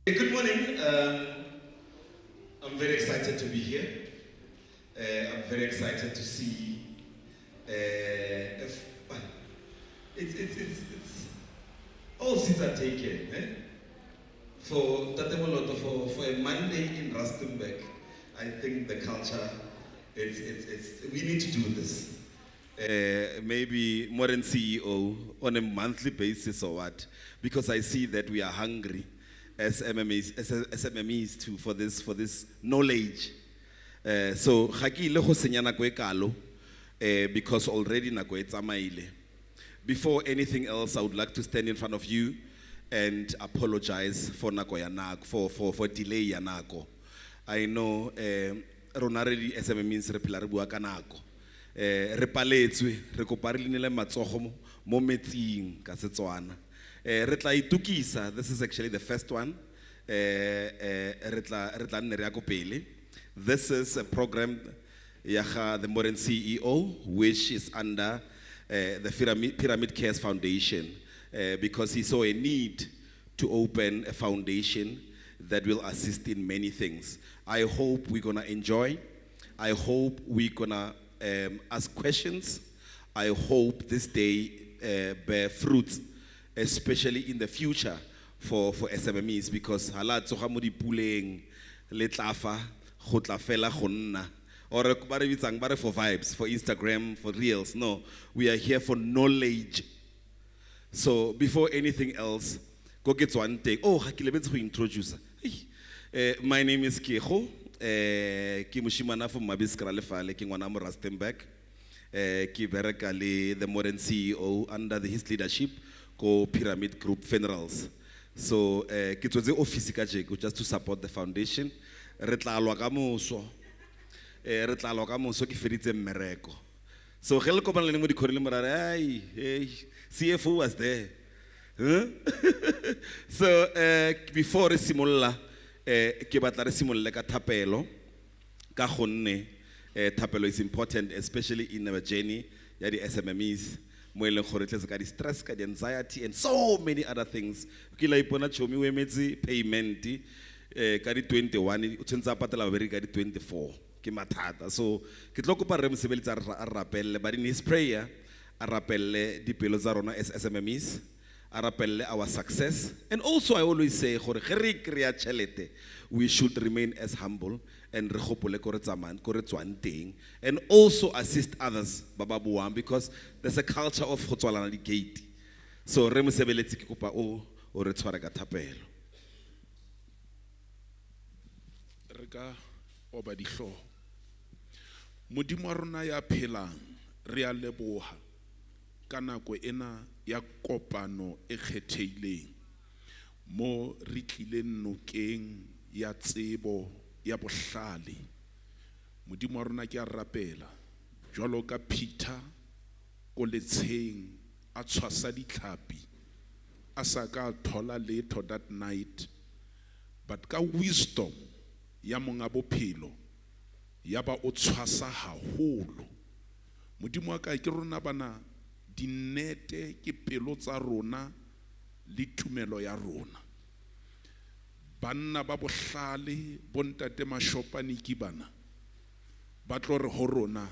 Good morning. I'm very excited to be here. I'm very excited to see. Well, it's all seats are taken. For Tatemoloto for a Monday in Rustenburg, I think the culture. We need to do this. Maybe more than CEO on a monthly basis or what, because I see that we are hungry as MMEs too for this knowledge. So ga ke ile go senya nako e kalo because already nako e tsamaile. Before anything else, I would like to stand in front of you and apologize for nako ya nako for delay ya nako. I know rona re as MMEs re phela re bua ka nako. Re paletswe re kopa re linele matsogo mo metsing ka Setswana. Re tla itukisa. This is actually the first one. Re tla nne re ya ko pele. This is a program ya the modern CEO, which is under the Pyramid Cares Foundation, because he saw a need to open a foundation that will assist in many things. I hope we're gonna enjoy. I hope we're gonna ask questions. I hope this day bear fruits, especially in the future for SMMEs, because halat so mo dipuleng le tlafa go tla fela go nna or ba re bitsang ba re for vibes, for Instagram, for reels. No, we are here for knowledge. So before anything else, go get one take. Oh, ha ke lebetse go introduce. My name is Kego. Ke moshimana from Mabiskra Lefale, ke ngwana mo Rustenburg. Ke bereka le the modern CEO under his leadership ko Pyramid Group Funerals. So ke tswetse office ka jeko just to support the foundation. Re tla lwa ka moso. Re tla lwa ka moso ke feditse mmereko. So ge le kopana le mo di khorele morare ai hey CFO was there. Huh? So before re simolla ke batla re simolle ka thapelo ka gonne thapelo is important, especially in our journey ya di SMMEs mo ile gore tletse ka di stress ka di anxiety and so many other things. Ke la ipona chomi we metsi payment ka di 21 o tshentsa patela ba ka di 24 ke mathata. So ke tlo kopa re mosebetsi a rapelle but in his prayer a rapelle dipelo tsa rona as SMMEs, a rapelle our success. And also I always say gore ge re kry-a tšhelete we should remain as humble and re gopole ko re tsamang ko re tswang teng, and also assist others ba ba buang, because there's a culture of go tswalana di gate. So re mosebeletsi ke kopa o re tshwara ka thapelo. Re ka oba dihlo modimo wa rona ya phelang re a leboha ka nako ena ya kopano e kgetheileng mo re tlileng nokeng ya tsebo ya bohlale. Modimo wa rona ke a rapela jwalo ka Peter ko letsheng a tshwasa ditlhapi a sa ka thola letho that night, but ka wisdom ya monga bophelo ya ba o tshwasa haholo. Modimo wa ka ke rona bana dinete ke pelo tsa rona le tumelo ya rona. Banna ba bohlale bontate mashopane ki bana ba tlo re ho rona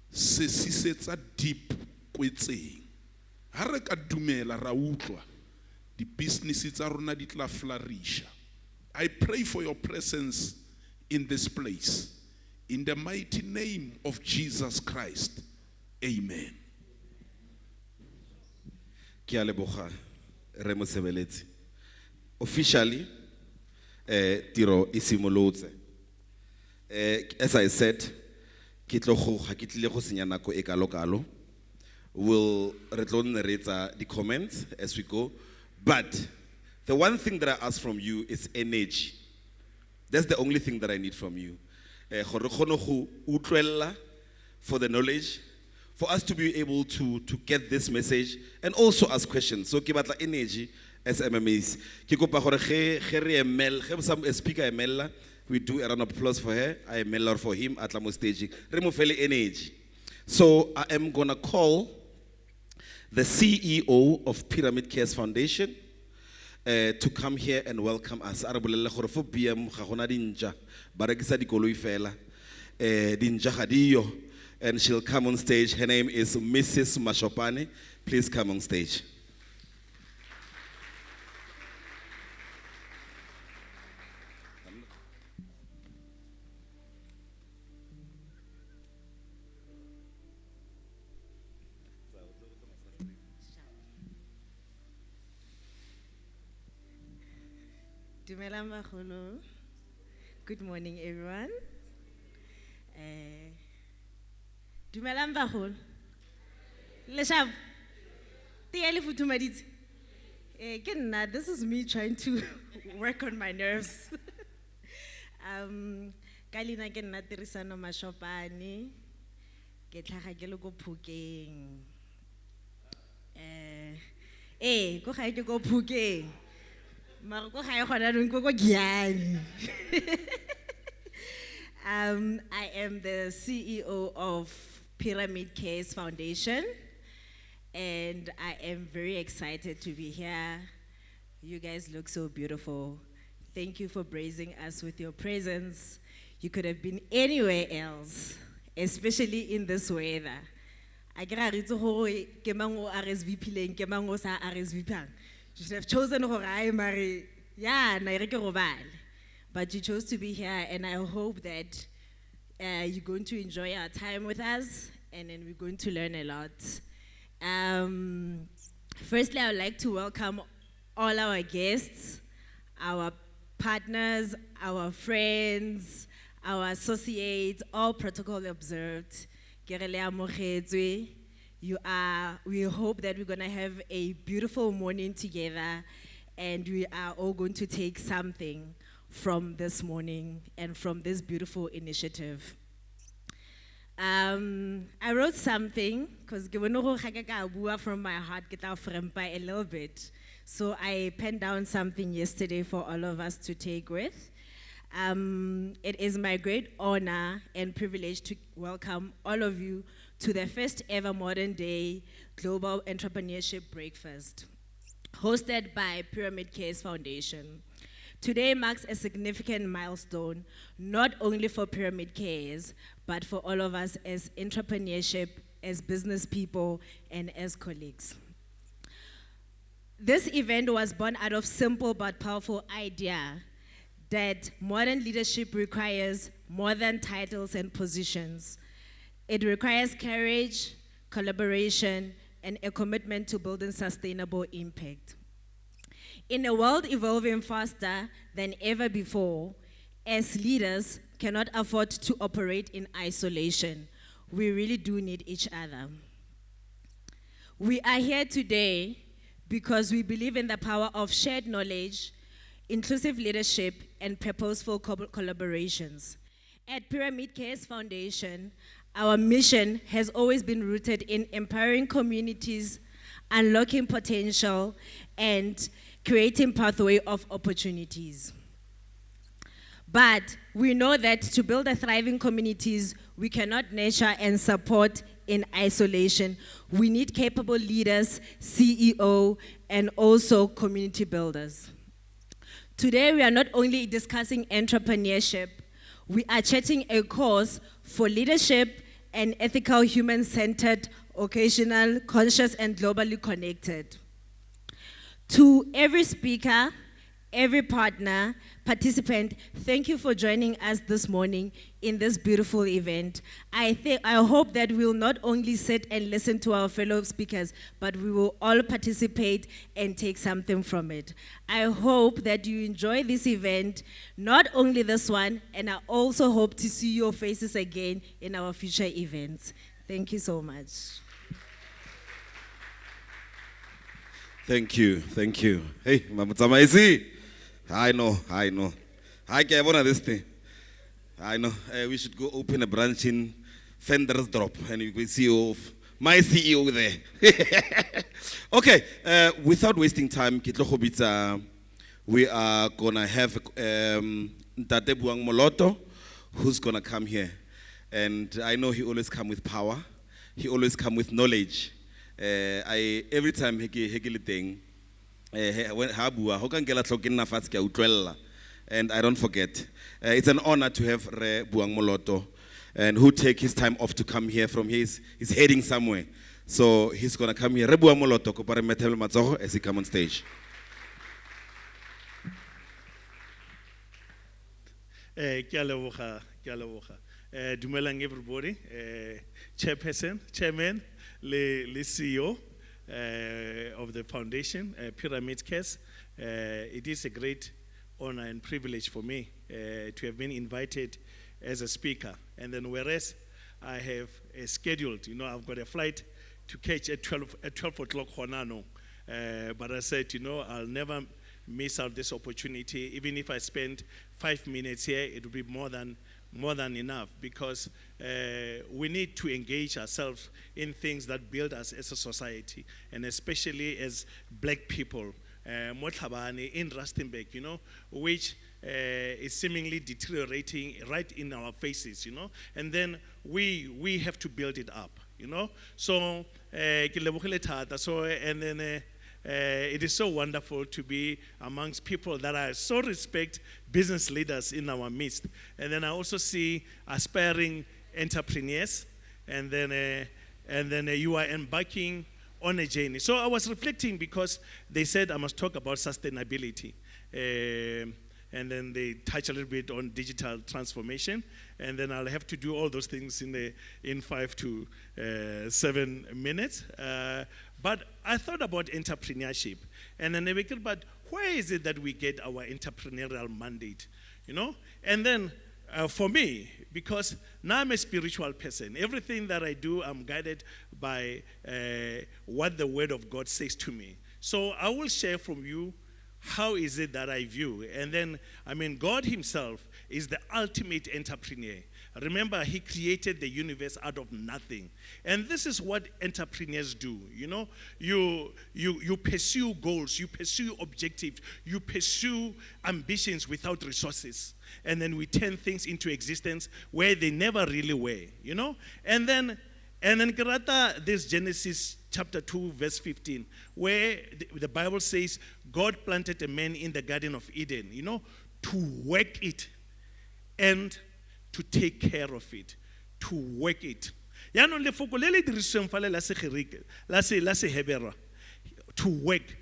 se sisetsa deep kwetseng. Ha re ka dumela ra utlwa di business tsa rona di tla flourisha. I pray for your presence in this place in the mighty name of Jesus Christ. Amen. Ke a leboga re mosebeletsi. Officially tiro e simolotse. As I said, ke tlo go ga ke tlile go senya nako e kalo. We'll re tlo nne re tsa di comments as we go, but the one thing that I ask from you is energy. That's the only thing that I need from you. Gore re kgone go utlwella for the knowledge, for us to be able to get this message and also ask questions. So ke batla energy as MMEs. Ke kopa gore ge re emel ge some speaker emella, we do a round of applause for her. I emel for him at la stage. Re mo fele energy. So I am gonna call the CEO of Pyramid Cares Foundation, to come here and welcome us. A re bolelle gore fo BM ga gona dinja ba rekisa dikoloi fela. Dinja ga diyo, and she'll come on stage. Her name is Mrs. Mashopane. Please come on stage. Dumelang bagolo. Good morning, everyone. Dumelang bagolo. Leshab. Tiele futumadit. This is me trying to work on my nerves. Kalina ke nna Tirisano Mashopane. Ke tlhaga ke le go Phukeng. Go gae ke go Phukeng. I am the CEO of Pyramid Cares Foundation, and I am very excited to be here. You guys look so beautiful. Thank you for gracing us with your presence. You could have been anywhere else, especially in this weather. I get a RSVP link, RSVP. You should have chosen but you chose to be here, and I hope that you're going to enjoy our time with us, and then we're going to learn a lot. Firstly, I would like to welcome all our guests, our partners, our friends, our associates, all protocol observed. We hope that we're going to have a beautiful morning together, and we are all going to take something from this morning and from this beautiful initiative. I wrote something because from my heart a little bit. So I penned down something yesterday for all of us to take with. It is my great honor and privilege to welcome all of you to the first ever modern day Global Entrepreneurship Breakfast, hosted by Pyramid Cares Foundation. Today marks a significant milestone, not only for Pyramid Cares, but for all of us as entrepreneurship, as business people, and as colleagues. This event was born out of simple but powerful idea that modern leadership requires more than titles and positions. It requires courage, collaboration, and a commitment to building sustainable impact. In a world evolving faster than ever before, as leaders cannot afford to operate in isolation. We really do need each other. We are here today because we believe in the power of shared knowledge, inclusive leadership, and purposeful collaborations. At Pyramid Cares Foundation, our mission has always been rooted in empowering communities, unlocking potential, and creating pathway of opportunities. But we know that to build a thriving communities, we cannot nurture and support in isolation. We need capable leaders, CEO, and also community builders. Today, we are not only discussing entrepreneurship, we are chatting a course for leadership and ethical, human-centered, occasional, conscious, and globally connected. To every speaker, every partner, participant, thank you for joining us this morning in this beautiful event. I hope that we'll not only sit and listen to our fellow speakers, but we will all participate and take something from it. I hope that you enjoy this event, not only this one, and I also hope to see your faces again in our future events. Thank you so much. Thank you, thank you. Hey, Mamutamaisi. I know. I can't want this thing. I know. We should go open a branch in Fender's Drop, and you will see my CEO there. Okay, without wasting time, we are gonna have Ntate Buang Moloto, who's gonna come here, and I know he always come with power. He always come with knowledge. Every time he thing, ha bua ho ka nkela tlhoko ke nna fatshe ke a utlwella, and I don't forget. It's an honor to have Re Buang Moloto, and who take his time off to come here from he's heading somewhere. So he's going to come here. Re Buang Moloto, ko pare metebele matsogo as he come on stage. Ke a leboga. Dumelang everybody. Chairman, le CEO of the foundation, Pyramid Cares. It is a great honor and privilege for me to have been invited as a speaker. And then whereas I have scheduled, I've got a flight to catch at 12 o'clock Honano. But I said, I'll never miss out this opportunity. Even if I spend 5 minutes here, it will be more than enough, because we need to engage ourselves in things that build us as a society, and especially as black people. Motlhabane in Rustenburg, which is seemingly deteriorating right in our faces, and then we have to build it up, So, and then it is so wonderful to be amongst people that I so respect, business leaders in our midst. And then I also see aspiring entrepreneurs, and then you are embarking on a journey. So I was reflecting, because they said I must talk about sustainability. And then they touch a little bit on digital transformation, and then I'll have to do all those things in 5 to 7 minutes. But I thought about entrepreneurship, and then I think about where is it that we get our entrepreneurial mandate, And then for me, because now I'm a spiritual person, everything that I do, I'm guided by what the Word of God says to me. So I will share from you how is it that I view. And then, God himself is the ultimate entrepreneur. Remember, he created the universe out of nothing. And this is what entrepreneurs do, You pursue goals, you pursue objectives, you pursue ambitions without resources. And then we turn things into existence where they never really were, And then Karata, this Genesis chapter 2, verse 15, where the Bible says God planted a man in the Garden of Eden, to work it and to take care of it, to work it. To work.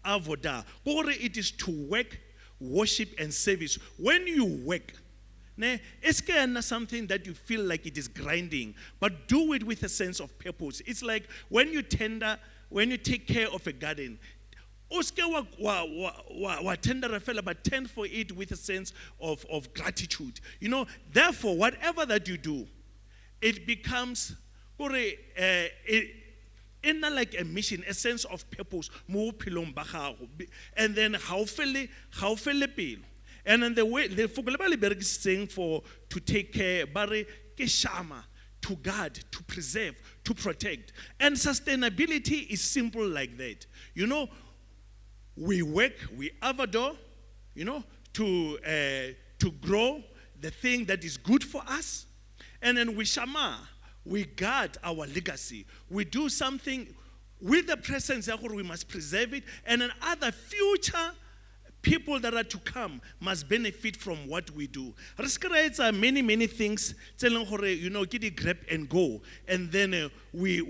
Avoda. It is to work, worship, and service. When you work, it's something that you feel like it is grinding, but do it with a sense of purpose. It's like when you take care of a garden, but tend for it with a sense of gratitude. Therefore, whatever that you do, it becomes like a mission, a sense of purpose. And then how feel. And then the way the Fugalabali is saying to take care, bare keshama, to guard, to preserve, to protect. And sustainability is simple like that. We work, we avado, to grow the thing that is good for us. And then we shama, we guard our legacy. We do something with the presence, therefore we must preserve it. And then other future people that are to come must benefit from what we do. Risk are many things. Get it grab and go, and then we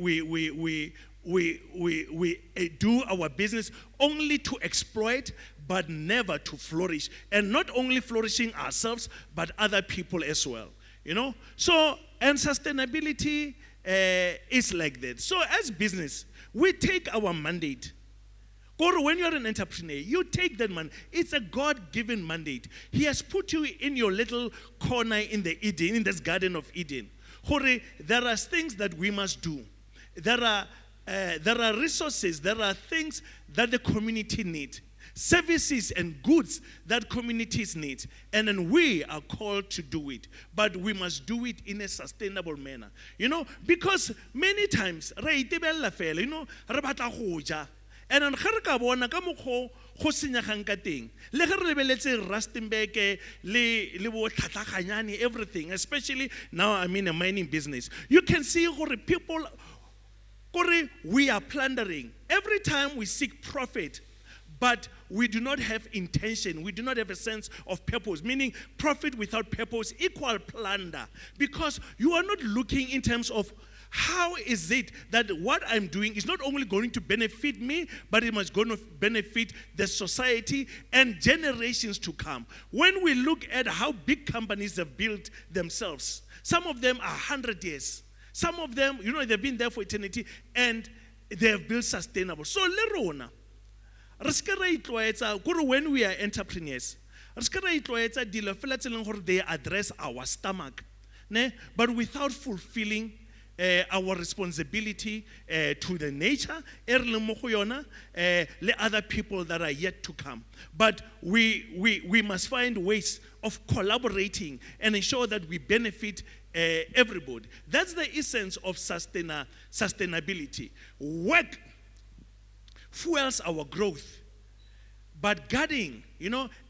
do our business only to exploit, but never to flourish, and not only flourishing ourselves, but other people as well. So, and sustainability is like that. So, as business, we take our mandate. When you're an entrepreneur, you take that man. It's a God-given mandate. He has put you in your little corner in the Eden, in this Garden of Eden. There are things that we must do. There are resources. There are things that the community needs. Services and goods that communities need. And then we are called to do it. But we must do it in a sustainable manner. Because many times, and on Harka bona ka mokgo go senyagang ka teng le ge re lebeletse Rustenburg le bo tlhatlhaganyane everything, especially now I'm in a mining business. You can see gore people Kore, we are plundering. Every time we seek profit, but we do not have intention, we do not have a sense of purpose, meaning profit without purpose equal plunder. Because you are not looking in terms of how is it that what I'm doing is not only going to benefit me, but it must going to benefit the society and generations to come. When we look at how big companies have built themselves, some of them are 100 years. Some of them, they've been there for eternity and they have built sustainable. So, Lerona, when we are entrepreneurs, they address our stomach, but without fulfilling our responsibility to the nature, the other people that are yet to come. But we must find ways of collaborating and ensure that we benefit everybody. That's the essence of sustainability. Work fuels our growth, but guarding,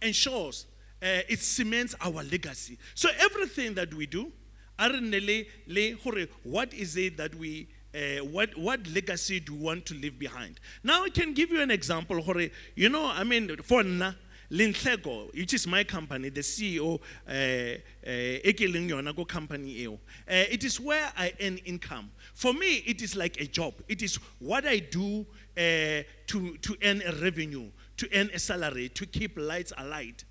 ensures it cements our legacy. So everything that we do, what is it that we, what legacy do we want to leave behind? Now I can give you an example. For Lintlego, which is my company, the CEO, company, it is where I earn income. For me, it is like a job. It is what I do to earn a revenue, to earn a salary, to keep lights alight.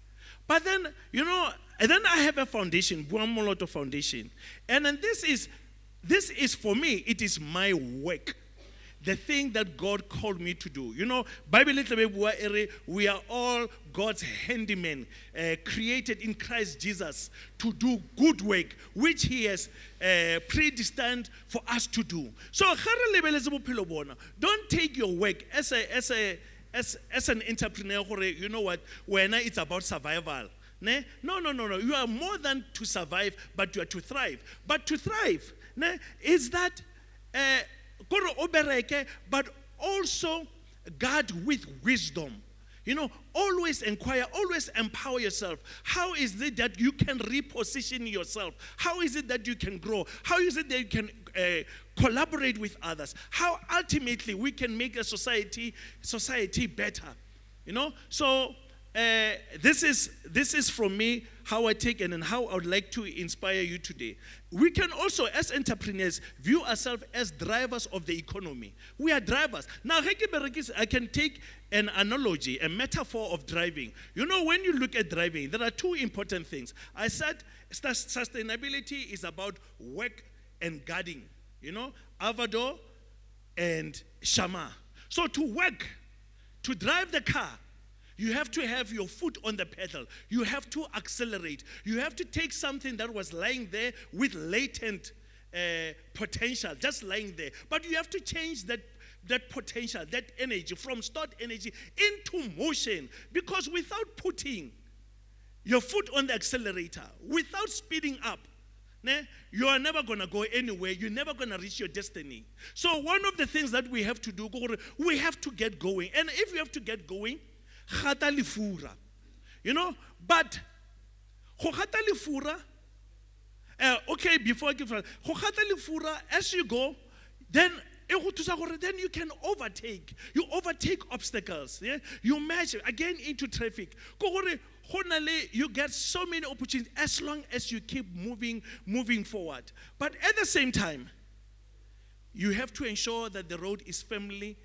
But then, and then I have a foundation, Buamoloto Foundation. And then this is for me, it is my work. The thing that God called me to do. Bible we are all God's handymen, created in Christ Jesus to do good work, which He has predestined for us to do. So, don't take your work as an entrepreneur. You know what? When it's about survival. No. You are more than to survive, but you are to thrive. But to thrive is that. But also guard with wisdom. Always inquire, always empower yourself. How is it that you can reposition yourself? How is it that you can grow? How is it that you can collaborate with others? How ultimately we can make a society better? So this is from me how I take it and how I would like to inspire you today. We can also, as entrepreneurs, view ourselves as drivers of the economy. We are drivers. Now, I can take an analogy, a metaphor of driving. When you look at driving, there are two important things. I said sustainability is about work and guarding. Avado and Shama. So to work, to drive the car, you have to have your foot on the pedal. You have to accelerate. You have to take something that was lying there with latent potential, just lying there. But you have to change that potential, that energy, from stored energy into motion. Because without putting your foot on the accelerator, without speeding up, you are never going to go anywhere. You're never going to reach your destiny. So one of the things that we have to do, we have to get going. And if we have to get going, but okay, before I give as you go, then you can overtake. You overtake obstacles. Yeah? You match again into traffic. You get so many opportunities as long as you keep moving forward. But at the same time, you have to ensure that the road is firmly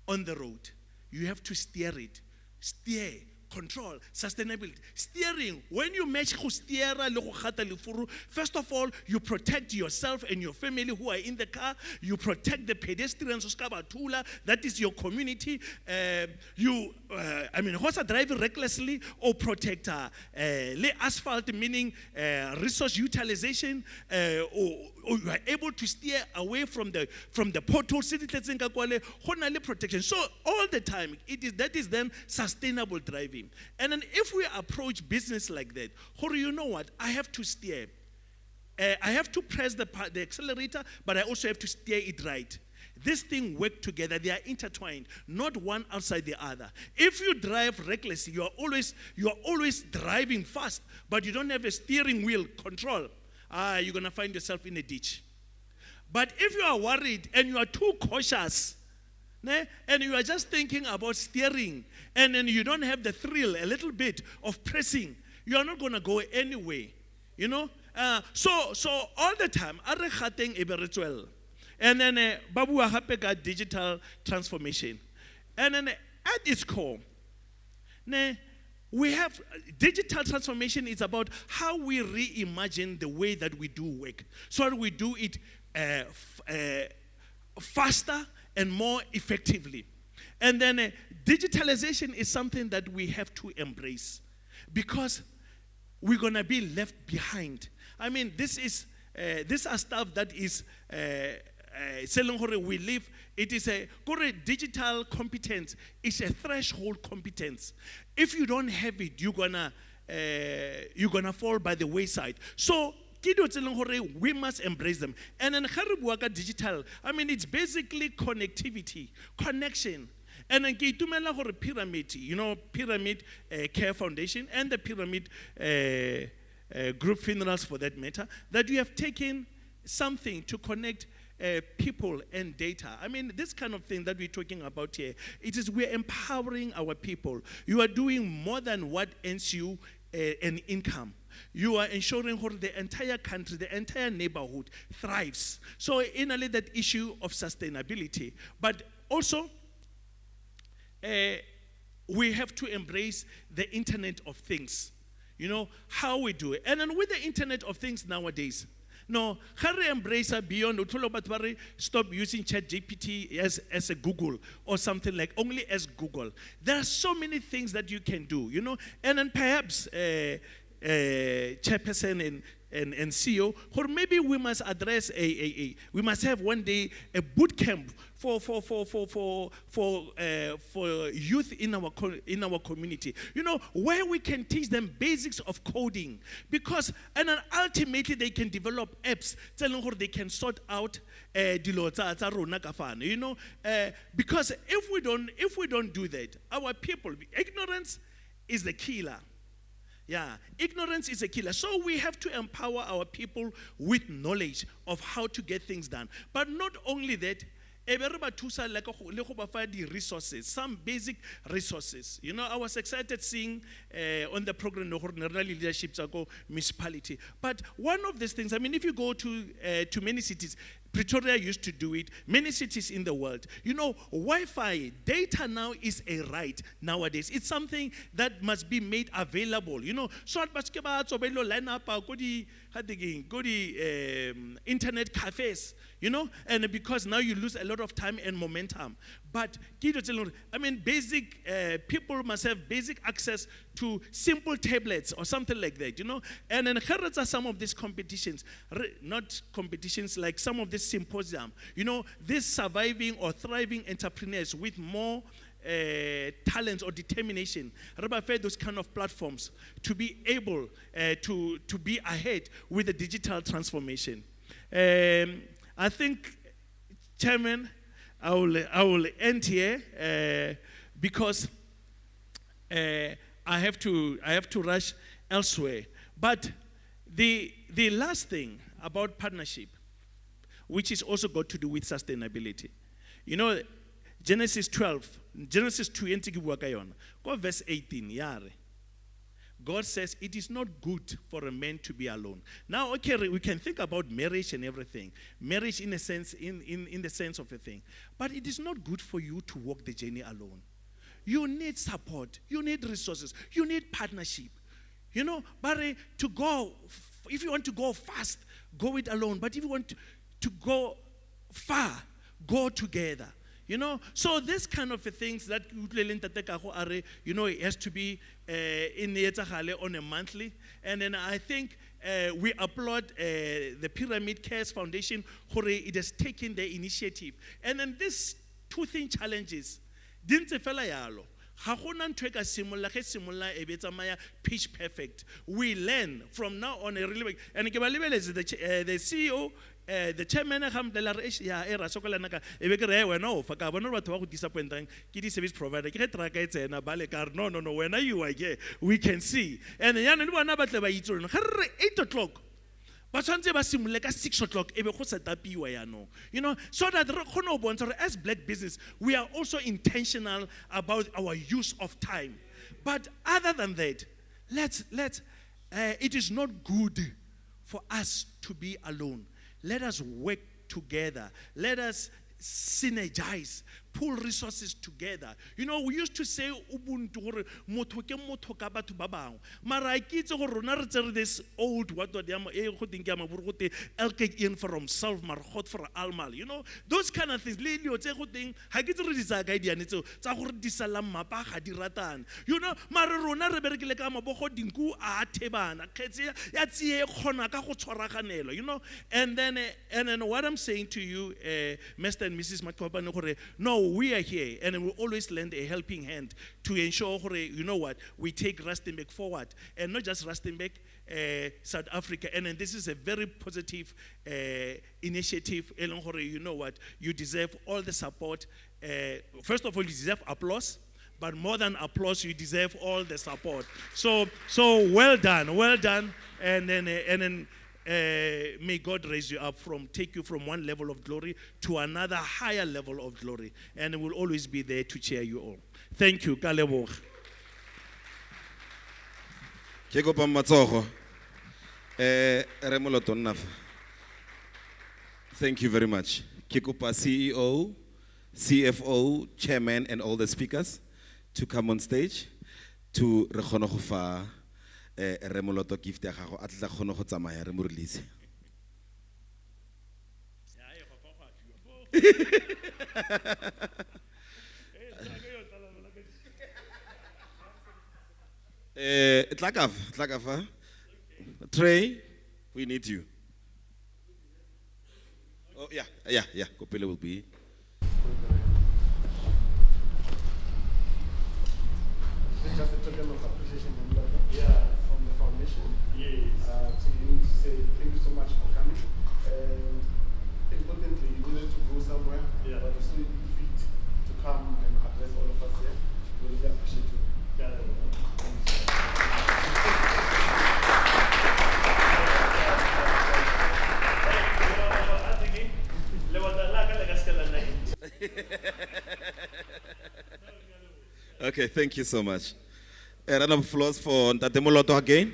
on the road. You have to steer it. Steer, control, sustainability. Steering, when you match first of all, you protect yourself and your family who are in the car. You protect the pedestrians, that is your community. Horse driving recklessly or protect asphalt, meaning resource utilization, or you are able to steer away from the potholes, protection. So all the time, that is then sustainable driving. And then if we approach business like that, you know what? I have to steer. I have to press the accelerator, but I also have to steer it right. This thing work together. They are intertwined, not one outside the other. If you drive recklessly, you are always driving fast, but you don't have a steering wheel control. You're going to find yourself in a ditch. But if you are worried and you are too cautious, and you are just thinking about steering, and then you don't have the thrill, a little bit of pressing, you are not going to go anywhere. So all the time, and then babu got digital transformation, and then at its core, we have digital transformation. Is about how we reimagine the way that we do work, so that we do it faster and more effectively. And then digitalization is something that we have to embrace, because we're going to be left behind. I mean, these are stuff that is we live. It is a digital competence. It's a threshold competence. If you don't have it, you're gonna fall by the wayside. So we must embrace them. And then digital, I mean, it's basically connectivity, connection. And then pyramid, Pyramid Care Foundation and the Pyramid Group Funerals, for that matter, that you have taken something to connect people and data. I mean, this kind of thing that we're talking about here, we're empowering our people. You are doing more than what earns you an income. You are ensuring the entire country, the entire neighborhood thrives. So, in that issue of sustainability, but also we have to embrace the Internet of Things. How we do it. And then with the Internet of Things nowadays, no, we embrace beyond stop using ChatGPT as a Google or something like only as Google. There are so many things that you can do, and then perhaps chairperson and CEO, or maybe we must address we must have one day a boot camp for youth in our community, where we can teach them basics of coding, because and then ultimately they can develop apps telling they can sort out because if we don't do that, our people, ignorance is the killer. Yeah, ignorance is a killer. So we have to empower our people with knowledge of how to get things done. But not only that, resources, some basic resources. I was excited seeing on the program leadership municipality. But one of these things, I mean, if you go to many cities, Pretoria used to do it, many cities in the world. Wi-Fi, data now is a right nowadays. It's something that must be made available. So line up, go the internet cafes, and because now you lose a lot of time and momentum. But I mean, basic people must have basic access to simple tablets or something like that, And then here are some of these competitions, not competitions like some of this symposium. These surviving or thriving entrepreneurs with more talents or determination, those kind of platforms to be able to be ahead with the digital transformation. I think, Chairman, I will end here because I have to rush elsewhere. But the last thing about partnership, which is also got to do with sustainability, Genesis 20, go verse 18. God says it is not good for a man to be alone. Now, okay, we can think about marriage and everything. Marriage in a sense, in the sense of a thing. But it is not good for you to walk the journey alone. You need support. You need resources. You need partnership. But to go, if you want to go fast, go it alone. But if you want to go far, go together. So this kind of things that it has to be on a monthly. And then I think we applaud the Pyramid Cares Foundation for it has taken the initiative. And then these two thing challenges didn't fela yalo. Pitch perfect. We learn from now on a really big, and the CEO, the chairman of the service provider, no, when you are here, we can see. And the 8 o'clock, But tshwantse ba simolole ka 6 o'clock ebe go setapiwa yaanong. You know, so that re kgone go bontsha gore as black business, we are also intentional about our use of time. But other than that, it is not good for us to be alone. Let us work together. Let us synergize, pull resources together. You know, we used to say ubuntu gore motho ke motho ka batho ba bangwe. Mara ke itse gore rona re tsere this old what ya go think ya maburu go te elke een vir homself maar God vir almal. You know, those kind of things. Le dio tse go teng ha ke tse re di sa ka diane tseo tsa gore di sala mapa ga di ratana. You know, mara rona re berekile ka mabogo dinku a thebana. Khetse ya tsie khona ka go tshwaraganelo. You know, and then what I'm saying to you, Mr. and Mrs. Matkopane, no, we are here and we will always lend a helping hand to ensure, you know what, we take Rustenburg forward. And not just Rustenburg, South Africa. And then this is a very positive initiative. You know what, you deserve all the support. First of all, you deserve applause. But more than applause, you deserve all the support. So well done. And then may God raise you up take you from one level of glory to another higher level of glory. And we'll always be there to cheer you all. Thank you. Ka leboga. Ke kopa matsogo. Remoloto nnafa. Thank you very much. Ke kopa CEO, CFO, chairman, and all the speakers to come on stage to re kgone go fa remoloto gift ya gago a tla kgone go tsamaya re mo release. Tlakafa. Trey, we need you. Oh yeah. Kopele will be. Just a token of appreciation from the foundation. Yes. To you to say thank you so much for coming. Importantly, you needed to go somewhere, but you're so fit to come and address all of us here. We really appreciate you. Okay, thank you so much. A round of applause for Ntate Moloto again.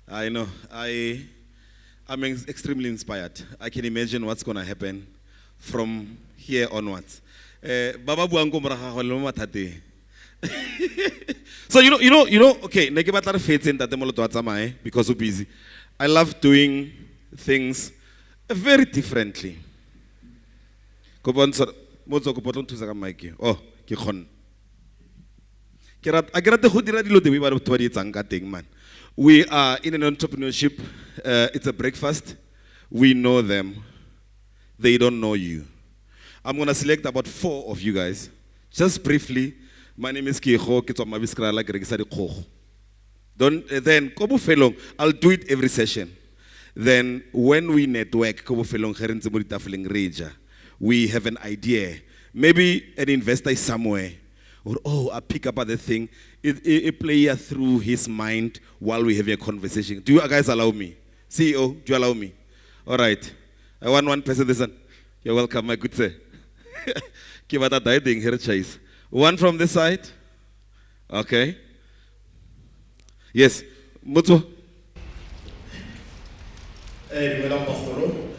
I know, I'm extremely inspired. I can imagine what's going to happen from here onwards. Baba buango mraga le mathate. So you know, okay, ne ke batla re fetse Ntate Moloto wa tsamae because we're busy. I love doing things very differently. Oh, ke khon. I get the hodira dilo de ba batho ba di etsang ka teng man. We are in an entrepreneurship. It's a breakfast. We know them. They don't know you. I'm going to select about 4 of you guys. Just briefly, my name is Kiho. Then, I'll do it every session. Then, when we network, we have an idea. Maybe an investor is somewhere. Or, I pick up other thing. A player through his mind while we have a conversation. Do you guys allow me? CEO, do you allow me? All right. I want one person this one. You're welcome, my good sir. Give that dieting here, Chase. One from this side. Okay. Yes. Mutu. Madam Bakhoro,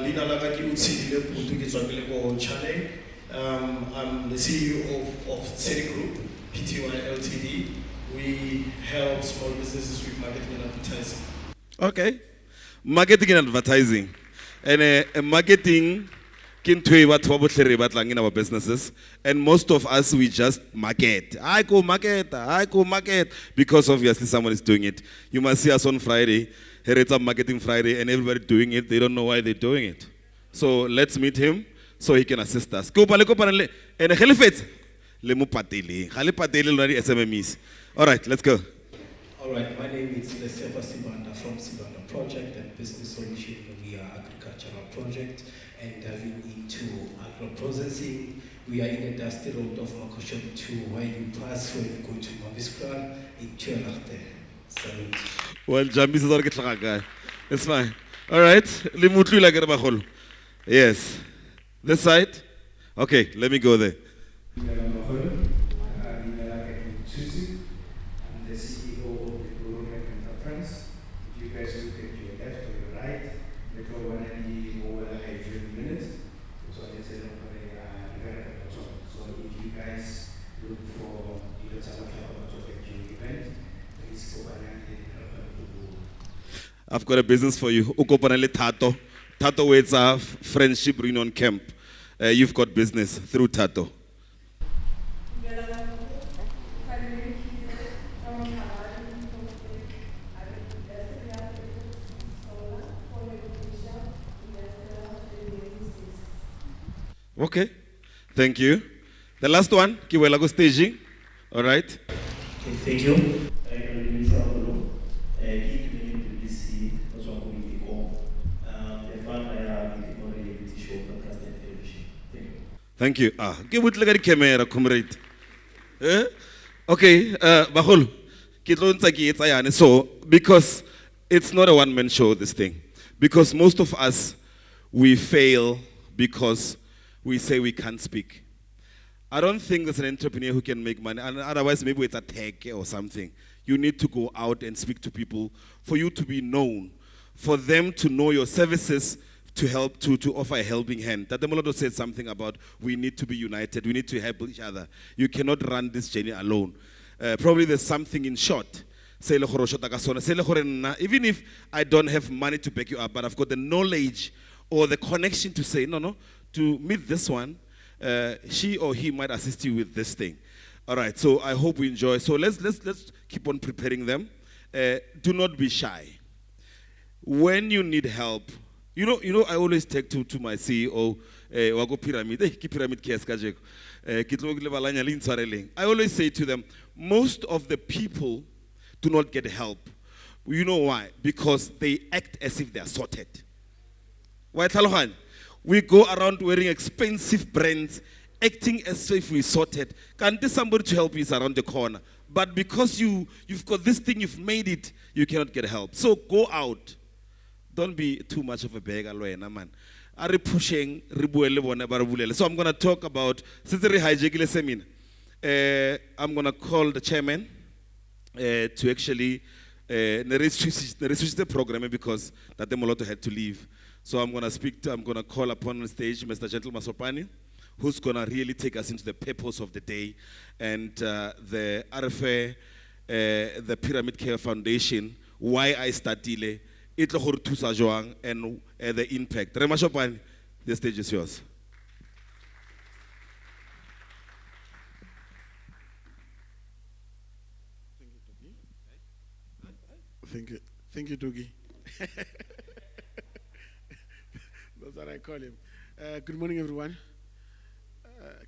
Lina Lagaki Utsi, Putu Channel. I'm the CEO of City Group, PTY Ltd. We help small businesses with marketing and advertising. Okay. Marketing and advertising. And marketing can tell you what in our businesses. And most of us, we just market. I go market. Because obviously someone is doing it. You must see us on Friday. Here it's a marketing Friday and everybody doing it. They don't know why they're doing it. So let's meet him so he can assist us. And all right, let's go. All right, my name is Lesepa Sibanda from Sibanda Project and Business Solution. We are agricultural project and diving into agro-processing. We are in the dusty road of Makoshon to where you pass when you go to Maviskral in Tuelarte. Salute. Well, Jambi is already guy. It's fine. All right. Limutlu la gerba. Yes. This side. Okay, let me go there. I'm the CEO of the Guru Enterprise. If you guys look at your left or your right, the go one and the over a minutes. So let's say so if you guys look for the event, please go and I've got a business for you. Ukopanele Tato. Tato waits a friendship reunion camp. You've got business through Tato. Okay, thank you. The last one, Kiwelago staging. All right. Okay, thank you. Thank you. Give it like a camera, comrade. Okay, Bahul. So, because it's not a one-man show, this thing. Because most of us, we fail because we say we can't speak. I don't think there's an entrepreneur who can make money, and otherwise maybe it's a tech or something. You need to go out and speak to people for you to be known, for them to know your services, to help, to offer a helping hand. Tatemolodo said something about we need to be united, we need to help each other. You cannot run this journey alone. Probably there's something in short. Even if I don't have money to back you up, but I've got the knowledge or the connection to say, no, to meet this one, she or he might assist you with this thing. All right, so I hope we enjoy. So let's keep on preparing them. Do not be shy. When you need help, you know, I always take to my CEO, Wago Pyramid, Pyramid Kiaskajek, I always say to them, most of the people do not get help. You know why? Because they act as if they are sorted. Why, Talohan? We go around wearing expensive brands, acting as if we sorted. Can't there somebody to help you is around the corner? But because you've got this thing, you've made it, you cannot get help. So go out. Don't be too much of a beggar, man. Are pushing? So I'm going to talk about. I'm going to call the chairman to actually switch the program because that Demoloto had to leave. So I'm going to call upon the stage Mr. Gentle Masopani, who's going to really take us into the purpose of the day and the RFA, the Pyramid Care Foundation, why I started it, and the impact. Remashopani, the stage is yours. Thank you, Dougie. That's what I call him. Good morning, everyone.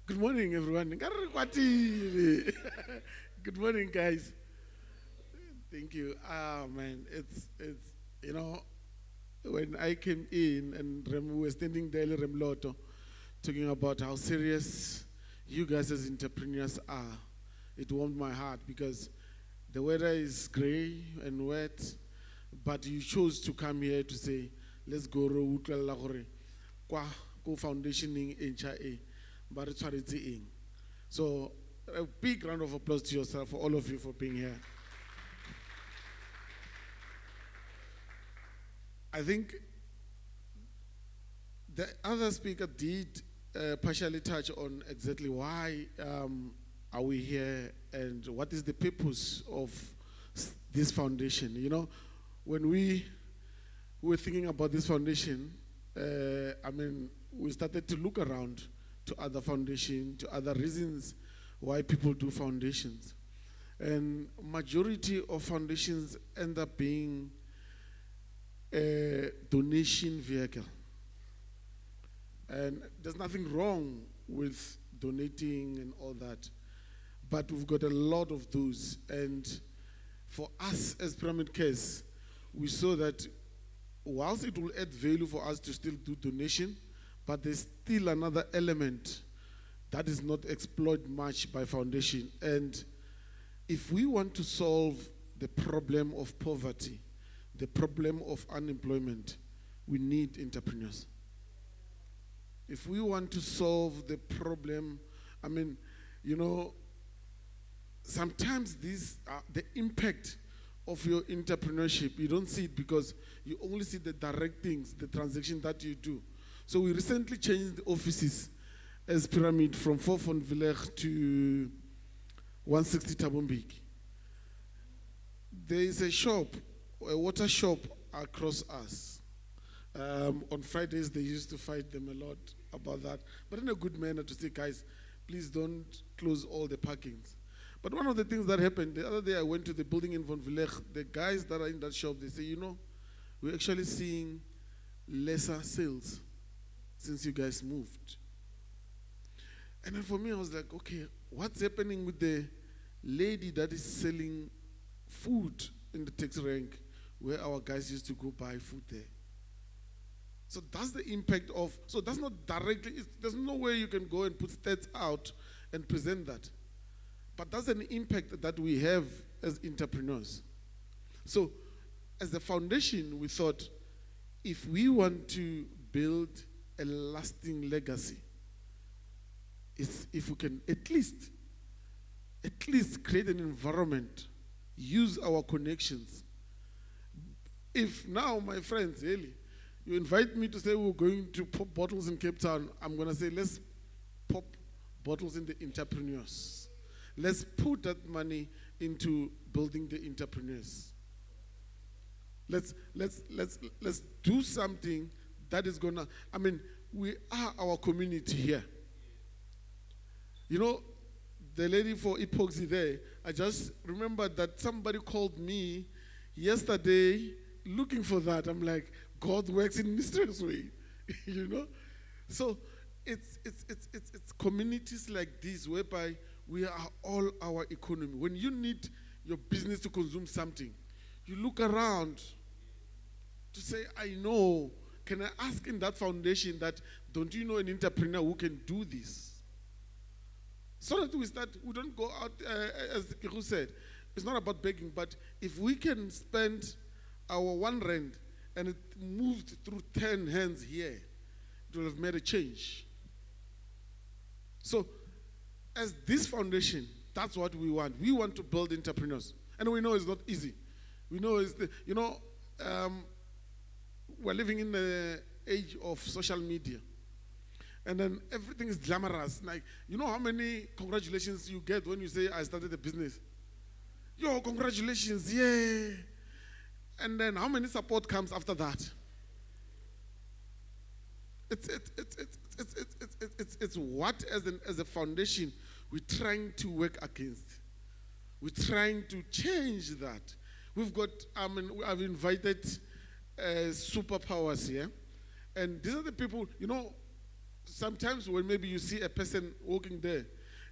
Good morning, everyone. Good morning, guys. Thank you. Man, it's you know, when I came in and we were standing there, Remloto, talking about how serious you guys as entrepreneurs are, it warmed my heart because the weather is gray and wet, but you chose to come here to say, let's go foundationing in Chai, but it's in. So a big round of applause to yourself, for all of you, for being here. I think the other speaker did partially touch on exactly why are we here and what is the purpose of this foundation. You know, when we were thinking about this foundation, we started to look around to other foundations, to other reasons why people do foundations. And majority of foundations end up being a donation vehicle. And there's nothing wrong with donating and all that, but we've got a lot of those. And for us as Pyramid Cares, we saw that whilst it will add value for us to still do donation, but there's still another element that is not explored much by foundation. And if we want to solve the problem of poverty, the problem of unemployment, we need entrepreneurs. If we want to solve the problem, I mean, you know, sometimes the impact of your entrepreneurship, you don't see it because you only see the direct things, the transaction that you do. So we recently changed the offices as Pyramid from 4 van Villers to 160 Tabombik. There is a shop, a water shop across us. On Fridays, they used to fight them a lot about that, but in a good manner to say, guys, please don't close all the parkings. But one of the things that happened, the other day I went to the building in Van Villers, the guys that are in that shop, they say, you know, we're actually seeing lesser sales since you guys moved. And then for me, I was like, okay, what's happening with the lady that is selling food in the taxi rank where our guys used to go buy food there? So that's the impact of, so that's not directly, there's no way you can go and put stats out and present that. But that's an impact that we have as entrepreneurs. So as a foundation, we thought, if we want to build a lasting legacy, if we can at least create an environment, use our connections. If now, my friends, really, you invite me to say we're going to pop bottles in Cape Town, I'm going to say let's pop bottles in the entrepreneurs. Let's put that money into building the entrepreneurs. Let's do something that is going to, I mean, we are our community here. You know, the lady for epoxy there, I just remembered that somebody called me yesterday looking for that. I'm like, God works in mysterious way, you know? So it's communities like this whereby we are all our economy. When you need your business to consume something, you look around to say, I know, can I ask in that foundation that, don't you know an entrepreneur who can do this? So that we don't go out, as Kiru said, it's not about begging, but if we can spend our R1 and it moved through 10 hands here, it will have made a change. So, as this foundation, that's what we want. We want to build entrepreneurs. And we know it's not easy. We know it's, we're living in the age of social media. And then everything is glamorous. Like, you know how many congratulations you get when you say, I started a business? Yo, congratulations, yeah. And then how many support comes after that? It's what, as a foundation, we're trying to work against. We're trying to change that. We've got, I've invited superpowers here. And these are the people, you know, sometimes when maybe you see a person walking there,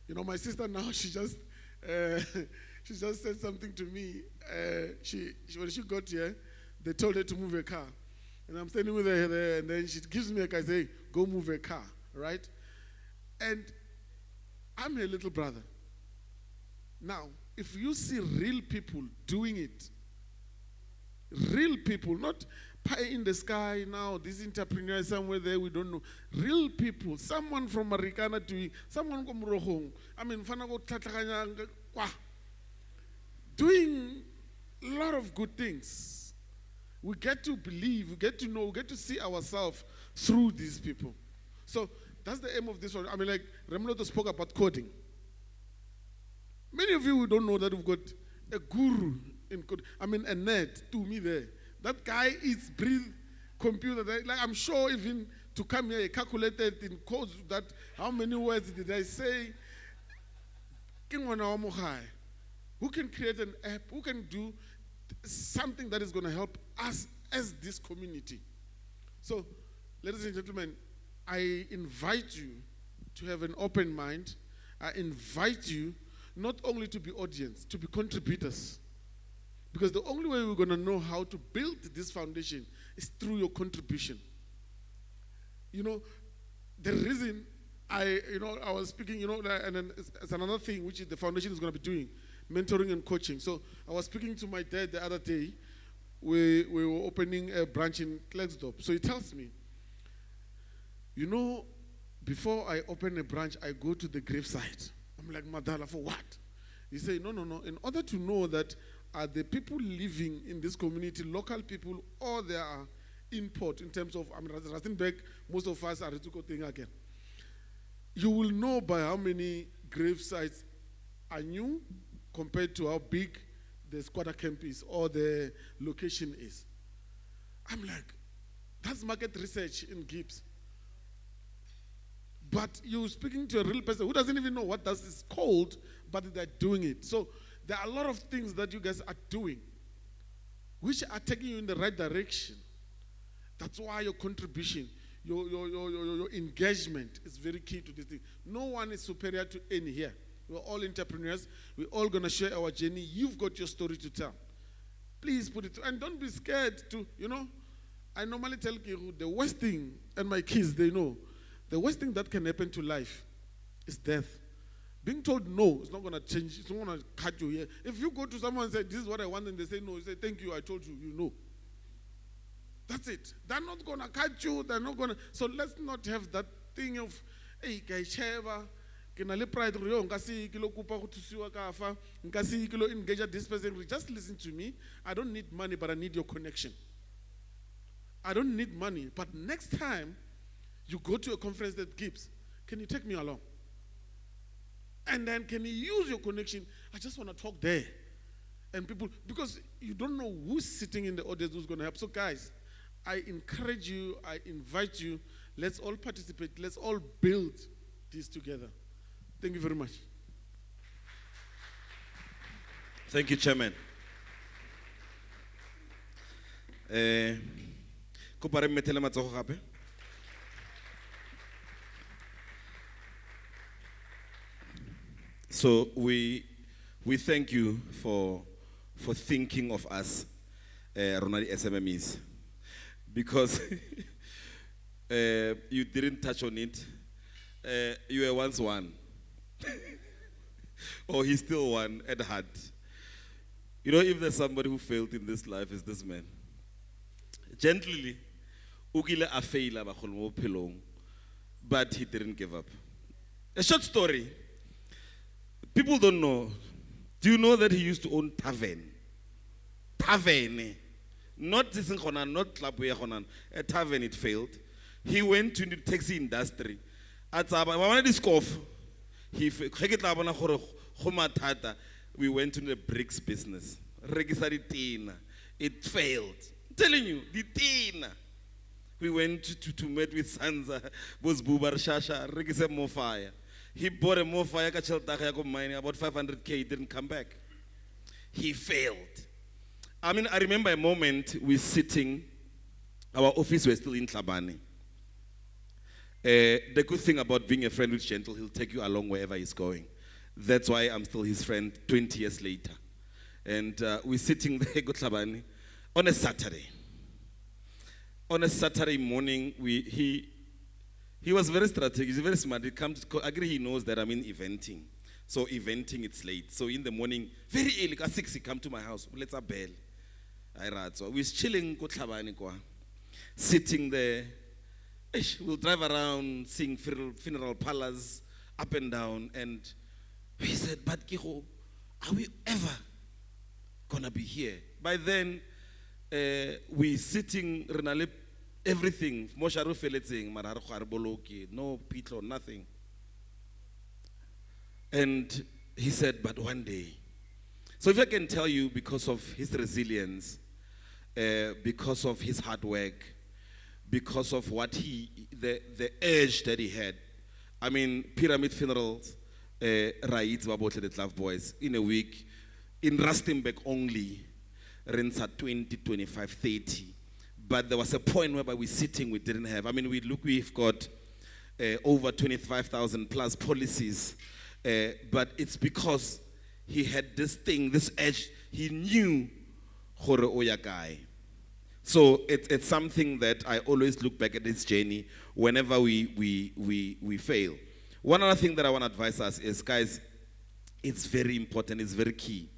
you know, my sister now, she just said something to me. When she got here, they told her to move her car. And I'm standing with her there, and then she gives me a car, say, go move her car, right? And I'm her little brother. Now, if you see real people doing it, real people, not pie in the sky now, this entrepreneur somewhere there, we don't know. Real people, someone from Marikana to someone from Rohong, I mean, doing a lot of good things. We get to believe, we get to know, we get to see ourselves through these people. So that's the aim of this one. I mean, like Remloto spoke about coding. Many of you don't know that we've got a guru in coding. I mean, a nerd to me there. That guy eats, breathe, computer. Like I'm sure even to come here, he calculated in codes that how many words did I say? Who can create an app? Who can do something that is going to help us as this community? So, ladies and gentlemen, I invite you to have an open mind. I invite you not only to be audience, to be contributors. Because the only way we're going to know how to build this foundation is through your contribution. You know, the reason I was speaking, and then it's another thing which is the foundation is going to be doing, mentoring and coaching. So I was speaking to my dad the other day. We were opening a branch in Klerksdorp. So he tells me, before I open a branch, I go to the gravesite. I'm like, Madala, for what? He said, no. In order to know that are the people living in this community, local people, or there are import in terms of, Rustenburg, most of us are Rituko thing again. You will know by how many grave sites are new compared to how big the squatter camp is or the location is. I'm like, that's market research in Gibbs. But you're speaking to a real person who doesn't even know what that is called, but they're doing it. So there are a lot of things that you guys are doing which are taking you in the right direction. That's why your contribution, your engagement is very key to this thing. No one is superior to any here. We're all entrepreneurs. We're all going to share our journey. You've got your story to tell. Please put it through. And don't be scared to, I normally tell Kiru, the worst thing, and my kids, they know, the worst thing that can happen to life is death. Being told no, it's not going to change. It's not going to cut you here. If you go to someone and say, this is what I want, and they say no, you say, thank you, I told you, you know. That's it. They're not going to cut you. They're not going to. So let's not have that thing of, hey, Kaisheva, pride, engage this person. Just listen to me. I don't need money, but I need your connection. I don't need money, but next time you go to a conference that gives, can you take me along? And then can you use your connection? I just want to talk there. And people, because you don't know who's sitting in the audience who's going to help. So guys, I encourage you, I invite you, let's all participate, let's all build this together. Thank you very much. Thank you, Chairman. So we thank you for thinking of us, Ronald SMMEs, because you didn't touch on it. You were once one, or he's still one at heart. If there's somebody who failed in this life, is this man. Gently, ukile a faila ba kholo pelong, but he didn't give up. A short story. People don't know. Do you know that he used to own tavern? Tavern. Not this Honan, not Club a tavern, it failed. He went to the taxi industry. At we went to the bricks business. It failed. I'm telling you, the tina. We went to meet with Sansa, Bos Bubar Shasha, Regisa more fire. He bought a more fire, mining about 500K, he didn't come back. He failed. I remember a moment we sitting, our office was still in Tlabane. The good thing about being a friend with Gentle, he'll take you along wherever he's going. That's why I'm still his friend 20 years later. And we're sitting there, Tlabane, on a Saturday. On a Saturday morning, he was very strategic, he's very smart. I agree he knows that I'm in eventing. So eventing, it's late. So in the morning, very early, at 6, he come to my house. Let's a bell. So we're chilling, sitting there. We'll drive around, seeing funeral parlors, up and down. And he said, but Kiho, are we ever going to be here? By then, we're sitting, everything, no pitlo, nothing. And he said, but one day. So if I can tell you, because of his resilience, because of his hard work, because of what the urge that he had. Pyramid funerals, Raids Babotle the Love Boys, in a week, in Rustenburg only, rents at 20, 25, 30. But there was a point whereby we're sitting, we didn't have. We've got over 25,000 plus policies. But it's because he had this thing, this edge. He knew gore o ya kae. So it's something that I always look back at this journey whenever we fail. One other thing that I want to advise us is, guys, it's very important, it's very key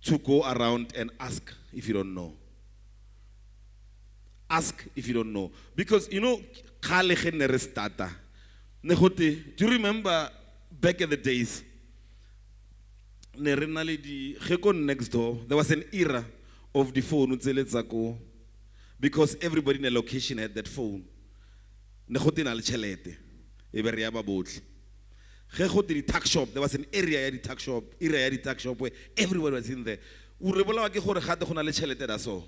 to go around and ask if you don't know. Ask if you don't know. Because, you know, do you remember back in the days, next door, there was an era of the phone, because everybody in the location had that phone. The tuck shop, there was an area at the tuck shop where everyone was in there.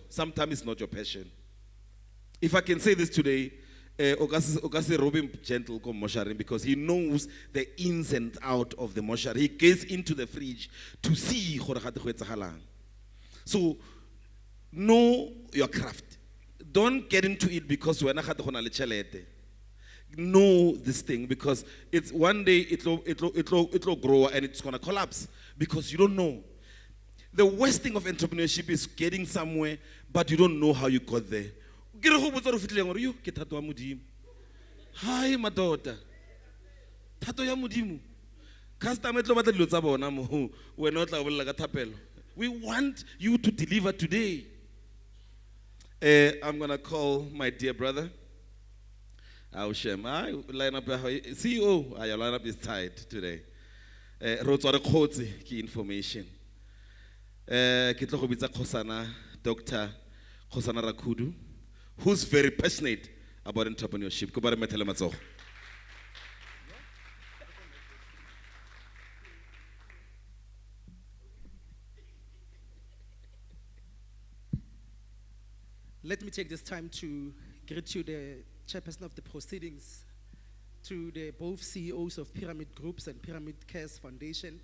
Sometimes it's not your passion. If I can say this today, Ogasi Robin Gentle come mosharing, because he knows the ins and out of the moshar. He gets into the fridge to see. So know your craft. Don't get into it because we're not know this thing, because it's one day it'll grow and it's gonna collapse because you don't know. The worst thing of entrepreneurship is getting somewhere but you don't know how you got there. Hi, my daughter. Tato ya modimo. Customer tlo batla dilo tsa bona mo. Wena o tla bolela ka thapelo. We want you to deliver today. I'm gonna call my dear brother. I'll share my lineup. CEO, your lineup is tight today. Rotsware khotsi ki information. Ke tlo go bitsa Khosana, Dr. Khosana Rakudu, who's very passionate about entrepreneurship. Go bare metele matsogo. Let me take this time to greet you, the chairperson of the proceedings, to the both CEOs of Pyramid Groups and Pyramid Cares Foundation.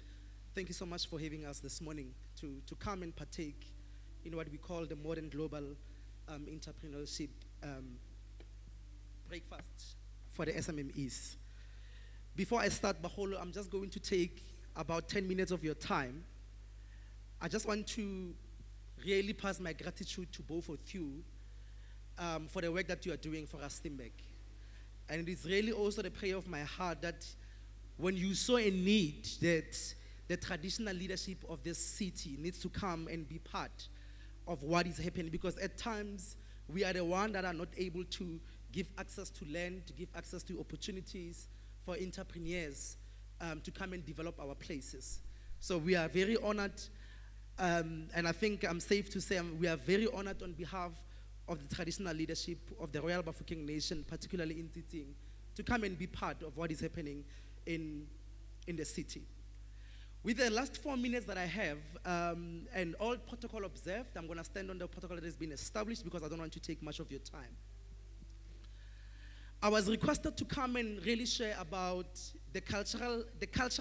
Thank you so much for having us this morning to come and partake in what we call the modern global entrepreneurship breakfast for the SMMEs. Before I start, Baholo, I'm just going to take about 10 minutes of your time. I just want to really pass my gratitude to both of you for the work that you are doing for us, Steinbeck. And it is really also the prayer of my heart that when you saw a need that the traditional leadership of this city needs to come and be part of what is happening, because at times we are the ones that are not able to give access to land, to give access to opportunities for entrepreneurs to come and develop our places. So we are very honored, and I think I'm safe to say we are very honored on behalf of the traditional leadership of the Royal Bafokeng Nation, particularly in Titing, to come and be part of what is happening in the city. With the last 4 minutes that I have, and all protocol observed, I'm going to stand on the protocol that has been established because I don't want to take much of your time. I was requested to come and really share about the cultural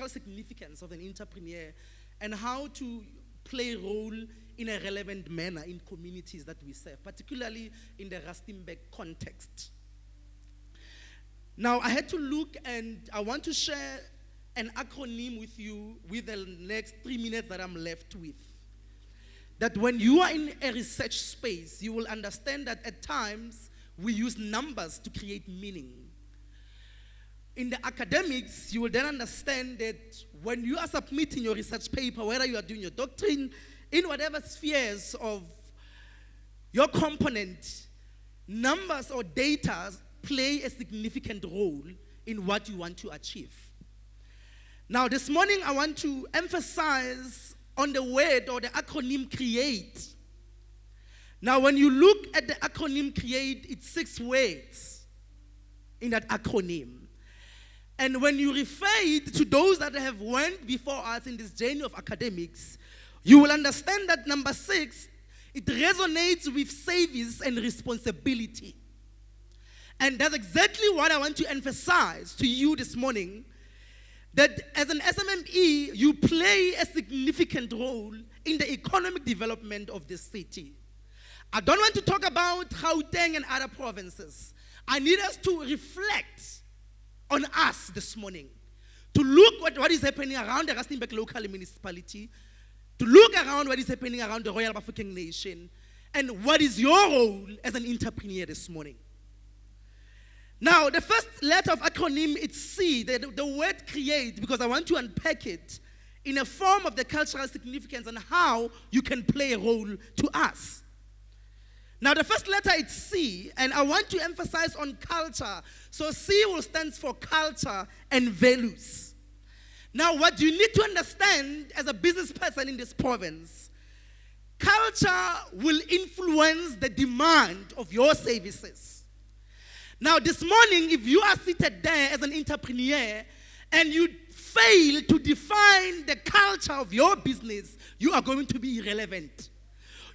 significance of an entrepreneur and how to play a role in a relevant manner in communities that we serve, particularly in the Rustenburg context. Now, I had to look, and I want to share an acronym with you with the next 3 minutes that I'm left with. That when you are in a research space, you will understand that at times we use numbers to create meaning. In the academics, you will then understand that when you are submitting your research paper, whether you are doing your doctrine, in whatever spheres of your component, numbers or data play a significant role in what you want to achieve. Now, this morning, I want to emphasize on the word or the acronym CREATE. Now, when you look at the acronym CREATE, it's 6 words in that acronym. And when you refer it to those that have went before us in this journey of academics, you will understand that number 6, it resonates with service and responsibility. And that's exactly what I want to emphasize to you this morning, that as an SMME, you play a significant role in the economic development of this city. I don't want to talk about Gauteng and other provinces. I need us to reflect on us this morning, to look at what is happening around the Rustenburg local municipality, to look around what is happening around the Royal Bafokeng Nation, and what is your role as an entrepreneur this morning. Now, the first letter of acronym, it's C, the word create, because I want to unpack it in a form of the cultural significance and how you can play a role to us. Now, the first letter is C, and I want to emphasize on culture. So C will stand for culture and values. Now, what you need to understand as a business person in this province, culture will influence the demand of your services. Now, this morning, if you are seated there as an entrepreneur and you fail to define the culture of your business, you are going to be irrelevant.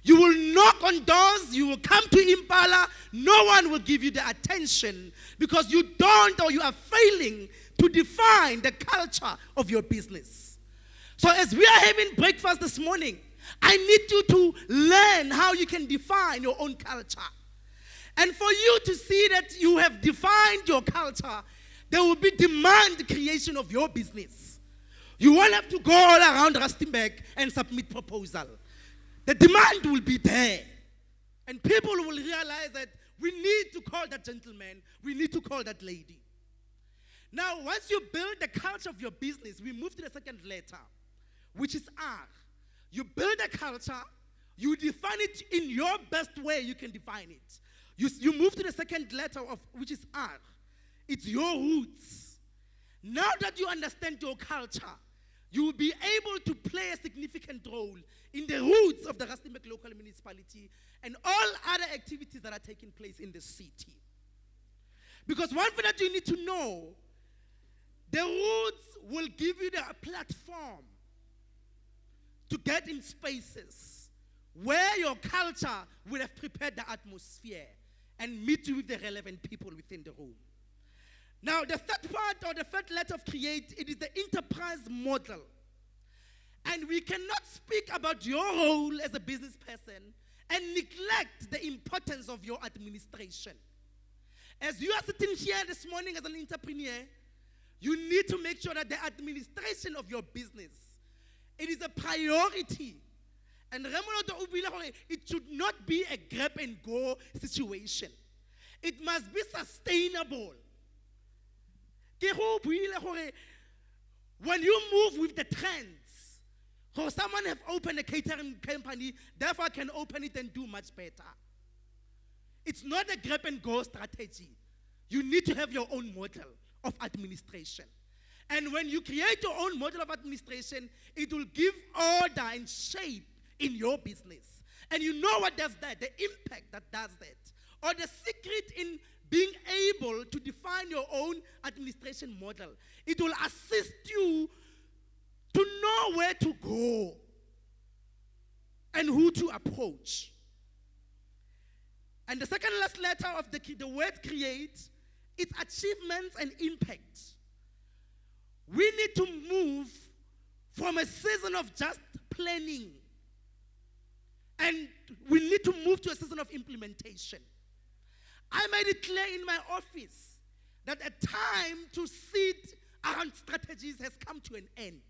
You will knock on doors, you will come to Impala, no one will give you the attention because you don't, or you are failing to define the culture of your business. So as we are having breakfast this morning, I need you to learn how you can define your own culture. And for you to see that you have defined your culture, there will be demand creation of your business. You won't have to go all around Rustenburg and submit proposal. The demand will be there. And people will realize that we need to call that gentleman, we need to call that lady. Now, once you build the culture of your business, we move to the second letter, which is R. You build a culture, you define it in your best way you can define it. You move to the second letter, which is R. It's your roots. Now that you understand your culture, you will be able to play a significant role in the roots of the Rustenburg local municipality and all other activities that are taking place in the city. Because one thing that you need to know, the roots will give you the platform to get in spaces where your culture will have prepared the atmosphere and meet you with the relevant people within the room. Now, the third part, or the third letter of create, it is the enterprise model. And we cannot speak about your role as a business person and neglect the importance of your administration. As you are sitting here this morning as an entrepreneur, you need to make sure that the administration of your business, it is a priority. And it should not be a grab and go situation. It must be sustainable. When you move with the trends, or someone have opened a catering company, therefore can open it and do much better. It's not a grab and go strategy. You need to have your own model of administration. And when you create your own model of administration, it will give order and shape in your business. And you know what does that? The impact that does that. Or the secret in being able to define your own administration model. It will assist you to know where to go and who to approach. And the second last letter of the word create, it's achievements and impact. We need to move from a season of just planning, and we need to move to a season of implementation. I made it clear in my office that a time to sit around strategies has come to an end.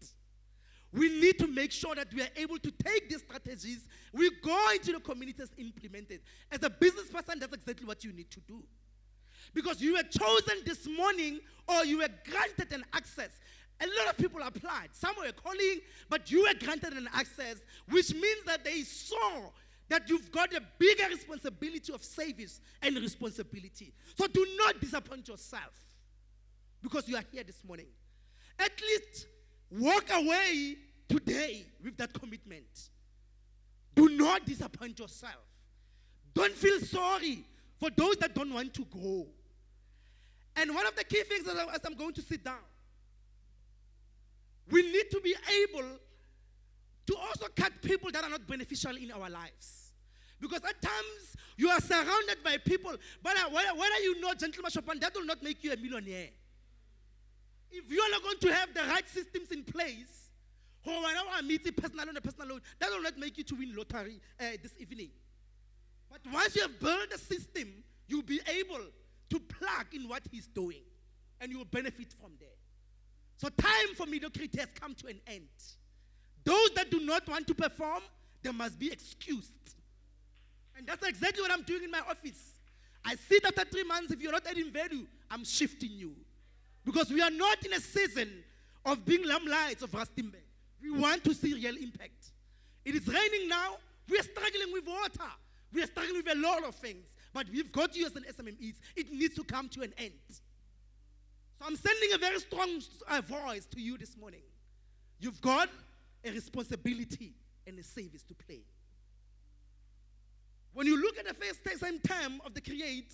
We need to make sure that we are able to take these strategies, we go into the communities, implement it. As a business person, that's exactly what you need to do. Because you were chosen this morning, or you were granted an access. A lot of people applied. Some were calling, but you were granted an access, which means that they saw that you've got a bigger responsibility of service and responsibility. So do not disappoint yourself because you are here this morning. At least walk away today with that commitment. Do not disappoint yourself. Don't feel sorry for those that don't want to go. And one of the key things as I'm going to sit down, we need to be able to also cut people that are not beneficial in our lives. Because at times, you are surrounded by people, but whether you know gentleman Chopin, that will not make you a millionaire. If you are not going to have the right systems in place, or whenever I meet a personal loan, that will not make you to win lottery this evening. But once you have built a system, you'll be able to plug in what he's doing, and you will benefit from there. So time for mediocrity has come to an end. Those that do not want to perform, they must be excused. And that's exactly what I'm doing in my office. I see that after 3 months, if you're not adding value, I'm shifting you. Because we are not in a season of being lamplights of Rustenburg. We want to see real impact. It is raining now. We are struggling with water. We are struggling with a lot of things. But we've got you as an SMMEs. It needs to come to an end. So I'm sending a very strong voice to you this morning. You've got a responsibility and a service to play. When you look at the first same term of the create,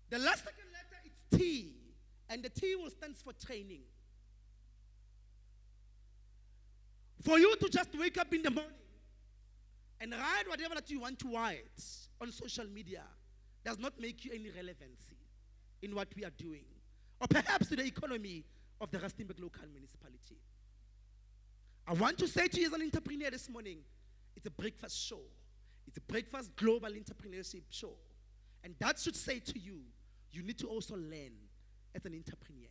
the last second letter is T, and the T will stand for training. For you to just wake up in the morning and write whatever that you want to write on social media does not make you any relevancy in what we are doing, or perhaps to the economy of the Rustenburg local municipality. I want to say to you as an entrepreneur this morning, it's a breakfast show. It's a breakfast global entrepreneurship show. And that should say to you, you need to also learn as an entrepreneur.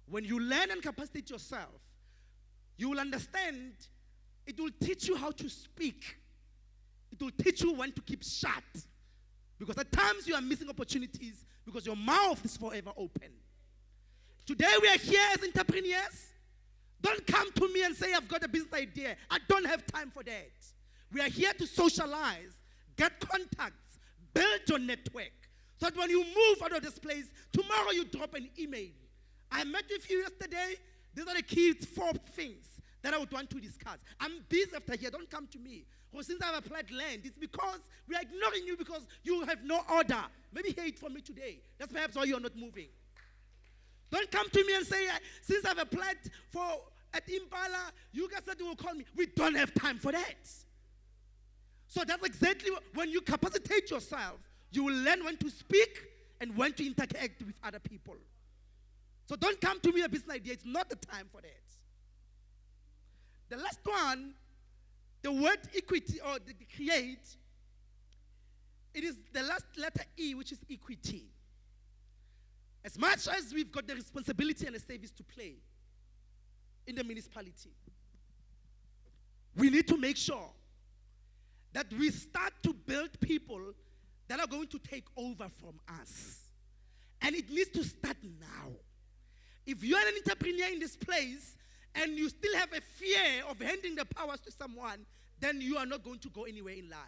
When you learn and capacitate yourself, you will understand, it will teach you how to speak. It will teach you when to keep shut. Because at times you are missing opportunities because your mouth is forever open. Today we are here as entrepreneurs. Don't come to me and say, I've got a business idea. I don't have time for that. We are here to socialize, get contacts, build your network. So that when you move out of this place, tomorrow you drop an email. I met with you yesterday. These are the key 4 things that I would want to discuss. I'm busy after here. Don't come to me. Because since I've applied land, it's because we are ignoring you because you have no order. Maybe hear it from me today. That's perhaps why you're not moving. Don't come to me and say, since I've applied at Impala, you guys said you will call me. We don't have time for that. So that's exactly when you capacitate yourself, you will learn when to speak and when to interact with other people. So don't come to me with a business idea. It's not the time for that. The last one, the word equity or the create, it is the last letter E, which is equity. As much as we've got the responsibility and the service to play in the municipality, we need to make sure that we start to build people that are going to take over from us. And it needs to start now. If you are an entrepreneur in this place and you still have a fear of handing the powers to someone, then you are not going to go anywhere in life.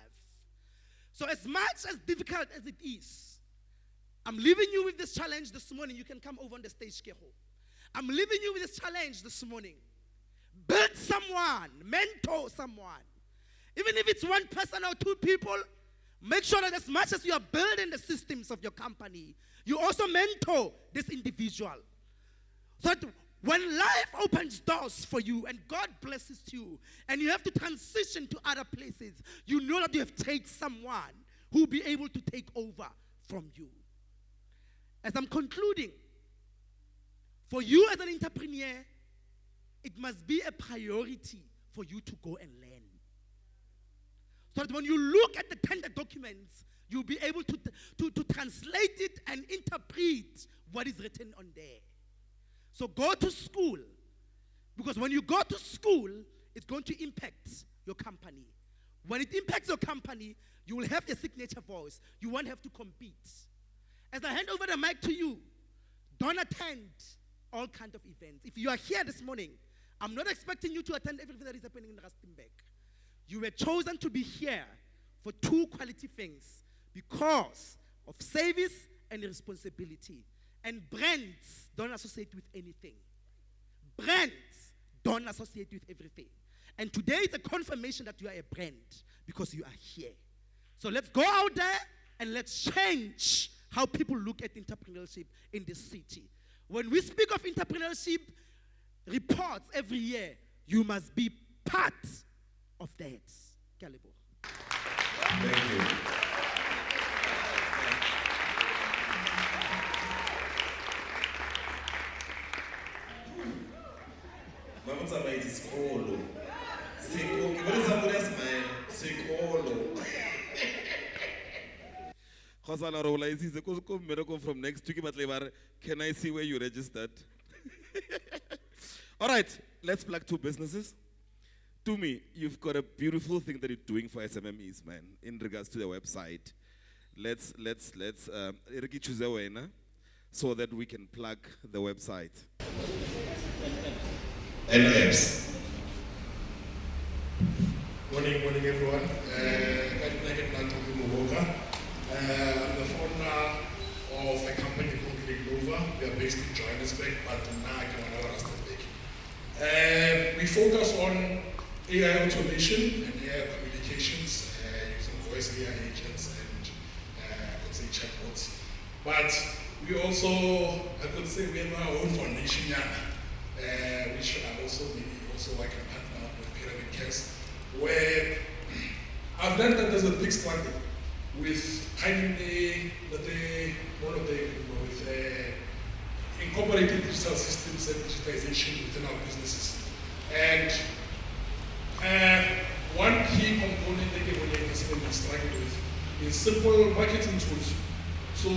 So as much as difficult as it is, I'm leaving you with this challenge this morning. You can come over on the stage, Keho. I'm leaving you with this challenge this morning. Build someone, mentor someone. Even if it's 1 person or 2 people, make sure that as much as you are building the systems of your company, you also mentor this individual. So that when life opens doors for you and God blesses you and you have to transition to other places, you know that you have taken someone who will be able to take over from you. As I'm concluding, for you as an entrepreneur, it must be a priority for you to go and learn. So that when you look at the tender documents, you'll be able to translate it and interpret what is written on there. So go to school, because when you go to school, it's going to impact your company. When it impacts your company, you will have your signature voice. You won't have to compete. As I hand over the mic to you, don't attend all kinds of events. If you are here this morning, I'm not expecting you to attend everything that is happening in Rustenburg. You were chosen to be here for 2 quality things, because of service and responsibility. And brands don't associate with anything. Brands don't associate with everything. And today is a confirmation that you are a brand because you are here. So let's go out there and let's change how people look at entrepreneurship in this city. When we speak of entrepreneurship reports every year, you must be part of that. Thank you. Mama Tsamaiti Sikolo. Sikolo. What is somebody else, man? Sikolo. Khosana Rola is the Miracle from next week. Can I see where you registered? All right, let's plug two businesses. To me, you've got a beautiful thing that you're doing for SMMEs, man, in regards to the website. Let's choose a winner so that we can plug the website. And apps. Morning everyone. I'm the founder of a company called Nova. We are based in Johannesburg, but now I can Rustenburg. We focus on AI automation and AI communications using voice AI agents and I could say chatbots. But we also, I could say we have our own foundation, which I also I can partner up with Pyramid Cares, where I've learned that there's a big struggle with finding with incorporating digital systems and digitization within our businesses. And one key component that we struggle with is simple marketing tools. So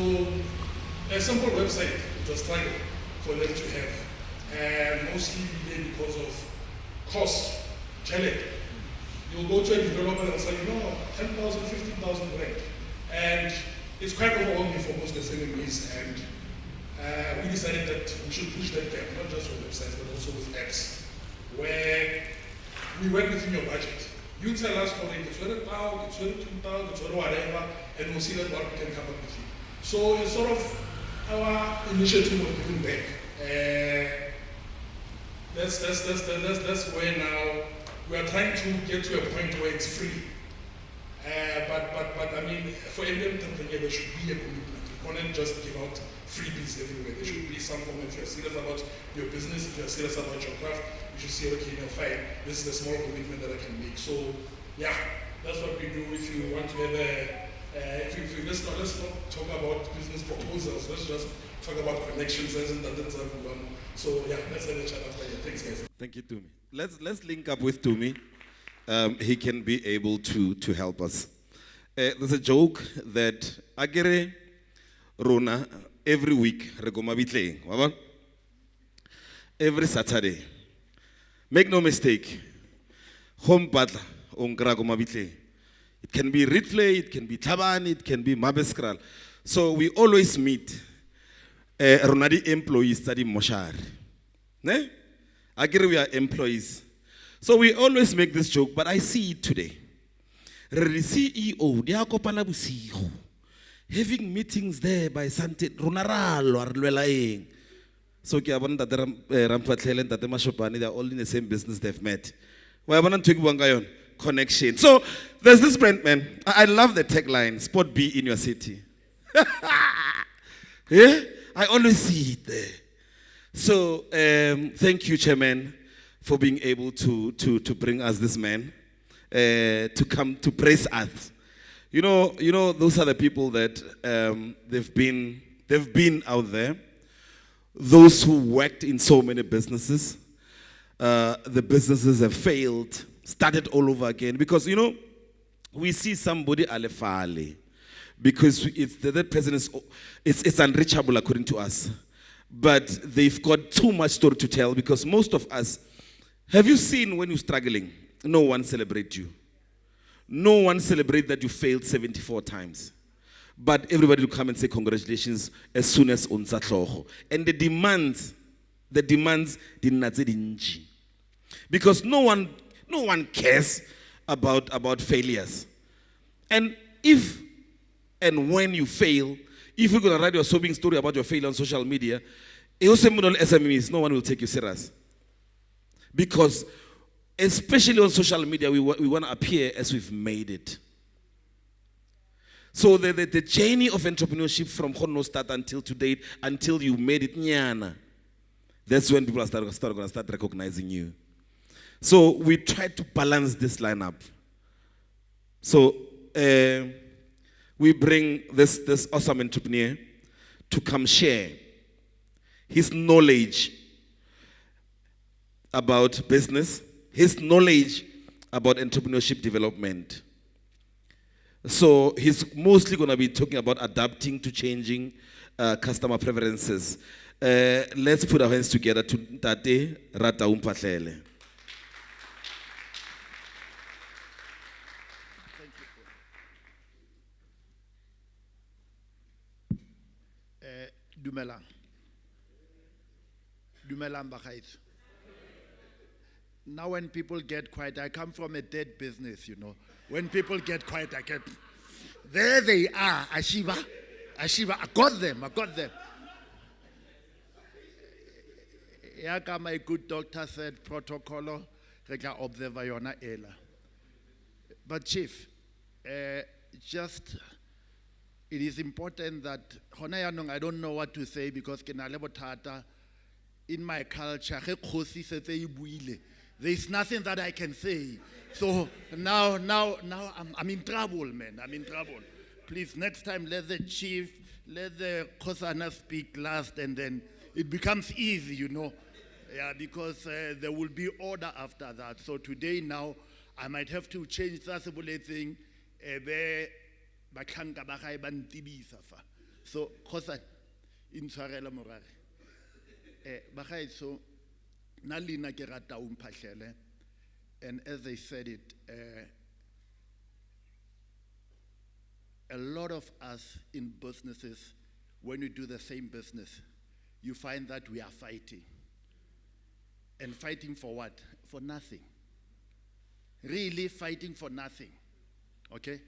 a simple website is a struggle for them to have, and mostly because of cost. Challenge. You'll go to a developer and say, 10,000, 15,000 rand. And it's quite overwhelming for most SMEs. And we decided that we should push that gap, not just with websites, but also with apps, where we work within your budget. You tell us for it, it's 20,000, it's 22,000, it's whatever, and we'll see that what we can come up with you. So it's sort of our initiative of giving back. That's where now we are trying to get to a point where it's free. But I mean, for every entrepreneur, there should be a commitment. You can't just give out freebies everywhere. There should be some form. If you're serious about your business, if you're serious about your craft, you should say, okay, fine, this is the small commitment that I can make. So, yeah, that's what we do. If you want to have let's not talk about business proposals. Let's just talk about connections. So, yeah, let's have a chat after here. Thanks, guys. Thank you, Tumi. Let's link up with Tumi. He can be able to help us. There's a joke that Agere Rona every week every Saturday. Make no mistake. Home battle it can be Ridley, it can be Taban, it can be Mabeskral. So we always meet Ronadi employees study Moshar. Ne? Agere we are employees. So we always make this joke, but I see it today. The CEO, having meetings there by Sante Runaralo or Lwelaeng. So they are all in the same business they've met. Connection. So there's this brand, man. I love the tagline, Spot B in your city. Yeah? I always see it there. So thank you, Chairman, for being able to bring us this man to come to praise us. You know, those are the people that they've been out there. Those who worked in so many businesses, the businesses have failed, started all over again. Because we see somebody alefale, because that person it's unreachable according to us. But they've got too much story to tell, because most of us, have you seen when you're struggling, no one celebrates you. No one celebrates that you failed 74 times. But everybody will come and say congratulations as soon as unsatloho. And the demands didn't. Because no one cares about failures. And if and when you fail, if you're going to write your sobbing story about your failure on social media, SMEs, no one will take you serious. Because especially on social media, we want to appear as we've made it. So the journey of entrepreneurship from Hono start until today, until you made it, nyana, that's when people are going to start recognizing you. So we try to balance this lineup. So we bring this awesome entrepreneur to come share his knowledge about business, his knowledge about entrepreneurship development. So he's mostly going to be talking about adapting to changing customer preferences. Let's put our hands together to Tate Rata Umpahlele. Dumelang. Dumelang bagaetsho. Now when people get quiet, I come from a dead business, you know. When people get quiet, I get, there they are, Ashiva, I got them. Yaka, my good doctor said, protocol, reka observe yona ela. But Chief, just, it is important that, I don't know what to say because in my culture, there is nothing that I can say. So now I'm in trouble, man. I'm in trouble. Please, next time let the chief, let the Kosana speak last, and then it becomes easy, you know. Yeah, because there will be order after that. So today now, I might have to change that thing. So Kosa, in Sarela Morare. So Nalina Gerata Umpahlele, and as they said it, a lot of us in businesses, when we do the same business, you find that we are fighting. And fighting for what? For nothing. Really fighting for nothing. Okay?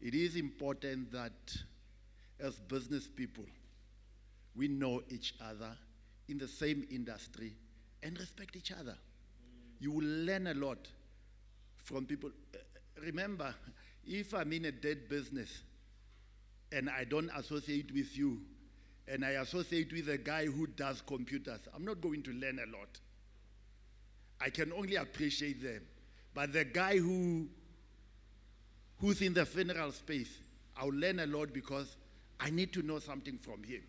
It is important that as business people, we know each other in the same industry and respect each other. You will learn a lot from people. Remember, if I'm in a dead business and I don't associate with you and I associate with a guy who does computers, I'm not going to learn a lot. I can only appreciate them. But the guy who's in the funeral space, I'll learn a lot because I need to know something from him.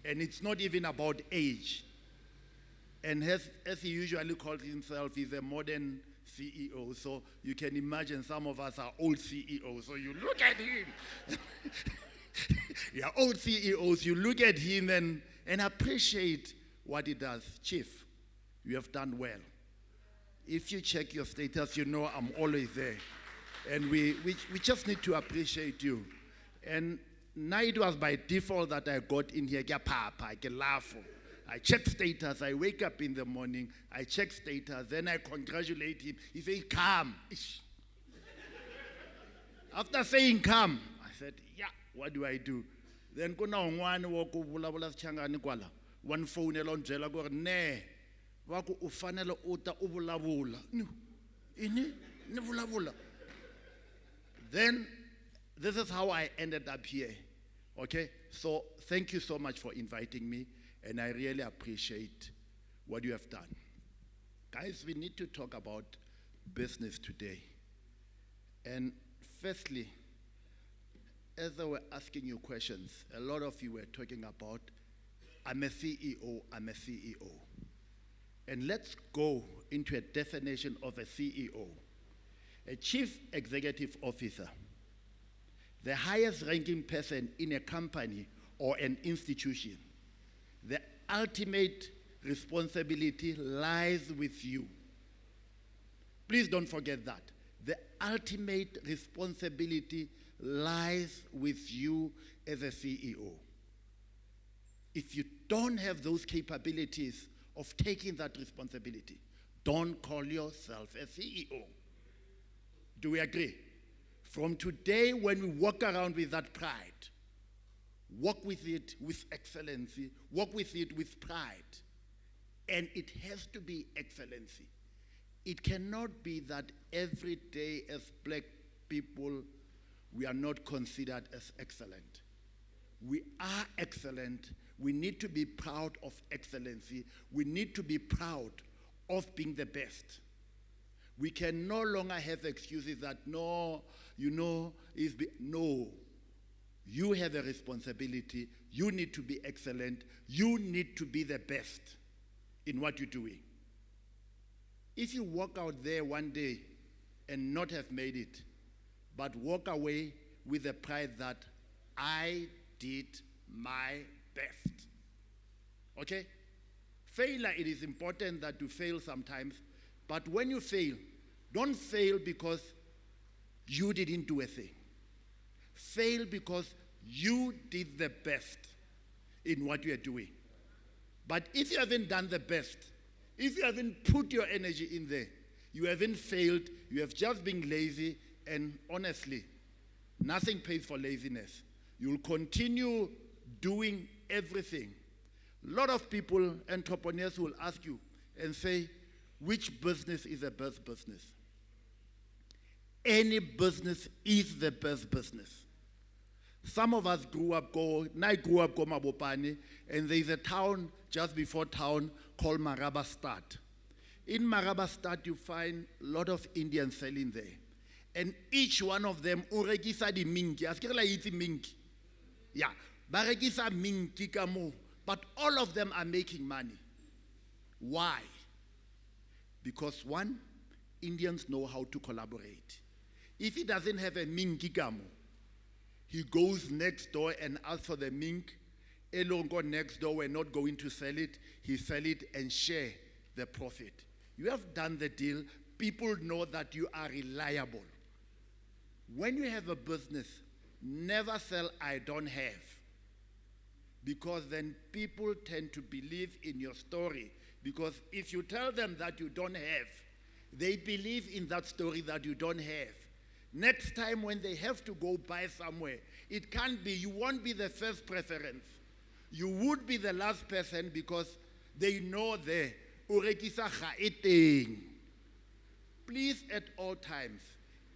And it's not even about age. And as he usually calls himself, he's a modern CEO. So you can imagine some of us are old CEOs. So you look at him. Yeah, old CEOs, you look at him and appreciate what he does. Chief, you have done well. If you check your status, you know I'm always there. And we just need to appreciate you. And now it was by default that I got in here, I can laugh. I check status, I wake up in the morning, I check status, then I congratulate him. He says, come. After saying come, I said, yeah, what do I do? Then kuna one walk one phone along jela go ne waku ufanele uta ubulabula. No. Ini nebulabula. Then this is how I ended up here. Okay? So thank you so much for inviting me. And I really appreciate what you have done. Guys, we need to talk about business today. And firstly, as I were asking you questions, a lot of you were talking about, I'm a CEO, I'm a CEO. And let's go into a definition of a CEO. A chief executive officer, the highest ranking person in a company or an institution. The ultimate responsibility lies with you. Please don't forget that. The ultimate responsibility lies with you as a CEO. If you don't have those capabilities of taking that responsibility, don't call yourself a CEO. Do we agree? From today, when we walk around with that pride, walk with it with excellency, walk with it with pride. And it has to be excellency. It cannot be that every day as black people, we are not considered as excellent. We are excellent. We need to be proud of excellency. We need to be proud of being the best. We can no longer have excuses that, no, you know, no. You have a responsibility. You need to be excellent. You need to be the best in what you're doing. If you walk out there one day and not have made it, but walk away with the pride that I did my best. Okay? Failure, it is important that you fail sometimes, but when you fail, don't fail because you didn't do a thing. Fail because you did the best in what you are doing. But if you haven't done the best, if you haven't put your energy in there, you haven't failed, you have just been lazy, and honestly, nothing pays for laziness. You'll continue doing everything. A lot of people, entrepreneurs, will ask you and say, which business is the best business? Any business is the best business. Some of us grew up Mabopane, and there is a town just before town called Marabastad. In Marabastad, you find a lot of Indians selling there. And each one of them, uregisa di minki. Askirla iti minki. Yeah, baregisa minki kamo. But all of them are making money. Why? Because one, Indians know how to collaborate. If he doesn't have a minki kamo, he goes next door and asks for the mink. Elongo next door, we're not going to sell it. He sell it and share the profit. You have done the deal. People know that you are reliable. When you have a business, never sell I don't have. Because then people tend to believe in your story. Because if you tell them that you don't have, they believe in that story that you don't have. Next time when they have to go buy somewhere, it can't be, you won't be the first preference. You would be the last person because they know the urekisa ga eteng. Please, at all times,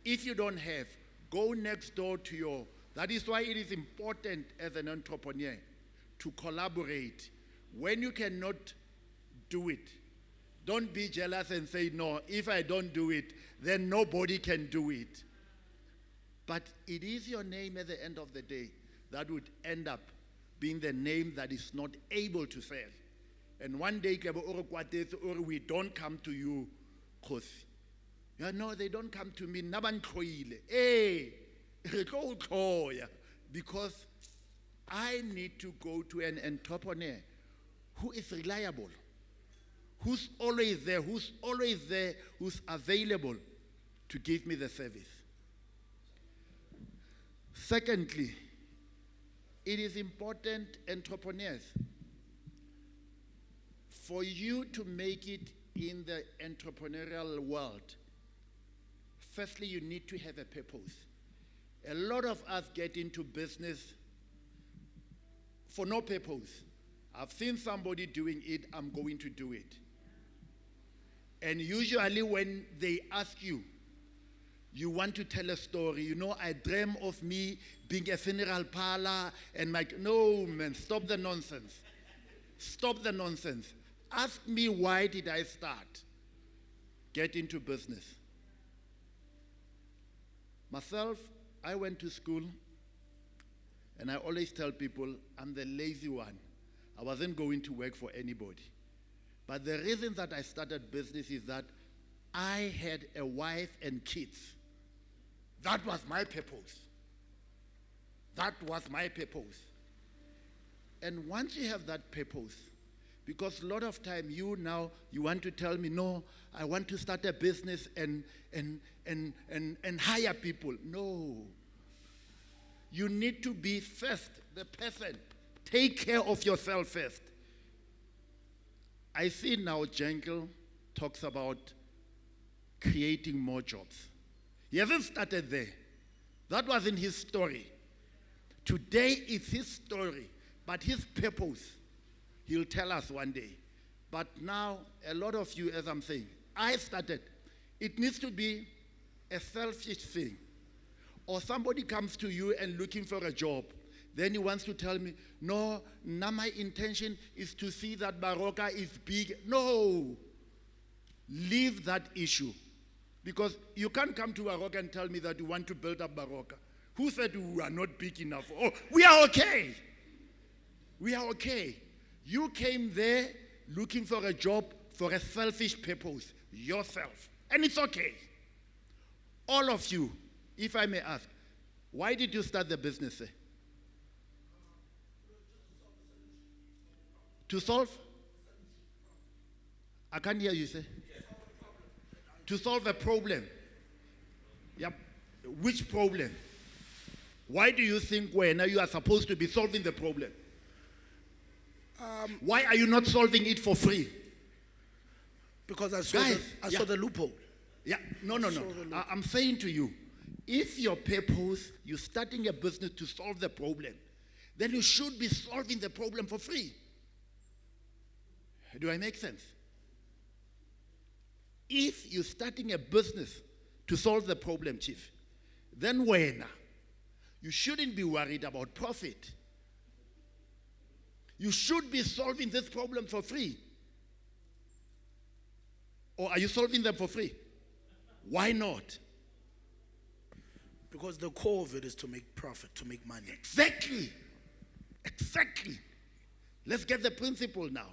if you don't have, go next door to your. That is why it is important as an entrepreneur to collaborate. When you cannot do it, don't be jealous and say, no, if I don't do it, then nobody can do it. But it is your name at the end of the day that would end up being the name that is not able to fail. And one day, we don't come to you, Kosi. Yeah, no, they don't come to me. Hey, because I need to go to an entrepreneur who is reliable, who's always there, who's available to give me the service. Secondly, it is important, entrepreneurs, for you to make it in the entrepreneurial world. Firstly, you need to have a purpose. A lot of us get into business for no purpose. I've seen somebody doing it, I'm going to do it. And usually when they ask you, you want to tell a story. You know, I dream of me being a funeral parlor and no, man, stop the nonsense. Stop the nonsense. Ask me, why did I start? Get into business. Myself, I went to school, and I always tell people, I'm the lazy one. I wasn't going to work for anybody. But the reason that I started business is that I had a wife and kids. That was my purpose. That was my purpose. And once you have that purpose, because a lot of time you want to tell me, no, I want to start a business and hire people. No. You need to be first, the person. Take care of yourself first. I see now Jenkel talks about creating more jobs. He hasn't started there. That wasn't his story. Today is his story, but his purpose, he'll tell us one day. But now, a lot of you, as I'm saying, I started. It needs to be a selfish thing. Or somebody comes to you and looking for a job. Then he wants to tell me, no, now my intention is to see that Baroka is big. No. Leave that issue. Because you can't come to Baroka and tell me that you want to build up Baroka. Who said we are not big enough? Oh, we are okay. We are okay. You came there looking for a job for a selfish purpose, yourself. And it's okay. All of you, if I may ask, why did you start the business? To solve? I can't hear you say. To solve a problem. Yep. Which problem? Why do you think when you are supposed to be solving the problem? Why are you not solving it for free? Because I saw, Guys, saw the loophole. Yeah, no. I'm saying to you, if your purpose, you're starting a business to solve the problem, then you should be solving the problem for free. Do I make sense? If you're starting a business to solve the problem, Chief, then you shouldn't be worried about profit. You should be solving this problem for free. Or are you solving them for free? Why not? Because the core of it is to make profit, to make money. Exactly. Let's get the principle now.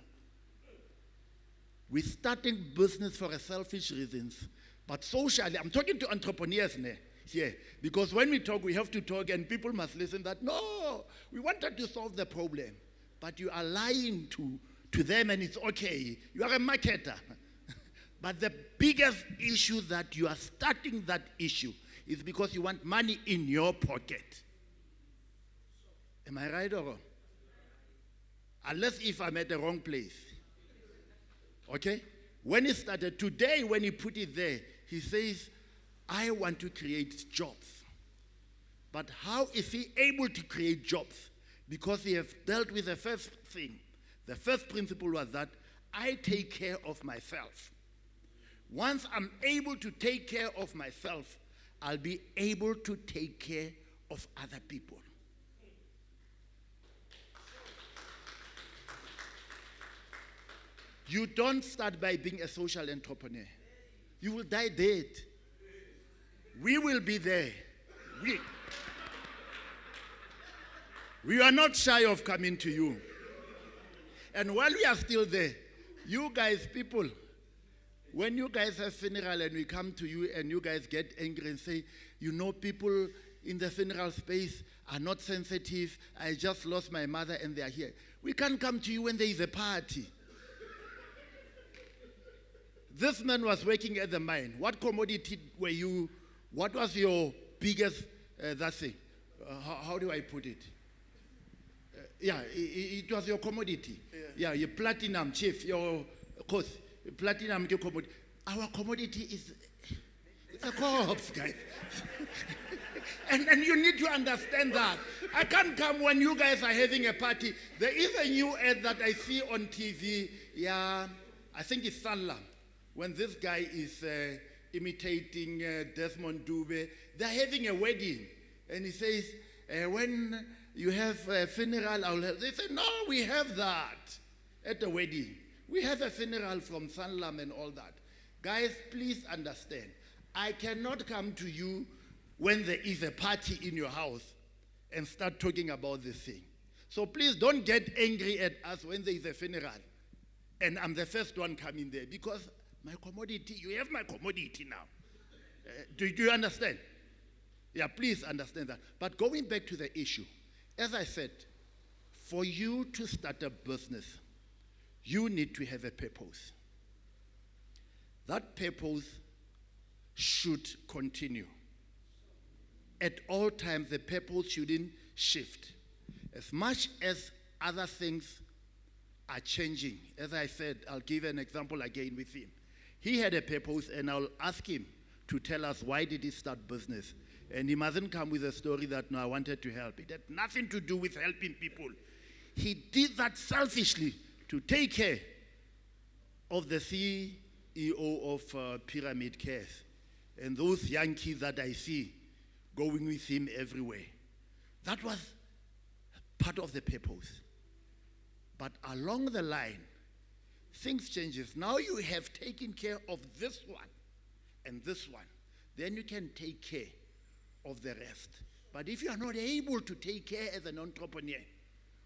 We're starting business for a selfish reasons, but socially, I'm talking to entrepreneurs here, because when we talk, we have to talk, and people must listen that, no, we wanted to solve the problem, but you are lying to them, and it's okay. You are a marketer. But the biggest issue that you are starting that issue is because you want money in your pocket. Am I right or wrong? Unless if I'm at the wrong place. Okay? When he started, today when he put it there, he says, I want to create jobs. But how is he able to create jobs? Because he has dealt with the first thing. The first principle was that I take care of myself. Once I'm able to take care of myself, I'll be able to take care of other people. You don't start by being a social entrepreneur. You will die dead. We will be there. We are not shy of coming to you. And while we are still there, you guys, people, when you guys have funeral and we come to you and you guys get angry and say, you know, people in the funeral space are not sensitive. I just lost my mother and they are here. We can't come to you when there is a party. This man was working at the mine. What commodity were you, what was your biggest, that thing? How do I put it? It was your commodity. Yeah, your platinum, chief, your course. Platinum commodity. Our commodity is a corpse, guys. and you need to understand that. I can't come when you guys are having a party. There is a new ad that I see on TV. Yeah, I think it's Sanlam. When this guy is imitating Desmond Dube, they're having a wedding. And he says, when you have a funeral, I'll have. They say, no, we have that at the wedding. We have a funeral from Sanlam and all that. Guys, please understand. I cannot come to you when there is a party in your house and start talking about this thing. So please don't get angry at us when there is a funeral and I'm the first one coming there, because my commodity, you have my commodity now. Do you understand? Yeah, please understand that. But going back to the issue, as I said, for you to start a business, you need to have a purpose. That purpose should continue. At all times, the purpose shouldn't shift. As much as other things are changing, as I said, I'll give an example again with him. He had a purpose, and I'll ask him to tell us why did he start business. And he mustn't come with a story that, no, I wanted to help. It had nothing to do with helping people. He did that selfishly to take care of the CEO of Pyramid Cares and those young kids that I see going with him everywhere. That was part of the purpose. But along the line, things changes. Now you have taken care of this one and this one. Then you can take care of the rest. But if you are not able to take care as an entrepreneur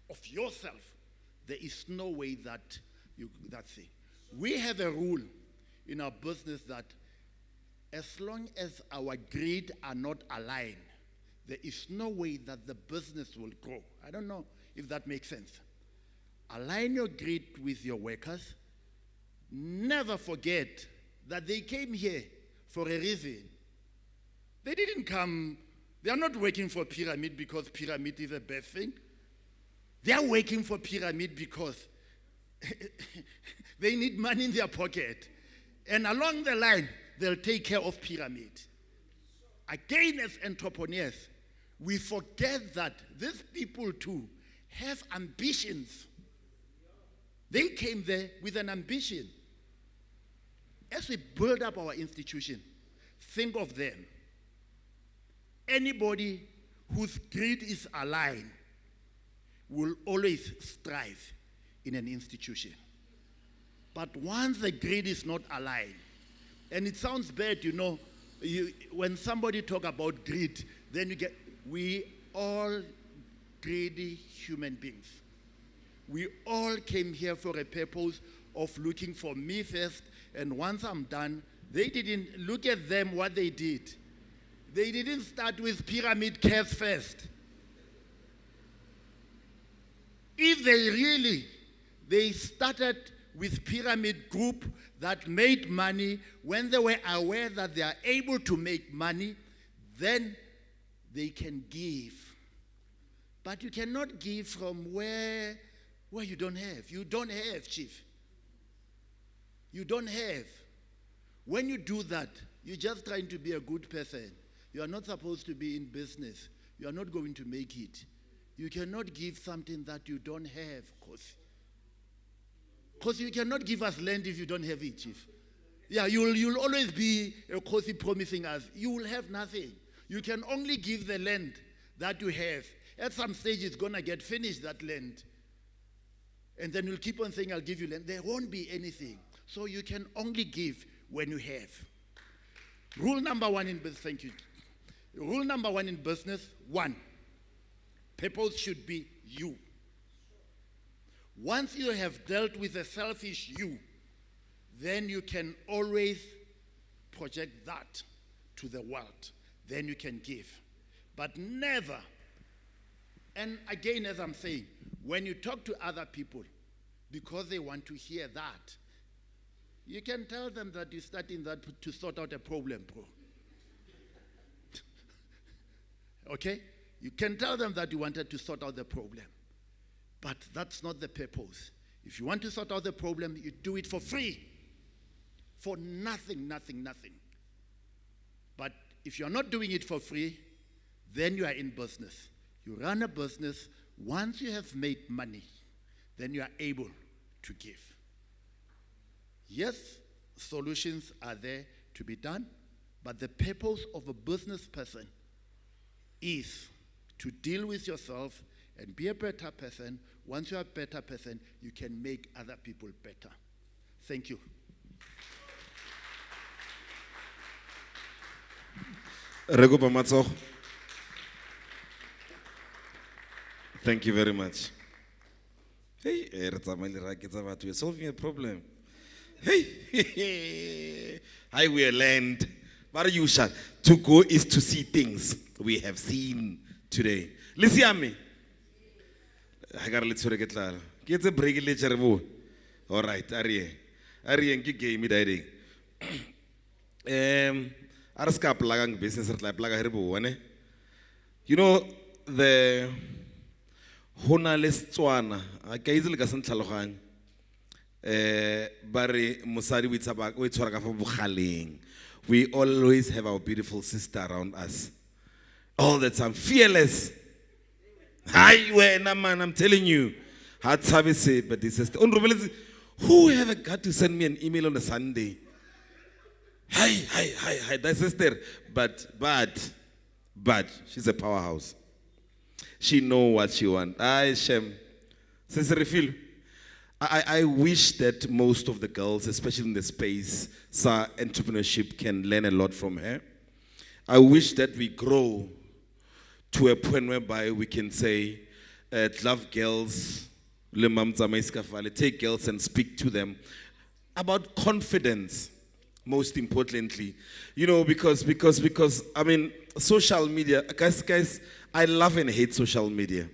of yourself, there is no way that that's it. We have a rule in our business that as long as our greed are not aligned, there is no way that the business will grow. I don't know if that makes sense. Align your greed with your workers. Never forget that they came here for a reason. They didn't come, they are not working for Pyramid because Pyramid is the best thing. They are working for Pyramid because they need money in their pocket. And along the line, they'll take care of Pyramid. Again, as entrepreneurs, we forget that these people too have ambitions. They came there with an ambition. As we build up our institution, think of them. Anybody whose greed is aligned will always strive in an institution. But once the greed is not aligned, and it sounds bad, when somebody talk about greed, then you get, we all greedy human beings. We all came here for a purpose of looking for me first, and once I'm done, they didn't look at them what they did. They didn't start with pyramid cares first. If they started with pyramid group that made money when they were aware that they are able to make money, then they can give. But you cannot give from where you don't have. You don't have, Chief. You don't have. When you do that, you're just trying to be a good person. You are not supposed to be in business. You are not going to make it. You cannot give something that you don't have, because you cannot give us land if you don't have it, Chief. Yeah, you'll always be a cozy promising us. You will have nothing. You can only give the land that you have. At some stage, it's going to get finished, that land. And then you'll keep on saying, I'll give you land. There won't be anything. So you can only give when you have. Rule number one in business, thank you. Rule number one in business, one, purpose should be you. Once you have dealt with a selfish you, then you can always project that to the world. Then you can give. But never, and again as I'm saying, when you talk to other people, because they want to hear that, you can tell them that you're starting that to sort out a problem, bro. Okay? You can tell them that you wanted to sort out the problem. But that's not the purpose. If you want to sort out the problem, you do it for free. For nothing. But if you're not doing it for free, then you are in business. You run a business. Once you have made money, then you are able to give. Yes, solutions are there to be done, but the purpose of a business person is to deal with yourself and be a better person. Once you're a better person, you can make other people better. Thank you. Thank you very much. Hey, we're solving a problem. Hey, I will land. But you shall. To go is to see things we have seen today. Listen to me. I got a little bit. Get a break later. All right, Ari, and game me daddy. Araska plagang business at la plaga herbo. You know the Honalist I easily gasan talohan. Bari Musari with Sabak, with Soraka. We always have our beautiful sister around us. All the time. Fearless. Hi, man, I'm telling you. Hard service, but this is who ever got to send me an email on a Sunday? Hi, that sister. But she's a powerhouse. She knows what she wants. Shem. Sister Phil. I wish that most of the girls, especially in the space, saw entrepreneurship, can learn a lot from her. I wish that we grow to a point whereby we can say, love girls, take girls and speak to them about confidence, most importantly. You know, because I mean, social media, guys, I love and hate social media.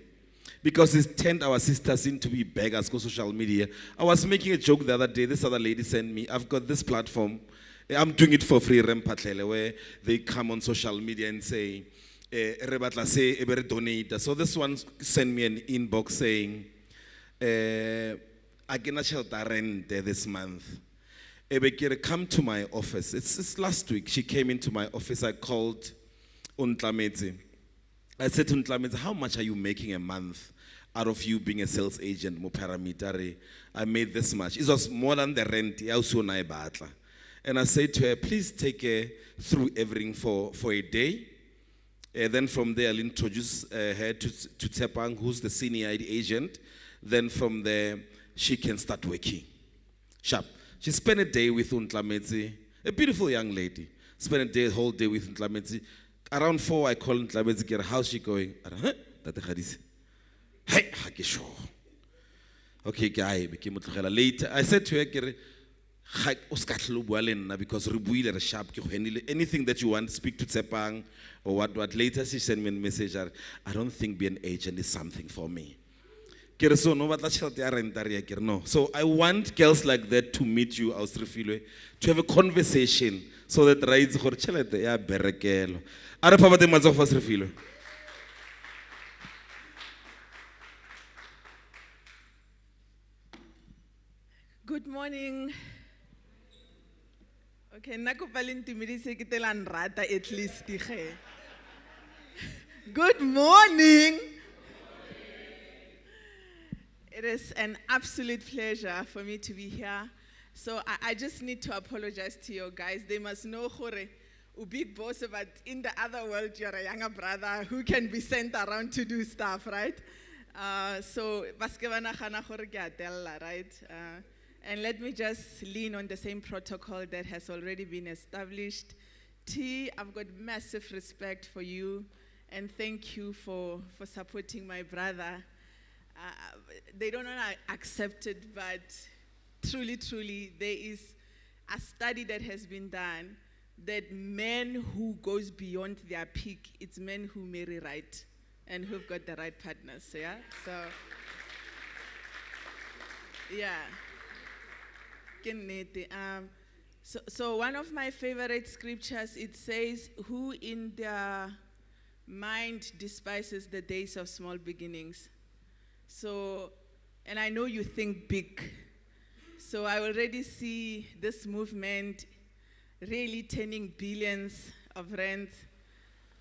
because it's turned our sisters into be beggars on social media. I was making a joke the other day. This other lady sent me, I've got this platform. I'm doing it for free, where they come on social media and say, donate. So this one sent me an inbox saying, I get a rent this month. Come to my office. It's last week. She came into my office. I called Untlametse. I said to Untlametse, how much are you making a month out of you being a sales agent, mo parameters? I made this much. It was more than the rent. And I said to her, please take her through everything for a day. Then from there, I'll introduce her to Tsepang, who's the senior agent. Then from there, she can start working. Sharp. She spent a day with Untlametse, a beautiful young lady. Spent a whole day with Untlametse. Around 4, I called Untlametse, how's she going? Hey, okay, guy, later. I said to her, because anything that you want, speak to Tsepang or what. Later she sent me a message. I don't think being an agent is something for me. No. So I want girls like that to meet you, to have a conversation so that rights for chelete ya berekelo. Are pa ba matso fa Srefilo. Good morning. Okay, nako palintimidi se kitelan rata at least. Good morning. It is an absolute pleasure for me to be here. So I just need to apologize to you guys. They must know Hore, big boss, but in the other world, you're a younger brother who can be sent around to do stuff, right? So, right? And let me just lean on the same protocol that has already been established. T, I've got massive respect for you, and thank you for supporting my brother. They don't want to accept it, but truly, there is a study that has been done that men who goes beyond their peak, it's men who marry right and who've got the right partners, yeah? So one of my favorite scriptures, it says, who in their mind despises the days of small beginnings. So, and I know you think big. So I already see this movement really turning billions of rands,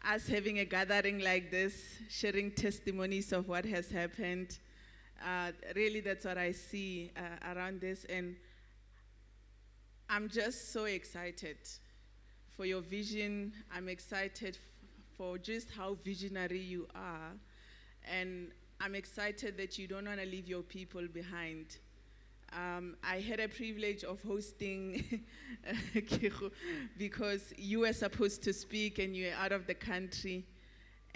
us having a gathering like this, sharing testimonies of what has happened. Really, that's what I see around this. And I'm just so excited for your vision. I'm excited for just how visionary you are. And I'm excited that you don't want to leave your people behind. I had a privilege of hosting because you were supposed to speak and you were out of the country.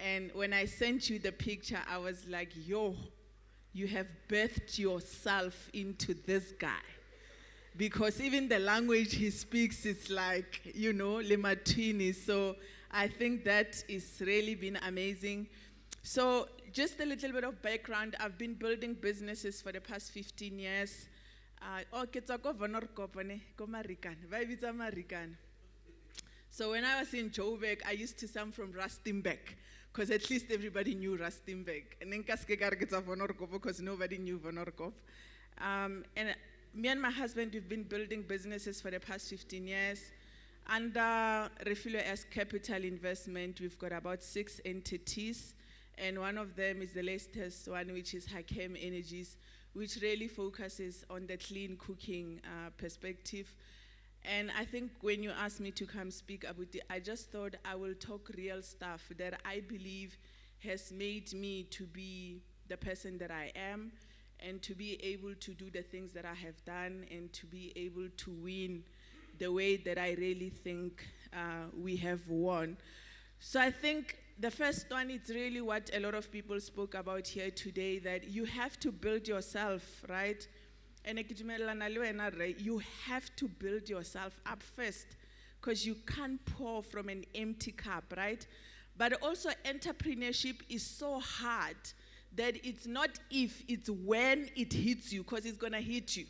And when I sent you the picture, I was like, yo, you have birthed yourself into this guy. Because even the language he speaks is like, you know, Lematini. So I think that is really been amazing. So just a little bit of background. I've been building businesses for the past 15 years. So when I was in Joburg, I used to come from Rustenburg, because at least everybody knew Rustenburg. And then because nobody knew Vonorkop. And me and my husband, we've been building businesses for the past 15 years. Under Refilo as Capital Investment, we've got about 6 entities. And one of them is the latest one, which is Hakem Energies, which really focuses on the clean cooking perspective. And I think when you asked me to come speak about it, I just thought I will talk real stuff that I believe has made me to be the person that I am, and to be able to do the things that I have done, and to be able to win the way that I really think we have won. So I think the first one is really what a lot of people spoke about here today, that you have to build yourself, right? And you have to build yourself up first, because you can't pour from an empty cup, right? But also entrepreneurship is so hard that it's not if, it's when it hits you, because it's going to hit you.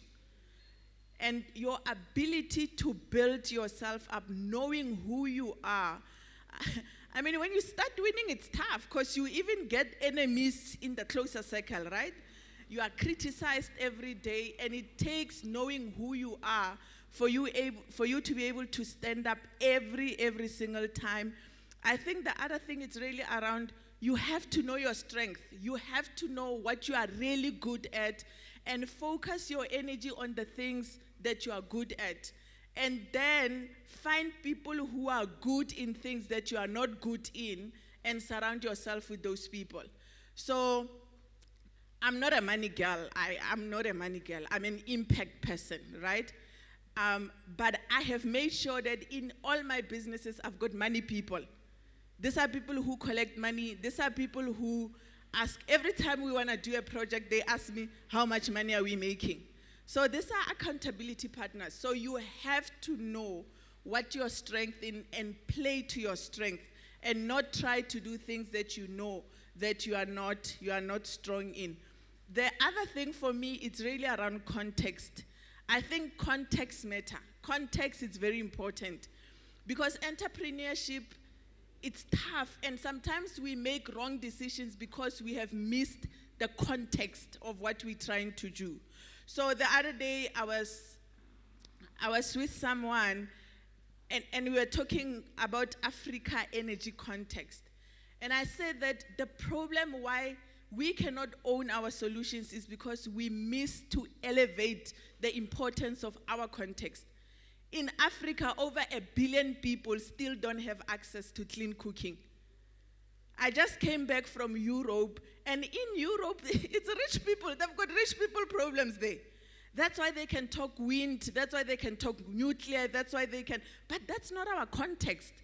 And your ability to build yourself up, knowing who you are. I mean, when you start winning, it's tough because you even get enemies in the closer circle, right? You are criticized every day, and it takes knowing who you are for you to be able to stand up every single time. I think the other thing is really around, you have to know your strength. You have to know what you are really good at and focus your energy on the things that you are good at. And then find people who are good in things that you are not good in and surround yourself with those people. So I'm not a money girl. I'm not a money girl. I'm an impact person, right? But I have made sure that in all my businesses, I've got money people. These are people who collect money. These are people who ask, every time we want to do a project, they ask me, how much money are we making? So these are accountability partners. So you have to know what your strength is and play to your strength, and not try to do things that you know that you are not strong in. The other thing for me, it's really around context. I think context matter. Context is very important because entrepreneurship, it's tough, and sometimes we make wrong decisions because we have missed the context of what we're trying to do. So the other day, I was with someone, and we were talking about Africa energy context. And I said that the problem why we cannot own our solutions is because we miss to elevate the importance of our context. In Africa, over 1 billion people still don't have access to clean cooking. I just came back from Europe, and in Europe, it's rich people. They've got rich people problems there. That's why they can talk wind. That's why they can talk nuclear. That's why they can. But that's not our context.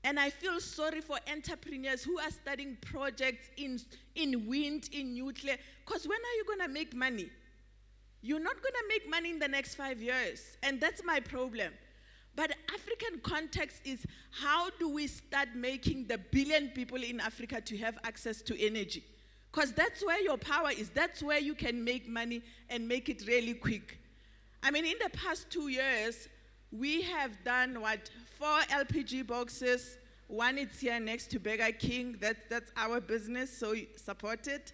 And I feel sorry for entrepreneurs who are starting projects in wind, in nuclear, because when are you going to make money? You're not going to make money in the next 5 years. And that's my problem. But African context is, how do we start making the 1 billion people in Africa to have access to energy? Because that's where your power is. That's where you can make money and make it really quick. I mean, in the past 2 years, we have done, 4 LPG boxes. One is here next to Burger King. That's our business, so support it.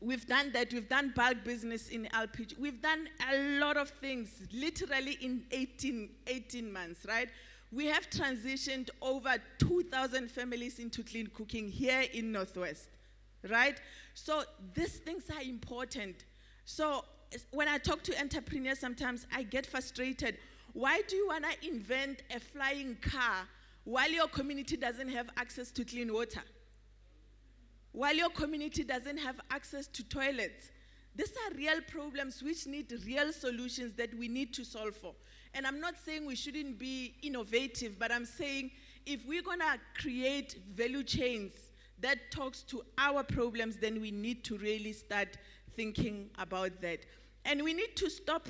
We've done that. We've done bulk business in LPG. We've done a lot of things, literally in 18 months, right? We have transitioned over 2,000 families into clean cooking here in Northwest, right? So these things are important. So when I talk to entrepreneurs, sometimes I get frustrated. Why do you want to invent a flying car while your community doesn't have access to clean water? While your community doesn't have access to toilets? These are real problems which need real solutions that we need to solve for. And I'm not saying we shouldn't be innovative, but I'm saying if we're going to create value chains that talks to our problems, then we need to really start thinking about that. And we need to stop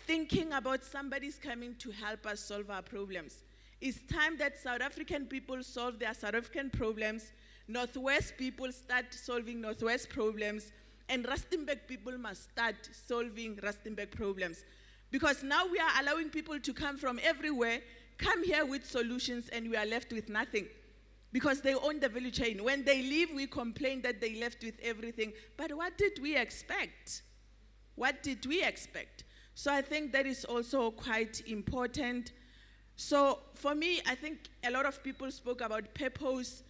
thinking about somebody's coming to help us solve our problems. It's time that South African people solve their South African problems, Northwest people start solving Northwest problems, and Rustenburg people must start solving Rustenburg problems. Because now we are allowing people to come from everywhere, come here with solutions, and we are left with nothing. Because they own the value chain. When they leave, we complain that they left with everything. But what did we expect? What did we expect? So I think that is also quite important. So for me, I think a lot of people spoke about purpose.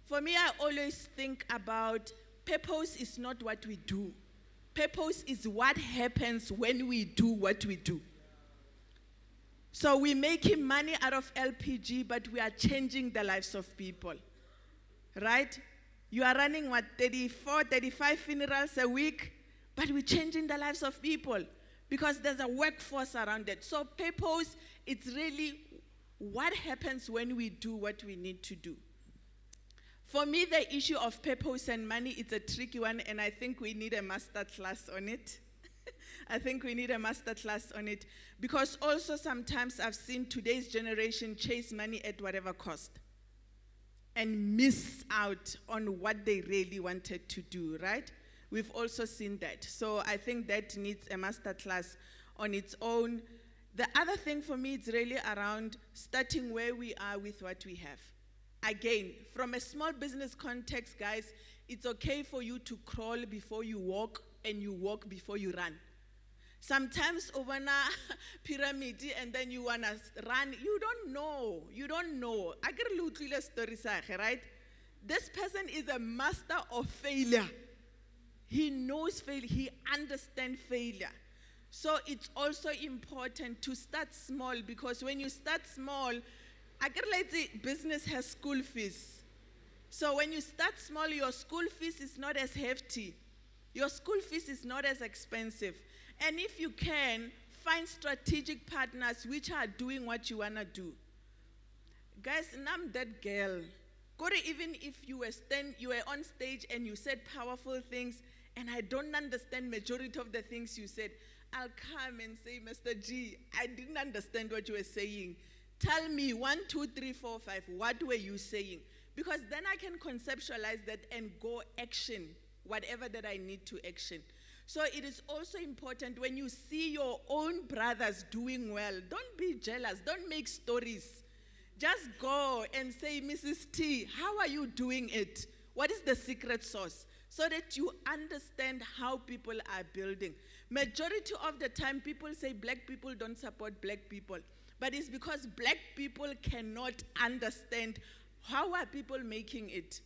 For me, I always think about purpose is not what we do. Purpose is what happens when we do what we do. So we're making money out of LPG, but we are changing the lives of people, right? You are running, 34, 35 funerals a week, but we're changing the lives of people because there's a workforce around it. So purpose, it's really what happens when we do what we need to do. For me, the issue of purpose and money is a tricky one, and I think we need a master class on it. I think we need a master class on it because also sometimes I've seen today's generation chase money at whatever cost. and miss out on what they really wanted to do, right? We've also seen that. So I think that needs a masterclass on its own. The other thing for me is really around starting where we are with what we have. Again, from a small business context, guys, it's okay for you to crawl before you walk and you walk before you run. Sometimes over a pyramid and then you want to run, you don't know. I get a little story, right? This person is a master of failure. He knows failure, he understands failure. So it's also important to start small, because when you start small, I get like the business has school fees. So when you start small, your school fees is not as hefty. Your school fees is not as expensive. And if you can, find strategic partners which are doing what you want to do. Guys, and I'm that girl. Corey, even if you were on stage and you said powerful things, and I don't understand majority of the things you said, I'll come and say, Mr. G, I didn't understand what you were saying. Tell me 1, 2, 3, 4, 5, what were you saying? Because then I can conceptualize that and go action, whatever that I need to action. So it is also important when you see your own brothers doing well, don't be jealous, don't make stories. Just go and say, Mrs. T, how are you doing it? What is the secret sauce? So that you understand how people are building. Majority of the time, people say black people don't support black people. But it's because black people cannot understand how are people making it.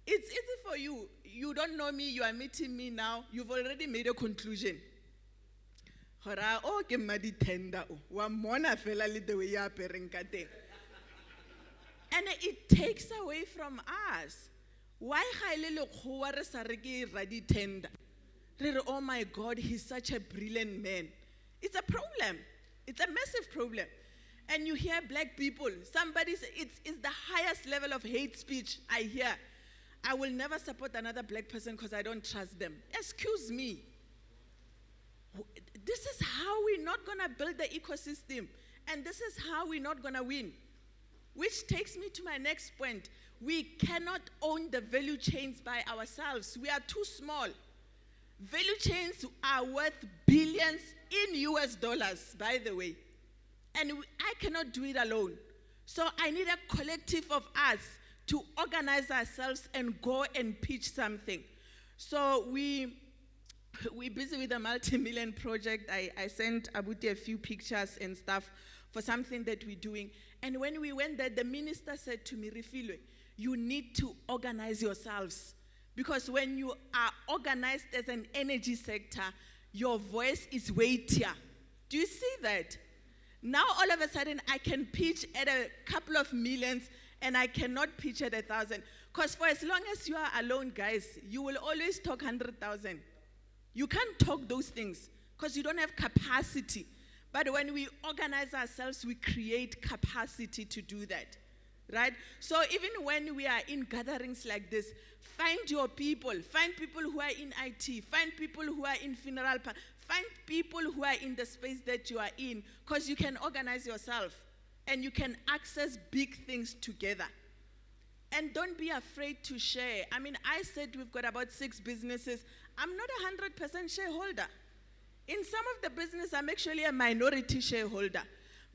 It's easy for you. You don't know me, you are meeting me now, you've already made a conclusion. And it takes away from us. Why oh my God, he's such a brilliant man. It's a problem. It's a massive problem. And you hear black people, somebody say it's the highest level of hate speech I hear. I will never support another black person because I don't trust them. Excuse me. This is how we're not going to build the ecosystem. And this is how we're not going to win. Which takes me to my next point. We cannot own the value chains by ourselves. We are too small. Value chains are worth billions in US dollars, by the way. And I cannot do it alone. So I need a collective of us to organize ourselves and go and pitch something. So we're busy with a multi-million project. I sent Abuti a few pictures and stuff for something that we're doing. And when we went there, the minister said to me, Refilwe, you need to organize yourselves. Because when you are organized as an energy sector, your voice is weightier. Do you see that? Now all of a sudden I can pitch at a couple of millions and I cannot pitch at 1,000. Because for as long as you are alone, guys, you will always talk 100,000. You can't talk those things because you don't have capacity. But when we organize ourselves, we create capacity to do that. Right? So even when we are in gatherings like this, find your people. Find people who are in IT. Find people who are in funeral. Find people who are in the space that you are in, because you can organize yourself and you can access big things together. And don't be afraid to share. I mean, I said we've got about 6 businesses. I'm not 100% shareholder. In some of the business, I'm actually a minority shareholder.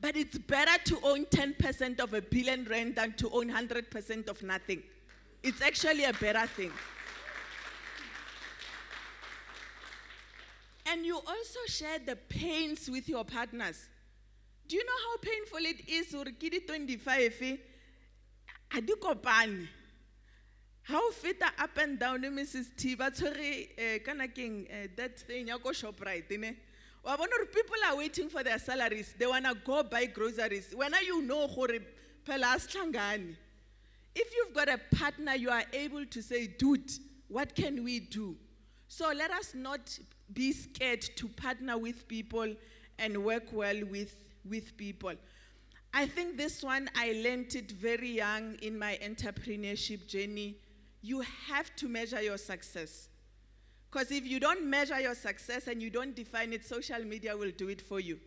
But it's better to own 10% of R1 billion than to own 100% of nothing. It's actually a better thing. And you also share the pains with your partners. Do you know how painful it is? Urkidi 25, adikopani. How fit up and down, Mrs. T. But sorry, that thing, you go shop right, people are waiting for their salaries. They wanna go buy groceries. When you know if you've got a partner, you are able to say, dude, what can we do? So let us not be scared to partner with people and work well with people. I think this one, I learned it very young in my entrepreneurship journey. You have to measure your success. Because if you don't measure your success and you don't define it, social media will do it for you.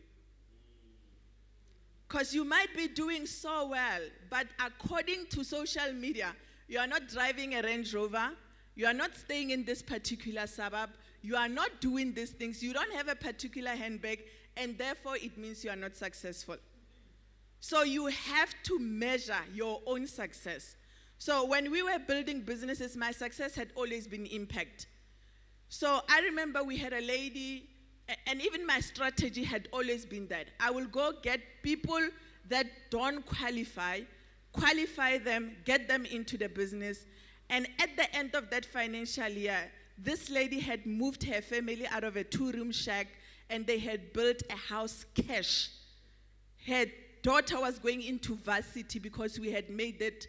Because you might be doing so well, but according to social media, you are not driving a Range Rover, you are not staying in this particular suburb, you are not doing these things, you don't have a particular handbag, and therefore it means you are not successful. So you have to measure your own success. So when we were building businesses, my success had always been impact. So I remember we had a lady, and even my strategy had always been that I will go get people that don't qualify them, get them into the business. And at the end of that financial year, this lady had moved her family out of a 2-room shack, and they had built a house cash. Her daughter was going into varsity because we had made it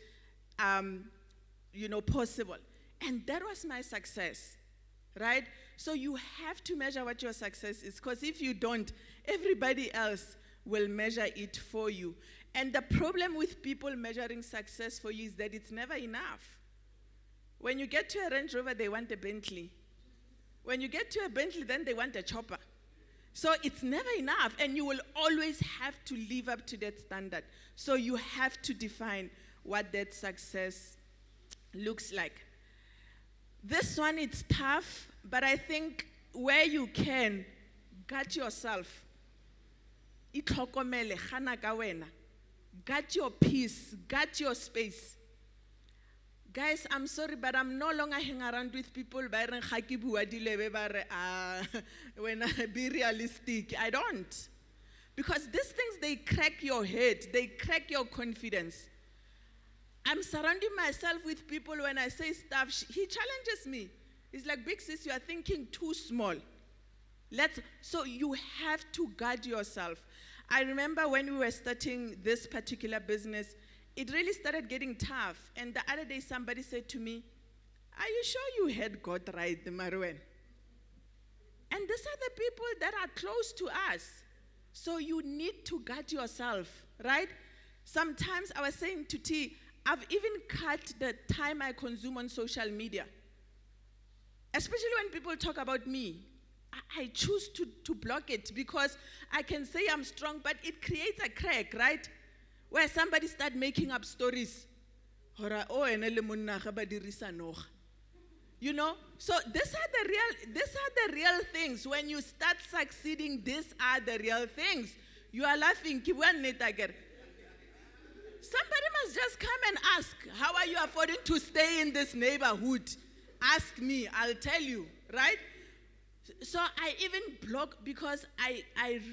possible. And that was my success, right? So you have to measure what your success is, because if you don't, everybody else will measure it for you. And the problem with people measuring success for you is that it's never enough. When you get to a Range Rover, they want a Bentley. When you get to a Bentley, then they want a chopper. So it's never enough, and you will always have to live up to that standard. So you have to define what that success looks like. This one, it's tough, but I think where you can, guard yourself. Itlhokomele, gana ka wena. Guard your peace, guard your space. Guys, I'm sorry, but I'm no longer hanging around with people when I be realistic. I don't. Because these things, they crack your head. They crack your confidence. I'm surrounding myself with people. When I say stuff, he challenges me. He's like, big sis, you are thinking too small. So you have to guard yourself. I remember when we were starting this particular business, it really started getting tough. And the other day, somebody said to me, are you sure you had God right, Marwen? And these are the people that are close to us. So you need to guard yourself, right? Sometimes I was saying to T, I've even cut the time I consume on social media. Especially when people talk about me. I choose to block it because I can say I'm strong, but it creates a crack, right? Where somebody start making up stories. You know, so these are the real things. When you start succeeding, these are the real things. You are laughing. Somebody must just come and ask, how are you affording to stay in this neighborhood? Ask me, I'll tell you, right? So I even block because I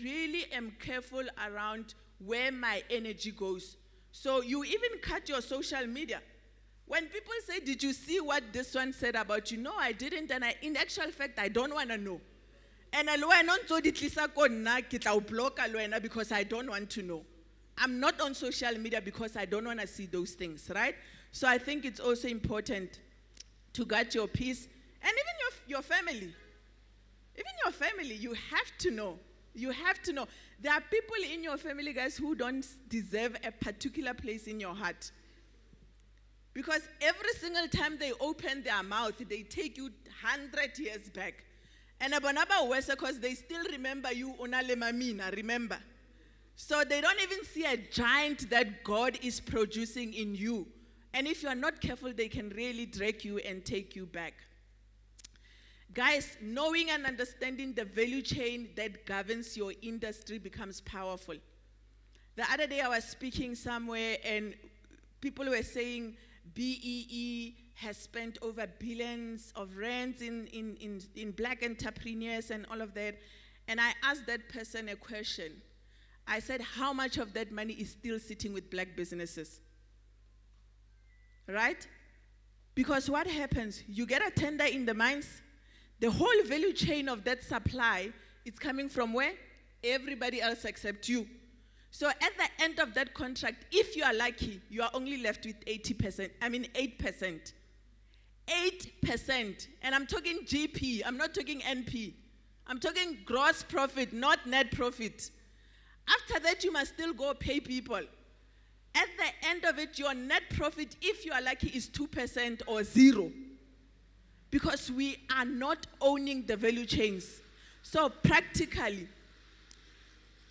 really am careful around where my energy goes. So you even cut your social media. When people say, did you see what this one said about you? No, I didn't. And in actual fact, I don't want to know. And because I don't want to know. I'm not on social media because I don't want to see those things, right? So I think it's also important to guard your peace. And even your family. Even your family, you have to know. You have to know. There are people in your family, guys, who don't deserve a particular place in your heart. Because every single time they open their mouth, they take you 100 years back. And abonaba wese because they still remember you, onale mamina, remember. So they don't even see a giant that God is producing in you. And if you are not careful, they can really drag you and take you back. Guys, knowing and understanding the value chain that governs your industry becomes powerful. The other day I was speaking somewhere and people were saying BEE has spent over billions of rands in black entrepreneurs and all of that. And I asked that person a question. I said, how much of that money is still sitting with black businesses? Right? Because what happens? You get a tender in the mines. The whole value chain of that supply is coming from where? Everybody else except you. So at the end of that contract, if you are lucky, you are only left with 8%. 8%. And I'm talking GP, I'm not talking NP. I'm talking gross profit, not net profit. After that, you must still go pay people. At the end of it, your net profit, if you are lucky, is 2% or 0. Because we are not owning the value chains. So practically,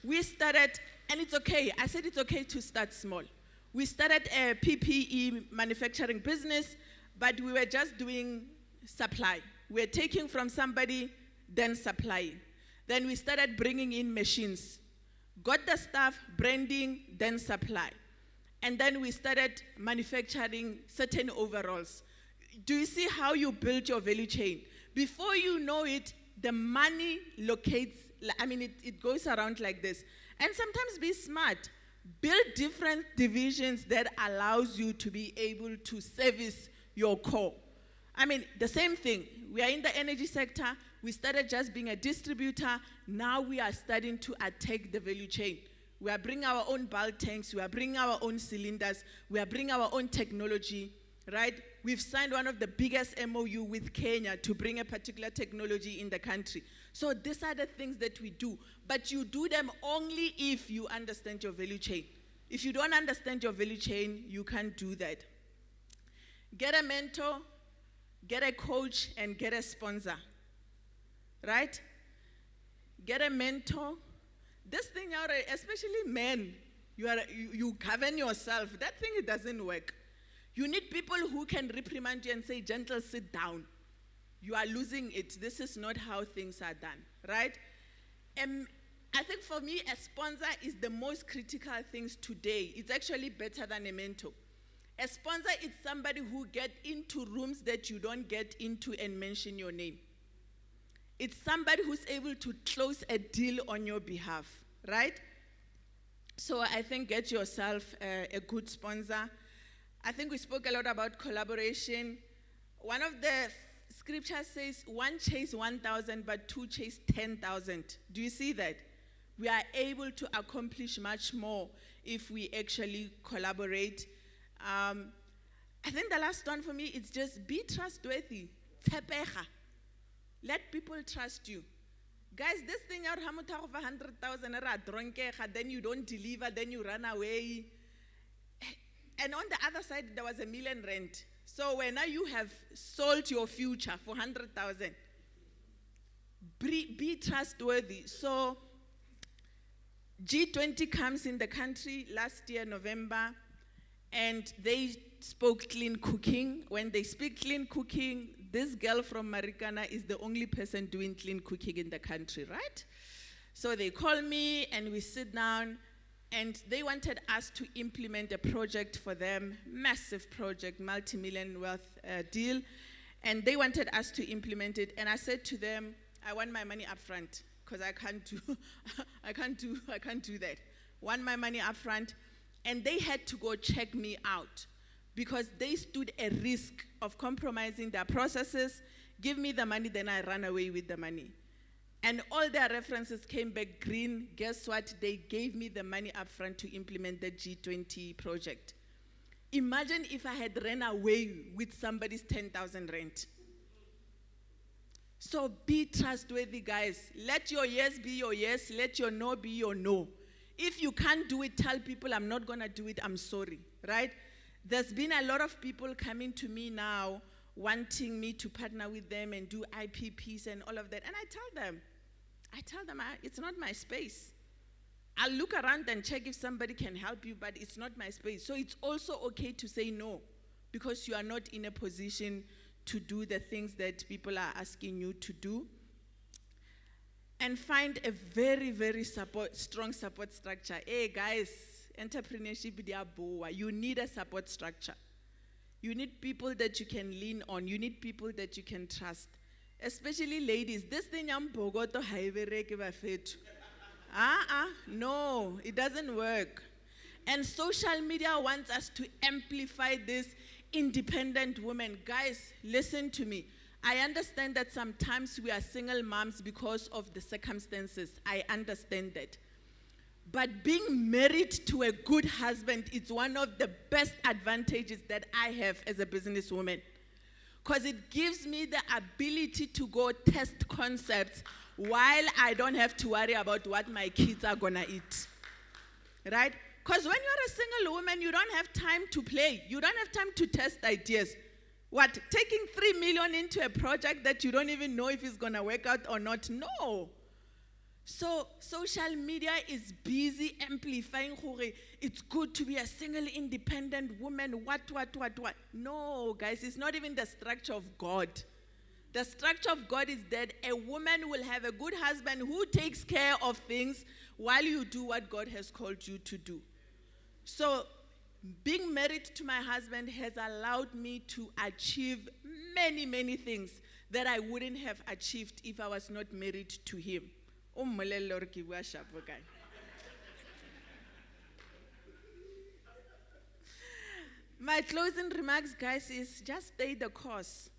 we started And it's okay. I said it's okay to start small. We started a PPE manufacturing business, but we were just doing supply. We were taking from somebody, then supplying. Then we started bringing in machines. Got the stuff, branding, then supply. And then we started manufacturing certain overalls. Do you see how you build your value chain? Before you know it, the money locates, it goes around like this. And sometimes be smart. Build different divisions that allows you to be able to service your core. The same thing. We are in the energy sector. We started just being a distributor. Now we are starting to attack the value chain. We are bringing our own bulk tanks. We are bringing our own cylinders. We are bringing our own technology, right? We've signed one of the biggest MOU with Kenya to bring a particular technology in the country. So these are the things that we do. But you do them only if you understand your value chain. If you don't understand your value chain, you can't do that. Get a mentor, get a coach, and get a sponsor. Right? Get a mentor. This thing, especially men, you govern yourself. That thing, it doesn't work. You need people who can reprimand you and say, gentle, sit down. You are losing it. This is not how things are done, right? I think for me, a sponsor is the most critical things today. It's actually better than a mentor. A sponsor is somebody who gets into rooms that you don't get into and mention your name. It's somebody who's able to close a deal on your behalf, right? So I think get yourself a good sponsor. I think we spoke a lot about collaboration. One of the scriptures says, one chase 1,000, but two chase 10,000. Do you see that? We are able to accomplish much more if we actually collaborate. I think the last one for me is just be trustworthy. Tsepecha. Let people trust you. Guys, this thing out of 100,000, then you don't deliver, then you run away. And on the other side, there was R1 million. So when now you have sold your future for 100,000, be trustworthy. So G20 comes in the country last year, November, and they spoke clean cooking. When they speak clean cooking, this girl from Marikana is the only person doing clean cooking in the country, right? So they call me and we sit down, and they wanted us to implement a project for them, massive project, multi-million wealth deal, and they wanted us to implement it. And I said to them, I want my money up front because I can't do that. Want my money up front, and they had to go check me out, because they stood a risk of compromising their processes. Give me the money, then I run away with the money. And all their references came back green. Guess what? They gave me the money up front to implement the G20 project. Imagine if I had run away with somebody's 10,000 rent. So be trustworthy, guys. Let your yes be your yes. Let your no be your no. If you can't do it, tell people, I'm not going to do it. I'm sorry, right? There's been a lot of people coming to me now wanting me to partner with them and do IPPs and all of that. And I tell them, it's not my space. I'll look around and check if somebody can help you, but it's not my space. So it's also okay to say no, because you are not in a position to do the things that people are asking you to do. And find a very, very strong support structure. Hey guys, entrepreneurship, you need a support structure. You need people that you can lean on. You need people that you can trust. Especially ladies. This thing no, it doesn't work. And social media wants us to amplify this independent women. Guys, listen to me. I understand that sometimes we are single moms because of the circumstances. I understand that. But being married to a good husband is one of the best advantages that I have as a businesswoman. Because it gives me the ability to go test concepts while I don't have to worry about what my kids are going to eat. Right? Because when you're a single woman, you don't have time to play. You don't have time to test ideas. What? Taking 3 million into a project that you don't even know if it's going to work out or not? No. So social media is busy amplifying gore it's good to be a single independent woman, what. No, guys, it's not even the structure of God. The structure of God is that a woman will have a good husband who takes care of things while you do what God has called you to do. So being married to my husband has allowed me to achieve many, many things that I wouldn't have achieved if I was not married to him. My closing remarks, guys, is just stay the course.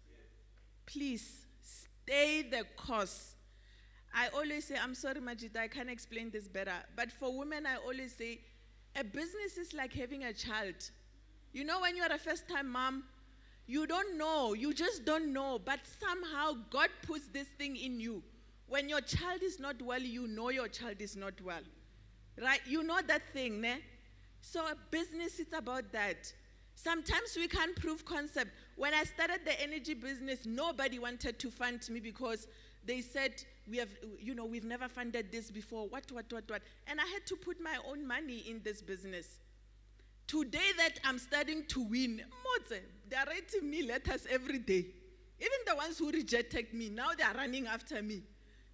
Please, stay the course. I always say, I'm sorry, Majida, I can't explain this better. But for women, I always say, a business is like having a child. You know, when you're a first-time mom, you don't know, you just don't know, but somehow God puts this thing in you. When your child is not well, you know your child is not well. Right? You know that thing, ne? So a business is about that. Sometimes we can't prove concept. When I started the energy business, nobody wanted to fund me because they said, we've never funded this before, what. And I had to put my own money in this business. Today that I'm starting to win, they are writing me letters every day. Even the ones who rejected me, now they are running after me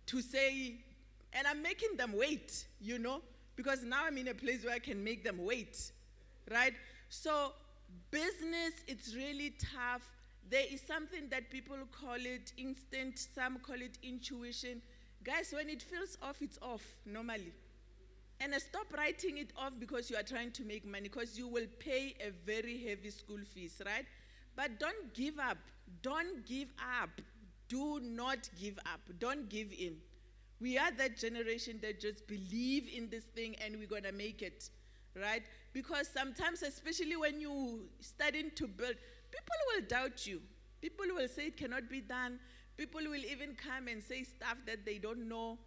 to say, and I'm making them wait, because now I'm in a place where I can make them wait, right? So business, it's really tough. There is something that people call it instinct, some call it intuition. Guys, when it feels off, it's off normally. And stop writing it off because you are trying to make money, because you will pay a very heavy school fees, right? But don't give up. Don't give up. Do not give up. Don't give in. We are that generation that just believe in this thing and we're going to make it, right? Because sometimes, especially when you're starting to build, people will doubt you. People will say it cannot be done. People will even come and say stuff that they don't know.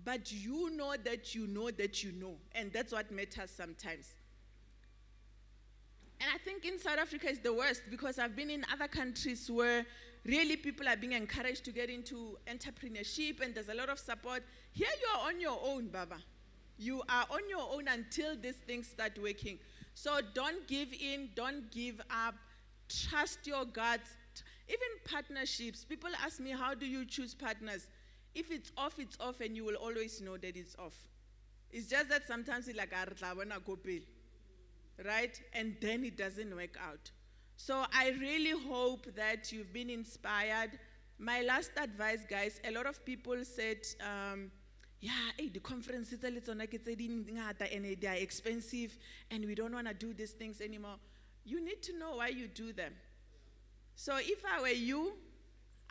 But you know that you know that you know. And that's what matters sometimes. And I think in South Africa is the worst, because I've been in other countries where really people are being encouraged to get into entrepreneurship and there's a lot of support. Here you are on your own, Baba. You are on your own until these things start working. So don't give in, don't give up, trust your guts. Even partnerships, people ask me, how do you choose partners? If it's off, and you will always know that it's off. It's just that sometimes it's like, right? And then it doesn't work out. So I really hope that you've been inspired. My last advice, guys, a lot of people said, the conferences and they are expensive and we don't want to do these things anymore. You need to know why you do them. So if I were you,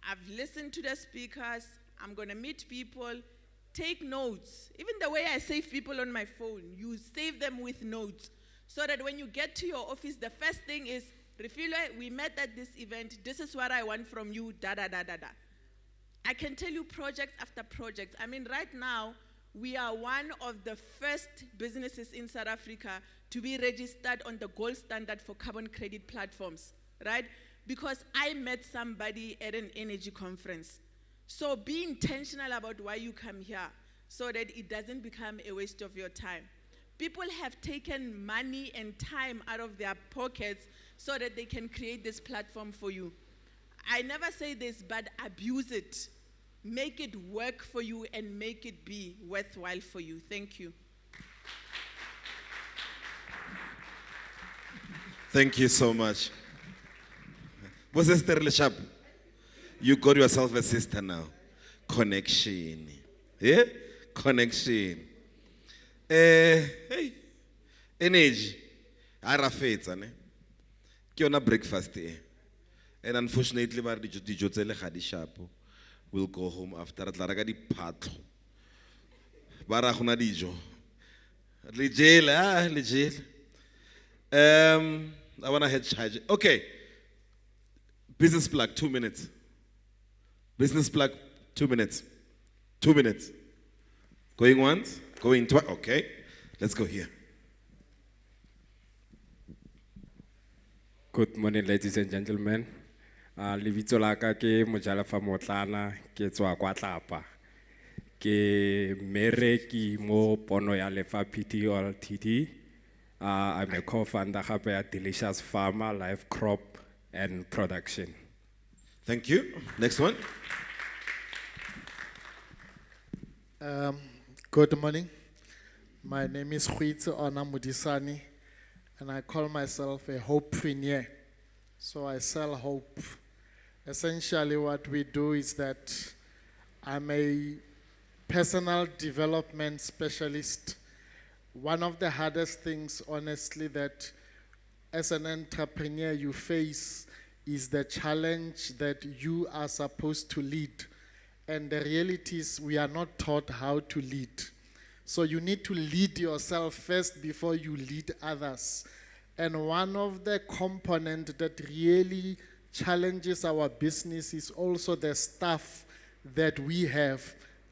I've listened to the speakers, I'm going to meet people, take notes. Even the way I save people on my phone, you save them with notes. So that when you get to your office, the first thing is, Refilo, we met at this event, this is what I want from you, I can tell you project after project. I mean, right now, we are one of the first businesses in South Africa to be registered on the gold standard for carbon credit platforms, right? Because I met somebody at an energy conference. So be intentional about why you come here so that it doesn't become a waste of your time. People have taken money and time out of their pockets so that they can create this platform for you. I never say this, but abuse it. Make it work for you and make it be worthwhile for you. Thank you. Thank you so much. What's this, Sharp? You got yourself a sister now. Connection. Yeah? Connection. Hey. Energy. Arafetsa, ne? Kiona breakfast eh. And unfortunately, but the Jotele Hadishapo will go home after Atlaragadi Patro. Barahuna Dijo. Legel. I want to head charge. Okay. Business plug, 2 minutes. Business plug, 2 minutes. 2 minutes. Going once, going twice. Okay. Let's go here. Good morning, ladies and gentlemen. Lebitso la ka ke Mojalefa Motlana ke tswa kwa Tlapa. Ke mereki mo pono ya lefa PTO Ltd. I'm a co-founder gape ya Delicious Farmer, Live Crop and Production. Thank you. Next one. Good morning. My name is Huitse Ona Mudisani, and I call myself a hopepreneur. So I sell hope. Essentially, what we do is that I'm a personal development specialist. One of the hardest things, honestly, that as an entrepreneur you face is the challenge that you are supposed to lead. And the reality is we are not taught how to lead. So you need to lead yourself first before you lead others. And one of the components that really challenges our business is also the staff that we have.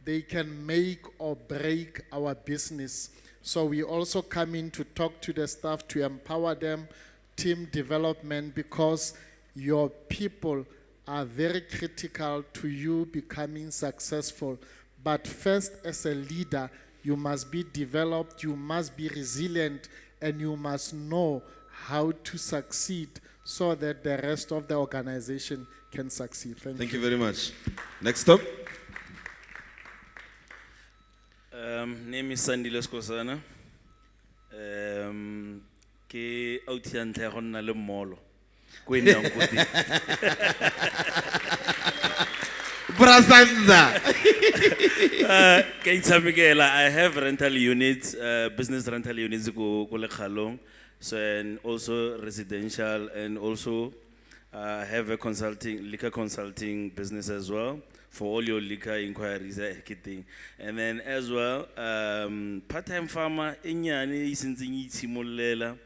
They can make or break our business. So we also come in to talk to the staff to empower them, team development, because your people are very critical to you becoming successful. But first, as a leader, you must be developed, you must be resilient, and you must know how to succeed so that the rest of the organization can succeed. Thank you very much. Next up. Name is Sandile Skosana. Ke autian tle go nna le molo. Ko nnang ko teng. Brasanza. Ke itsamekela, I have rental units, business rental units go Lekhalong, so and also residential, and also have a liquor consulting business as well for all your liquor inquiries. And then as well, part-time farmer inyane isinzingi itshimolela.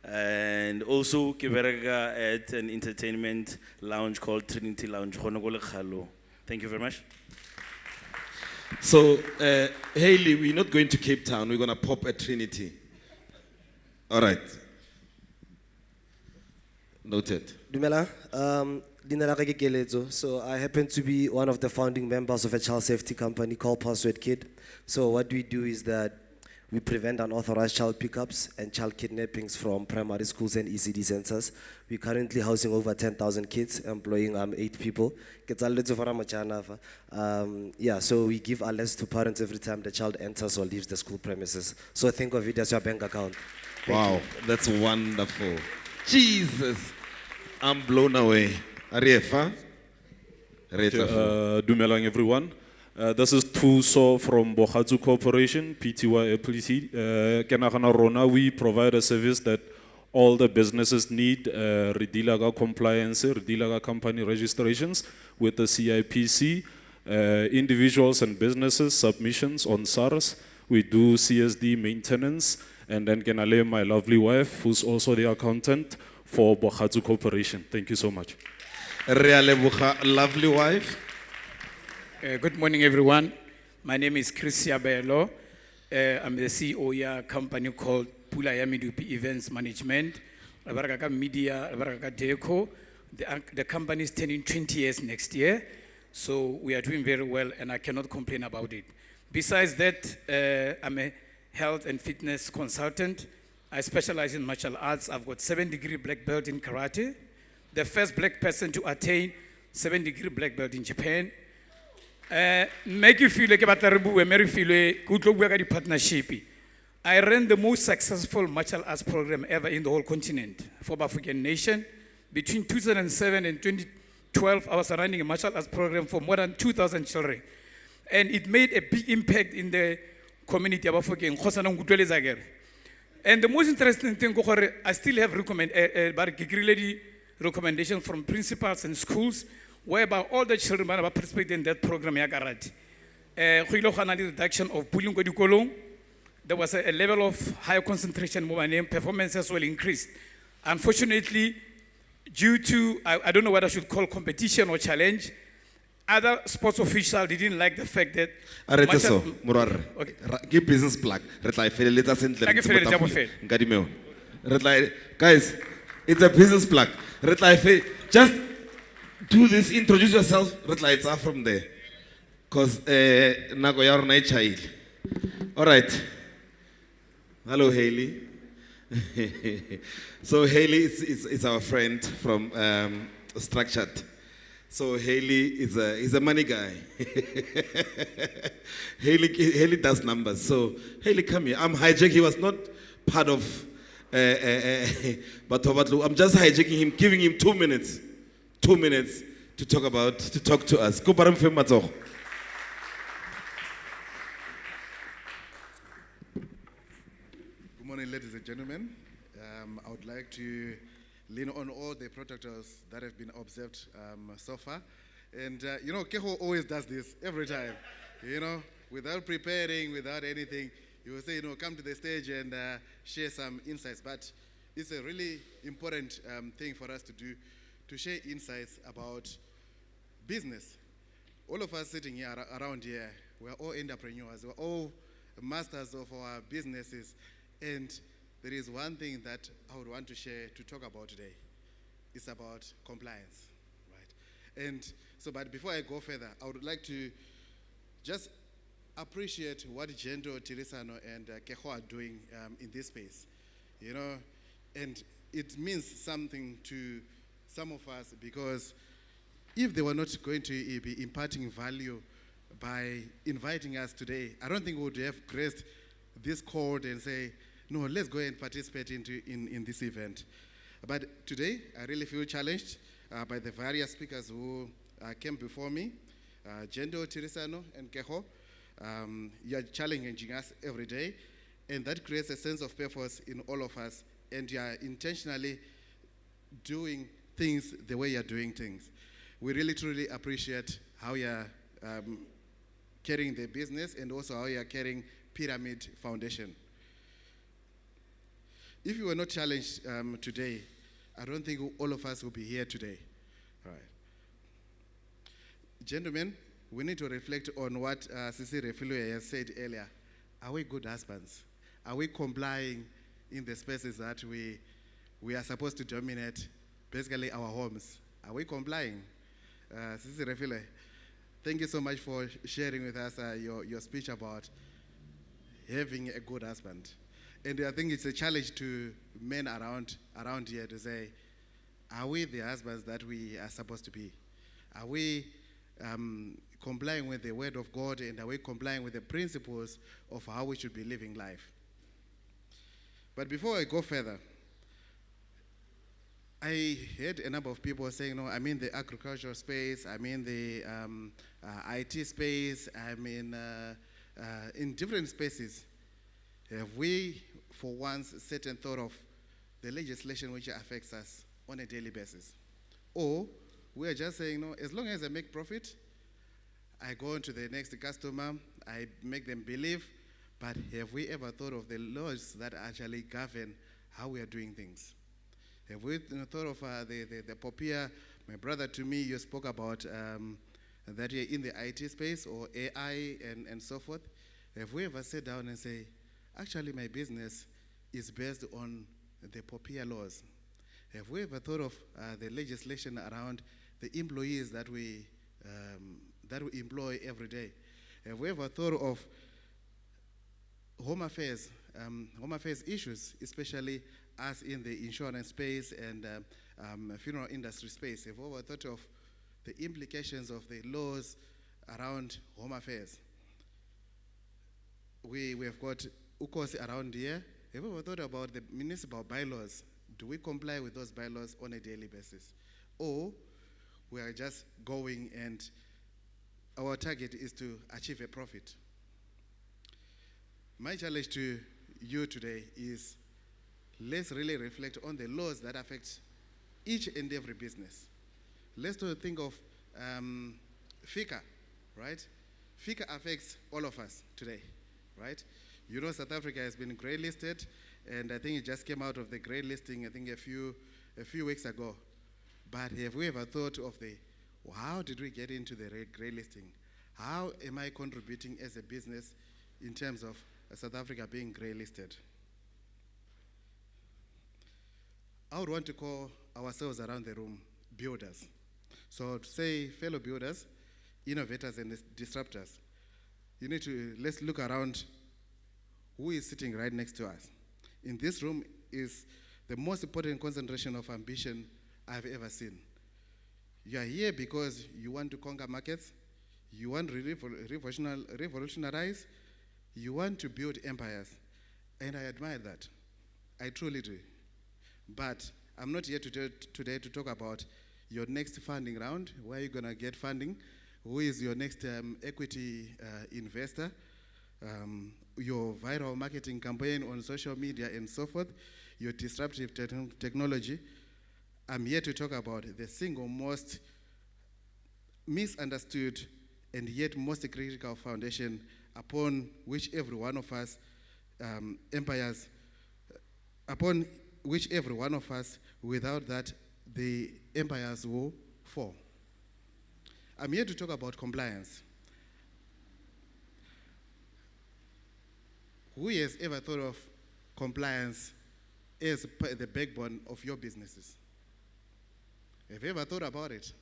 And also ke bereka at an entertainment lounge called Trinity Lounge. Thank you very much. So, Hayley, we're not going to Cape Town. We're going to pop at Trinity. All right. Noted. Dumela, so I happen to be one of the founding members of a child safety company called Password Kid. So what we do is that we prevent unauthorized child pickups and child kidnappings from primary schools and ECD centers. We're currently housing over 10,000 kids, employing 8 people. Yeah, so we give alerts to parents every time the child enters or leaves the school premises. So think of it as your bank account. Wow, that's wonderful. Jesus, I'm blown away. Ariefa? Dumelang everyone. This is Tuso from Bohatsu Corporation, PTY Ltd. Kenagana Rona, we provide a service that all the businesses need, Redilaga compliance, Redilaga company registrations with the CIPC, individuals and businesses, submissions on SARS. We do CSD maintenance, and then Kenale, my lovely wife, who's also the accountant for Bohatsu Corporation. Thank you so much. Lovely wife. Good morning, everyone. My name is Chris Yabelo. I'm the CEO of a company called Pula Yamidupi Events Management. Rabaraka Media, Rabaraka Deco. The company is turning 20 years next year, so we are doing very well, and I cannot complain about it. Besides that, I'm a health and fitness consultant. I specialize in martial arts. I've got 7-degree black belt in karate, the first black person to attain 7-degree black belt in Japan. Make you feel like about the partnership. I ran the most successful martial arts program ever in the whole continent for African nation. Between 2007 and 2012, I was running a martial arts program for more than 2,000 children. And it made a big impact in the community of African. And the most interesting thing, I still have recommendations from principals and schools whereby all the children are participating in that program. Reduction of bullying. There was a level of higher concentration, performances will increase. Unfortunately, due to, I don't know what I should call competition or challenge, other sports officials didn't like the fact that... Okay. Business plug. Guys, it's a business plug. Just do this, introduce yourself. It's from there. Because nako ya rona e chaile. All right. Hello, Haley. So Haley is our friend from Structured. So Haley is a money guy. Haley does numbers. So Haley, come here. I'm hijacking. He was not part of Batobatlu. I'm just hijacking him, giving him 2 minutes. 2 minutes to talk to us. Go param fe matsogo. Good morning, ladies and gentlemen. I would like to lean on all the protocols that have been observed so far. And, you know, Keho always does this every time. You know, without preparing, without anything, he will say, you know, come to the stage and share some insights. But it's a really important thing for us to do, to share insights about business. All of us sitting here around here, we're all entrepreneurs. We're all masters of our businesses. And there is one thing that I would want to share, to talk about today. It's about compliance, right? And so, but before I go further, I would like to just appreciate what Jendo, Tirisano, and Keho are doing in this space. You know, and it means something to some of us, because if they were not going to be imparting value by inviting us today, I don't think we would have graced this code and say, no, let's go and participate in this event. But today, I really feel challenged by the various speakers who came before me, Jendo, Tirisano, and Keho. You are challenging us every day, and that creates a sense of purpose in all of us, and you are intentionally doing things the way you're doing things. We really, truly appreciate how you're carrying the business, and also how you're carrying Pyramid Foundation. If you were not challenged today, I don't think all of us will be here today. All right. Gentlemen, we need to reflect on what Sisi Refilwe has said earlier. Are we good husbands? Are we complying in the spaces that we are supposed to dominate, basically our homes? Are we complying? Sisi Refilwe, thank you so much for sharing with us your speech about having a good husband. And I think it's a challenge to men around here to say, are we the husbands that we are supposed to be? Are we complying with the word of God, and are we complying with the principles of how we should be living life? But before I go further, I heard a number of people saying, no, I'm in the agricultural space, I'm in the IT space, I'm in different spaces. Have we, for once, set and thought of the legislation which affects us on a daily basis? Or we are just saying, no, as long as I make profit, I go on to the next customer, I make them believe, but have we ever thought of the laws that actually govern how we are doing things? Have we thought of the POPIA? My brother, to me, you spoke about that you're in the IT space, or AI and so forth. Have we ever sat down and say, actually my business is based on the POPIA laws? Have we ever thought of the legislation around the employees that we employ every day? Have we ever thought of home affairs issues, especially us in the insurance space and funeral industry space? Have we ever thought of the implications of the laws around home affairs? We have got UKOS around here. Have we ever thought about the municipal bylaws? Do we comply with those bylaws on a daily basis? Or we are just going and our target is to achieve a profit? My challenge to you today is, let's really reflect on the laws that affect each and every business. Let's think of FICA, right? FICA affects all of us today, right? You know, South Africa has been grey listed, and I think it just came out of the grey listing, I think a few weeks ago. But have we ever thought of how did we get into the grey listing? How am I contributing as a business in terms of South Africa being grey listed? I would want to call ourselves around the room builders. So to say, fellow builders, innovators and disruptors, let's look around who is sitting right next to us. In this room is the most important concentration of ambition I've ever seen. You are here because you want to conquer markets, you want to revolutionize, you want to build empires, and I admire that. I truly do. But I'm not here today to talk about your next funding round, where you're going to get funding, who is your next equity investor, your viral marketing campaign on social media and so forth, your disruptive technology. I'm here to talk about the single most misunderstood and yet most critical foundation upon which every one of us upon which every one of us, without that, the empires will fall. I'm here to talk about compliance. Who has ever thought of compliance as the backbone of your businesses? Have you ever thought about it?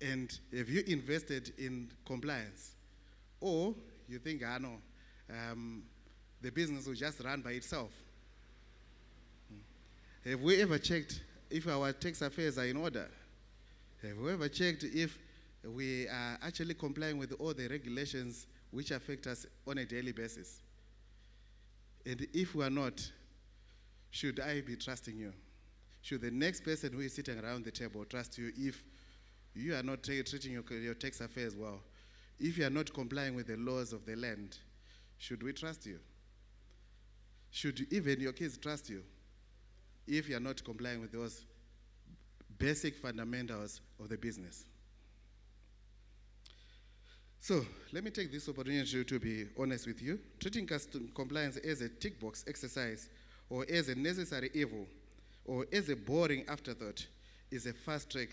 And have you invested in compliance? Or you think, the business will just run by itself? Have we ever checked if our tax affairs are in order? Have we ever checked if we are actually complying with all the regulations which affect us on a daily basis? And if we are not, should I be trusting you? Should the next person who is sitting around the table trust you if you are not treating your tax affairs well? If you are not complying with the laws of the land, should we trust you? Should even your kids trust you if you are not complying with those basic fundamentals of the business? So let me take this opportunity to be honest with you. Treating compliance as a tick box exercise or as a necessary evil or as a boring afterthought is a fast track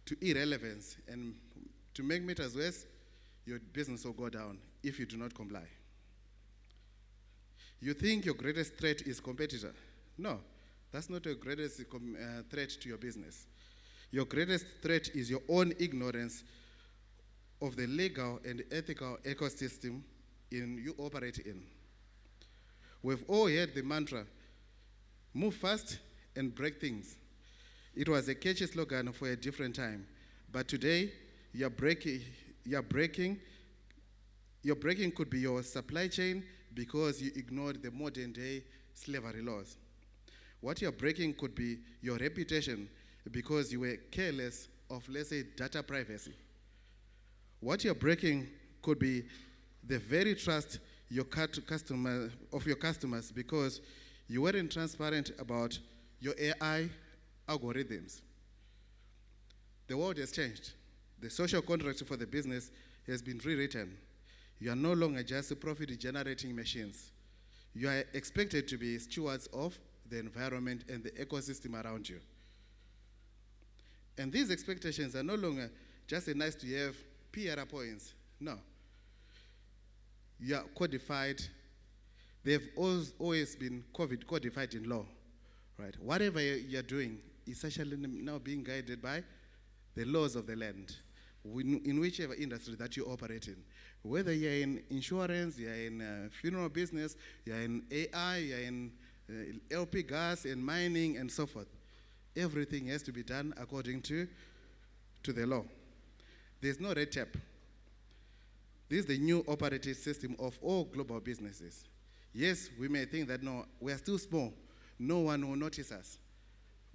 to irrelevance, and to make matters worse, your business will go down if you do not comply. You think your greatest threat is competitor? No, that's not your greatest threat to your business. Your greatest threat is your own ignorance of the legal and ethical ecosystem you operate in. We've all heard the mantra, move fast and break things. It was a catchy slogan for a different time, but today your breaking could be your supply chain because you ignored the modern day slavery laws. What you're breaking could be your reputation because you were careless of, let's say, data privacy. What you're breaking could be the very trust of your customers because you weren't transparent about your AI algorithms. The world has changed. The social contract for the business has been rewritten. You are no longer just profit-generating machines. You are expected to be stewards of the environment and the ecosystem around you. And these expectations are no longer just a nice to have PR points. No. You are codified. They've always been codified in law, right? Whatever you're doing is actually now being guided by the laws of the land, in whichever industry that you operate in. Whether you're in insurance, you're in funeral business, you're in AI, you're in LP gas and mining and so forth. Everything has to be done according to the law. There's no red tape. This is the new operating system of all global businesses. Yes, we may think that no, we are still small. No one will notice us.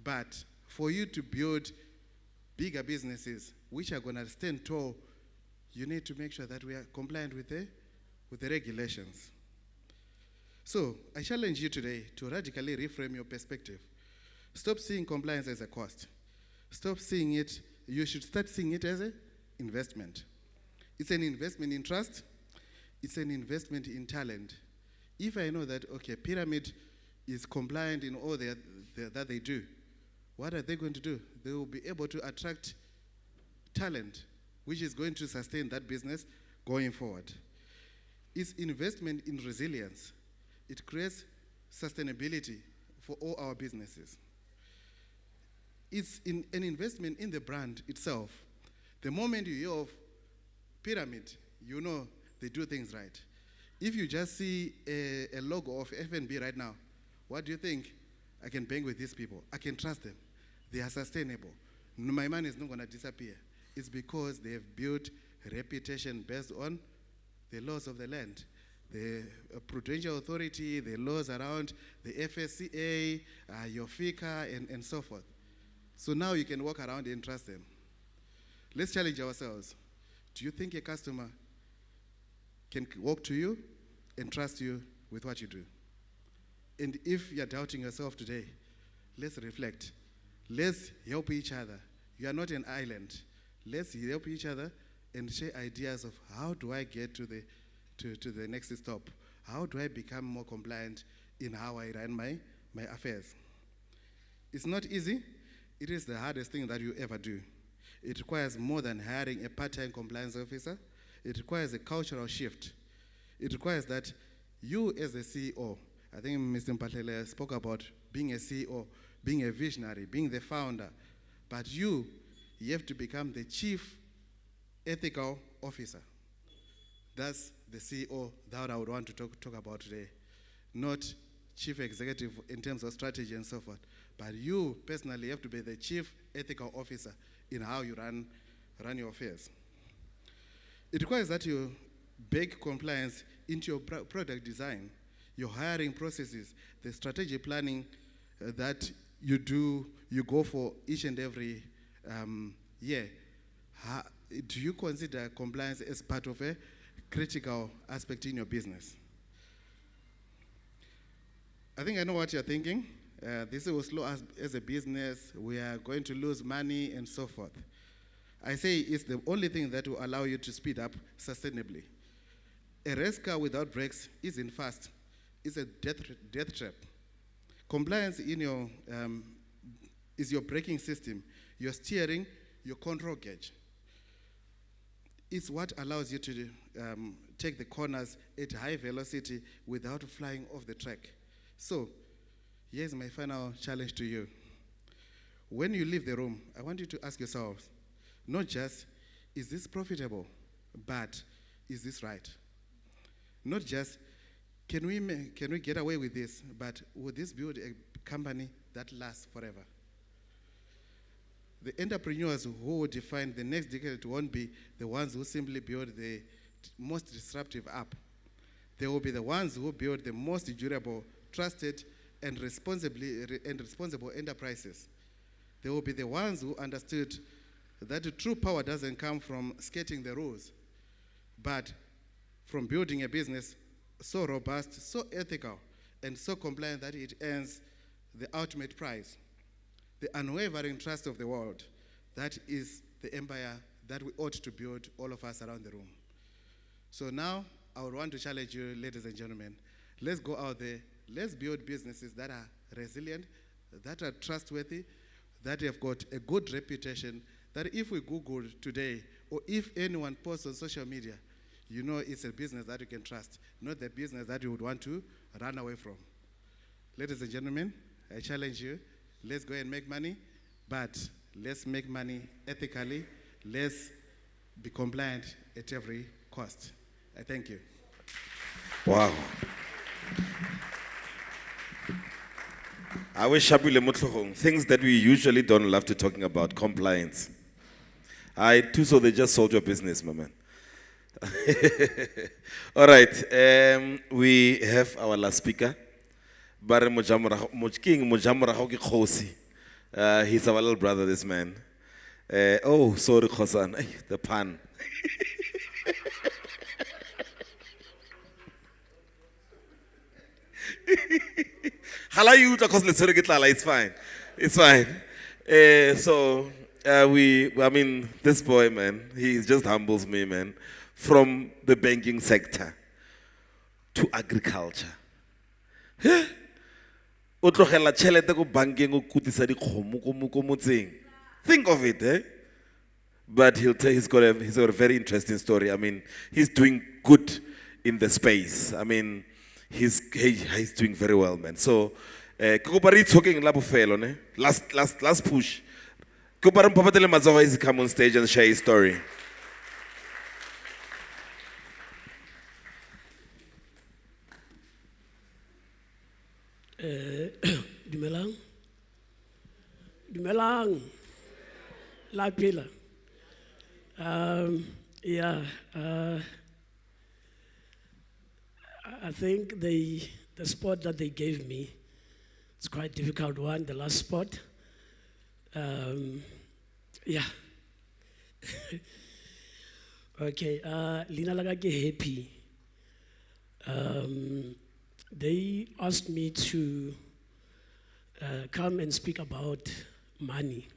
But for you to build bigger businesses which are going to stand tall, you need to make sure that we are compliant with the regulations. So I challenge you today to radically reframe your perspective. Stop seeing compliance as a cost. Stop seeing it, you should start seeing it as an investment. It's an investment in trust. It's an investment in talent. If I know that, okay, Pyramid is compliant in all that they do, what are they going to do? They will be able to attract talent, which is going to sustain that business going forward. It's investment in resilience. It creates sustainability for all our businesses. It's an investment in the brand itself. The moment you hear of pyramid, you know they do things right. If you just see a logo of FNB right now, what do you think? I can bank with these people. I can trust them. They are sustainable. My money is not going to disappear. It's because they have built a reputation based on the laws of the land, the Prudential Authority, the laws around the FSCA, your FICA, and so forth. So now you can walk around and trust them. Let's challenge ourselves. Do you think a customer can walk to you and trust you with what you do? And if you're doubting yourself today, let's reflect. Let's help each other. You are not an island. Let's help each other and share ideas of how do I get to the next stop? How do I become more compliant in how I run my affairs? It's not easy. It is the hardest thing that you ever do. It requires more than hiring a part-time compliance officer. It requires a cultural shift. It requires that you as a CEO, I think Mr. Mpatlele spoke about being a CEO, being a visionary, being the founder, but you have to become the chief ethical officer. That's the CEO that I would want to talk about today. Not chief executive in terms of strategy and so forth, but you personally have to be the chief ethical officer in how you run your affairs. It requires that you bake compliance into your product design, your hiring processes, the strategic planning that you go for each and every year. Do you consider compliance as part of a critical aspect in your business? I think I know what you're thinking. This will slow us as a business. We are going to lose money and so forth. I say it's the only thing that will allow you to speed up sustainably. A race car without brakes isn't fast. It's a death trap. Compliance in your is your braking system, your steering, your control gauge. It's what allows you to take the corners at high velocity without flying off the track. So, here's my final challenge to you. When you leave the room, I want you to ask yourselves, not just, is this profitable, but is this right? Not just, can we get away with this, but would this build a company that lasts forever? The entrepreneurs who will define the next decade won't be the ones who simply build the most disruptive app. They will be the ones who build the most durable, trusted, and responsible enterprises. They will be the ones who understood that the true power doesn't come from skating the rules, but from building a business so robust, so ethical, and so compliant that it earns the ultimate prize, the unwavering trust of the world. That is the empire that we ought to build, all of us around the room. So now, I would want to challenge you, ladies and gentlemen, let's go out there, let's build businesses that are resilient, that are trustworthy, that have got a good reputation, that if we Google today, or if anyone posts on social media, you know it's a business that you can trust, not the business that you would want to run away from. Ladies and gentlemen, I challenge you, let's go and make money, but let's make money ethically. Let's be compliant at every cost. I thank you. Wow. I wish things that we usually don't love to talking about, compliance. I too, so they just sold your business, my man. All right, we have our last speaker. He's our little brother, this man. Oh, sorry, Khosan. The pun. It's fine. It's fine. I mean, this boy, man, he just humbles me, man. From the banking sector to agriculture. Think of it, eh? But he's got a very interesting story. I mean, he's doing good in the space. I mean, he's doing very well, man. So, talking last push. Come on stage and share his story. Dumelang. Dumelang. La pila. Yeah. I think the spot that they gave me, it's quite a difficult one, the last spot. Yeah. Okay, Lina Lagake happy. They asked me to come and speak about money.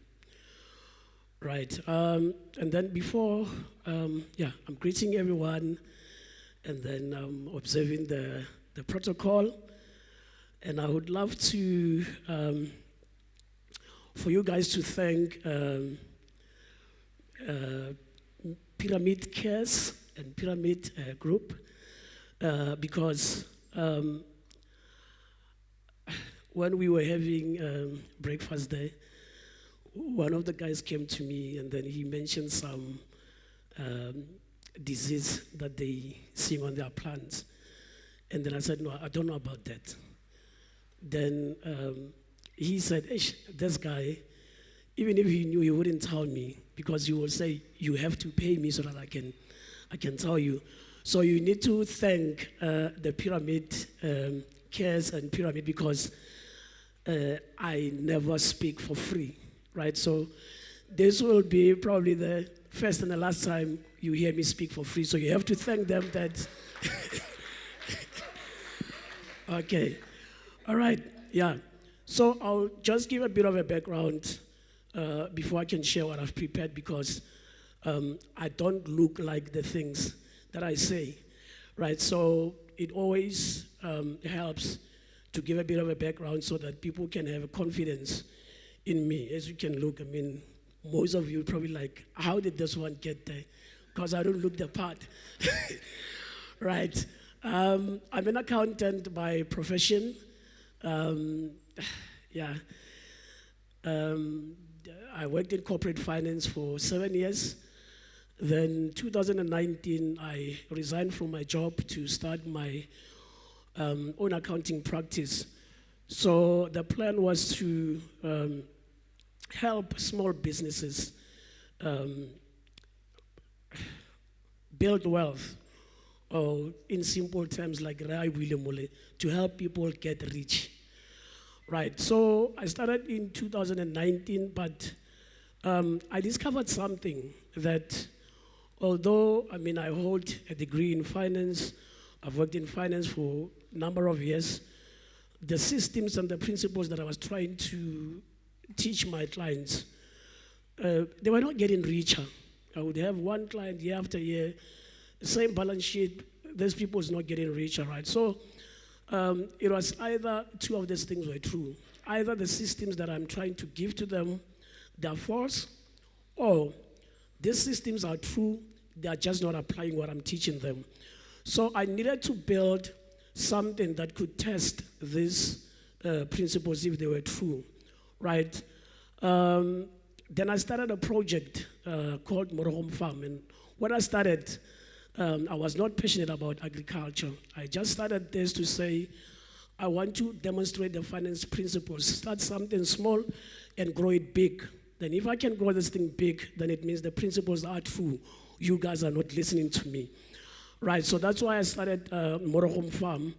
Right, and then before, yeah, I'm greeting everyone, and then I'm observing the protocol, and I would love to, for you guys to thank Pyramid Cares and Pyramid Group, because when we were having breakfast there, one of the guys came to me and then he mentioned some disease that they see on their plants. And then I said, no, I don't know about that. Then he said, this guy, even if he knew, he wouldn't tell me because he will say, you have to pay me so that I can tell you. So you need to thank the Pyramid Cares and Pyramid because I never speak for free. Right, so this will be probably the first and the last time you hear me speak for free. So you have to thank them that. Okay, all right, yeah. So I'll just give a bit of a background before I can share what I've prepared because I don't look like the things that I say, right? So it always helps to give a bit of a background so that people can have confidence in me. As you can look, I mean, most of you probably like, how did this one get there? Because I don't look the part. Right. I'm an accountant by profession. Yeah. I worked in corporate finance for 7 years. Then 2019, I resigned from my job to start my own accounting practice. So the plan was to help small businesses build wealth, or in simple terms like Rai Williamole, to help people get rich. Right, so I started in 2019, but I discovered something that although, I mean, I hold a degree in finance, I've worked in finance for a number of years, the systems and the principles that I was trying to teach my clients, they were not getting richer. I would have one client year after year, same balance sheet, those people is not getting richer, right? So it was either two of these things were true. Either the systems that I'm trying to give to them, they're false, or these systems are true, they are just not applying what I'm teaching them. So I needed to build something that could test these principles if they were true, right? Then I started a project called Morohom Farm. And when I started, I was not passionate about agriculture. I just started this to say, I want to demonstrate the finance principles, start something small and grow it big. Then if I can grow this thing big, then it means the principles are true. You guys are not listening to me. Right, so that's why I started Morohom Farm.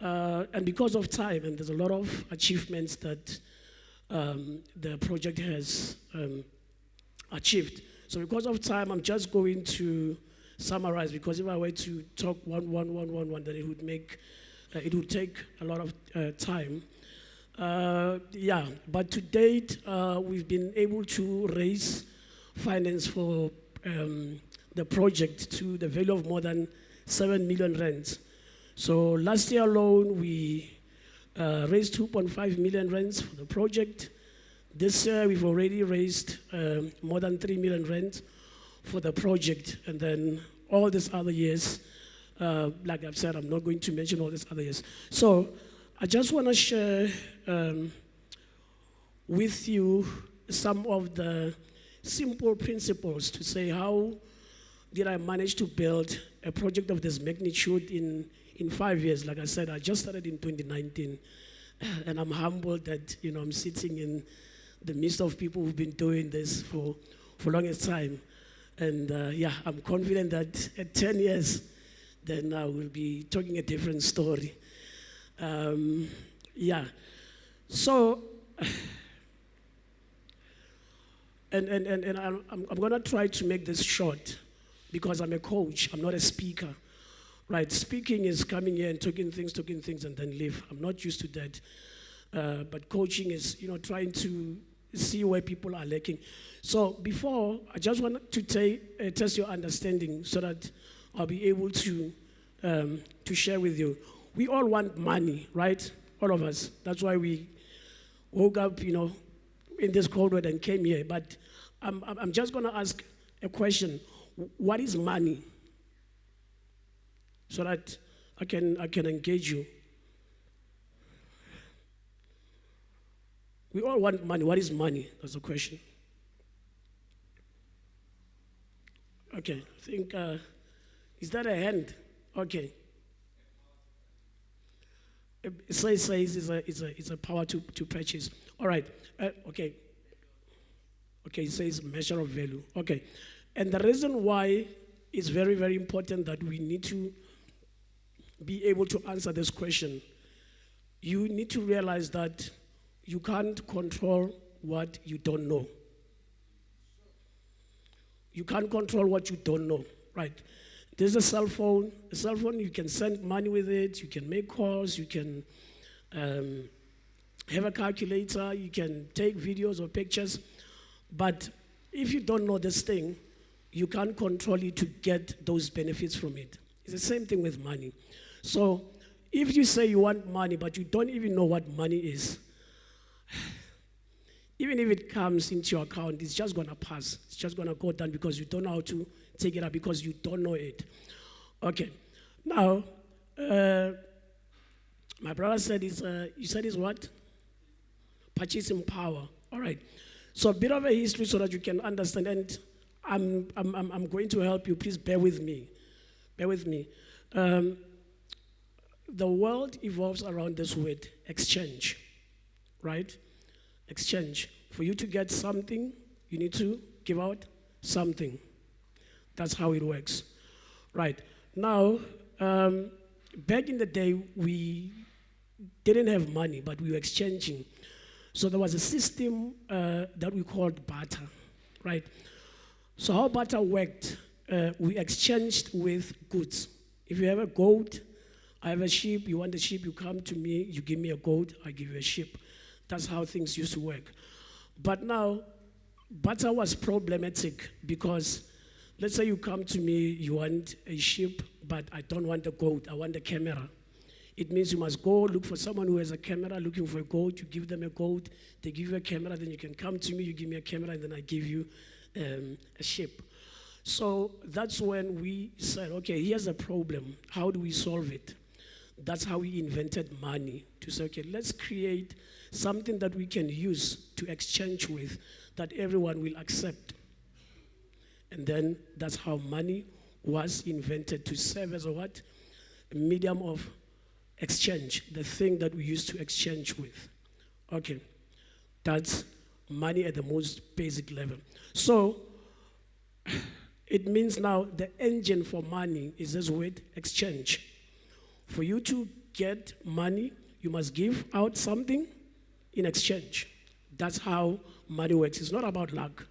And because of time, and there's a lot of achievements that the project has achieved. So because of time, I'm just going to summarize, because if I were to talk one, then it would take a lot of time. Yeah, but to date, we've been able to raise finance for the project to the value of more than 7 million rands. So last year alone, we raised 2.5 million rands for the project. This year, we've already raised more than 3 million rands for the project. And then all these other years, like I've said, I'm not going to mention all these other years. So I just want to share with you some of the simple principles to say how did I manage to build a project of this magnitude in 5 years. Like I said, I just started in 2019. And I'm humbled that, I'm sitting in the midst of people who've been doing this for longest time. And I'm confident that at 10 years, then we'll be talking a different story. So, and I'm going to try to make this short because I'm a coach, I'm not a speaker. Right, speaking is coming here and talking things, and then leave. I'm not used to that. But coaching is, trying to see where people are lacking. So before, I just want to test your understanding so that I'll be able to share with you. We all want money, right? All of us. That's why we woke up, in this cold weather and came here. But I'm just going to ask a question. What is money? So that I can engage you. We all want money. What is money? That's the question. Okay, I think, is that a hand? Okay. It says it's a power to purchase. All right, okay. Okay, it says measure of value. Okay, and the reason why it's very, very important that we need to be able to answer this question, you need to realize that you can't control what you don't know. You can't control what you don't know, right? There's a cell phone. A cell phone, you can send money with it, you can make calls, you can have a calculator, you can take videos or pictures. But if you don't know this thing, you can't control it to get those benefits from it. It's the same thing with money. So if you say you want money, but you don't even know what money is, even if it comes into your account, it's just going to pass. It's just going to go down because you don't know how to take it up because you don't know it. Okay. Now, my brother said you said it's what? Purchasing power. All right. So a bit of a history so that you can understand. And I'm going to help you. Please bear with me. Bear with me. The world evolves around this word, exchange, right? Exchange. For you to get something, you need to give out something. That's how it works, right? Now, back in the day, we didn't have money, but we were exchanging. So there was a system that we called barter, right? So how barter worked, we exchanged with goods. If you have a goat, I have a sheep, you want a sheep, you come to me, you give me a goat, I give you a sheep. That's how things used to work. But now, barter was problematic because, let's say you come to me, you want a sheep, but I don't want a goat, I want a camera. It means you must go look for someone who has a camera, looking for a goat, you give them a goat, they give you a camera, then you can come to me, you give me a camera, and then I give you a sheep. So that's when we said, okay, here's a problem. How do we solve it? That's how we invented money, to say, okay, let's create something that we can use to exchange with that everyone will accept. And then that's how money was invented, to serve as a what? A medium of exchange, the thing that we use to exchange with. Okay, that's money at the most basic level. So it means now the engine for money is this word, exchange. For you to get money, you must give out something in exchange. That's how money works. It's not about luck.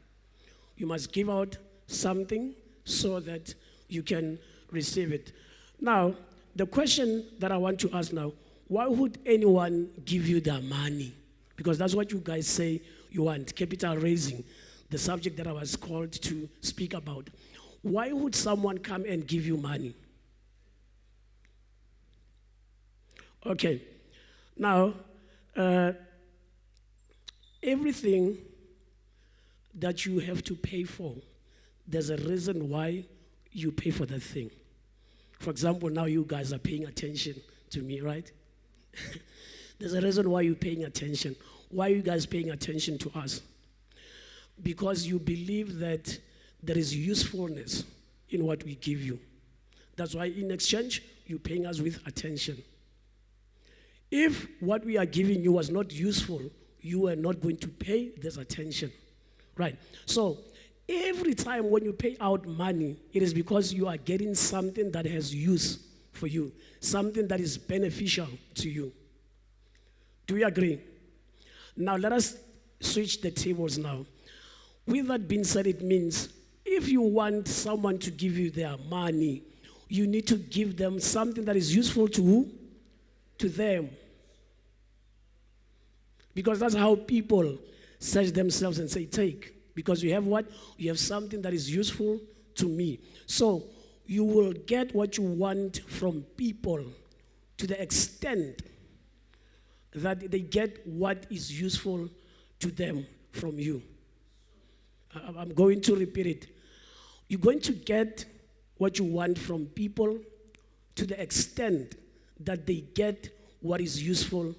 You must give out something so that you can receive it. Now, the question that I want to ask now, why would anyone give you their money? Because that's what you guys say you want, capital raising, the subject that I was called to speak about. Why would someone come and give you money? Okay, now, everything that you have to pay for, there's a reason why you pay for that thing. For example, now you guys are paying attention to me, right? There's a reason why you're paying attention. Why are you guys paying attention to us? Because you believe that there is usefulness in what we give you. That's why in exchange, you're paying us with attention. If what we are giving you was not useful, you are not going to pay this attention, right? So every time when you pay out money, it is because you are getting something that has use for you, something that is beneficial to you. Do you agree? Now let us switch the tables now. With that being said, it means if you want someone to give you their money, you need to give them something that is useful to who? To them. Because that's how people search themselves and say, take. Because you have what? You have something that is useful to me. So you will get what you want from people to the extent that they get what is useful to them from you. I'm going to repeat it. You're going to get what you want from people to the extent that they get what is useful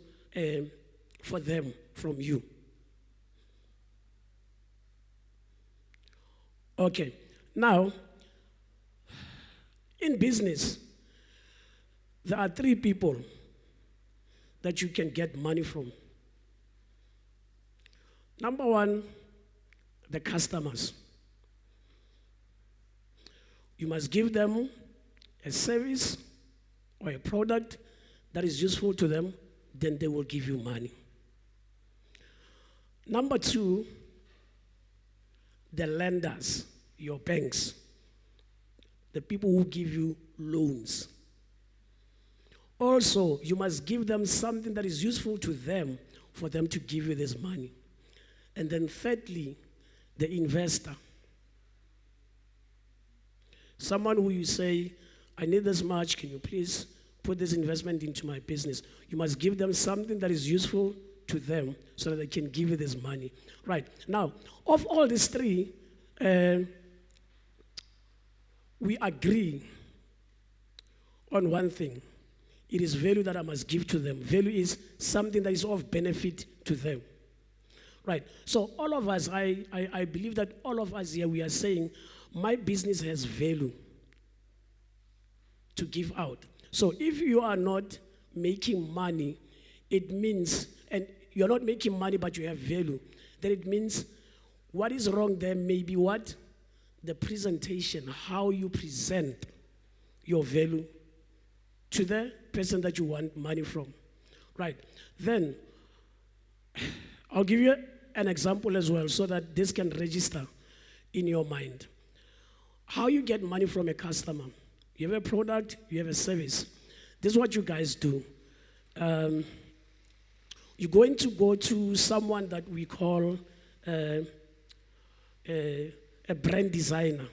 for them from you. Okay, now, in business, there are 3 people that you can get money from. Number 1, the customers. You must give them a service or a product that is useful to them, then they will give you money. Number 2, the lenders, your banks, the people who give you loans. Also, you must give them something that is useful to them for them to give you this money. And then thirdly, the investor. Someone who you say, I need this much, can you please put this investment into my business? You must give them something that is useful to them so that they can give you this money. Right, now, of all these 3, we agree on one thing. It is value that I must give to them. Value is something that is of benefit to them. Right, so all of us, I believe that all of us here, we are saying, my business has value to give out. So if you are not making money, it means, and you're not making money but you have value, then it means what is wrong there may be what? The presentation, how you present your value to the person that you want money from. Right, then I'll give you an example as well so that this can register in your mind. How you get money from a customer. You have a product, you have a service. This is what you guys do. You're going to go to someone that we call a brand designer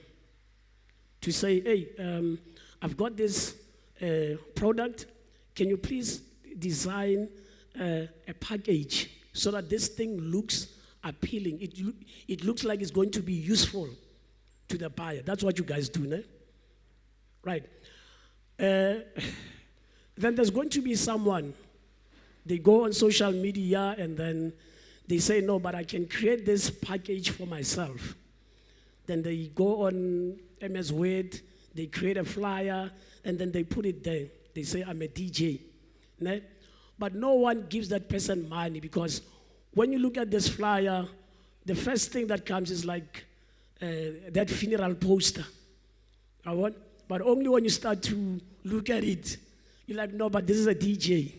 to say, hey, I've got this product. Can you please design a package so that this thing looks appealing? It looks like it's going to be useful to the buyer. That's what you guys do, no? Right. Then there's going to be someone, they go on social media and then they say, no, but I can create this package for myself. Then they go on MS Word, they create a flyer, and then they put it there. They say, I'm a DJ. No? But no one gives that person money because when you look at this flyer, the first thing that comes is like that funeral poster. But only when you start to look at it, you're like, no, but this is a DJ,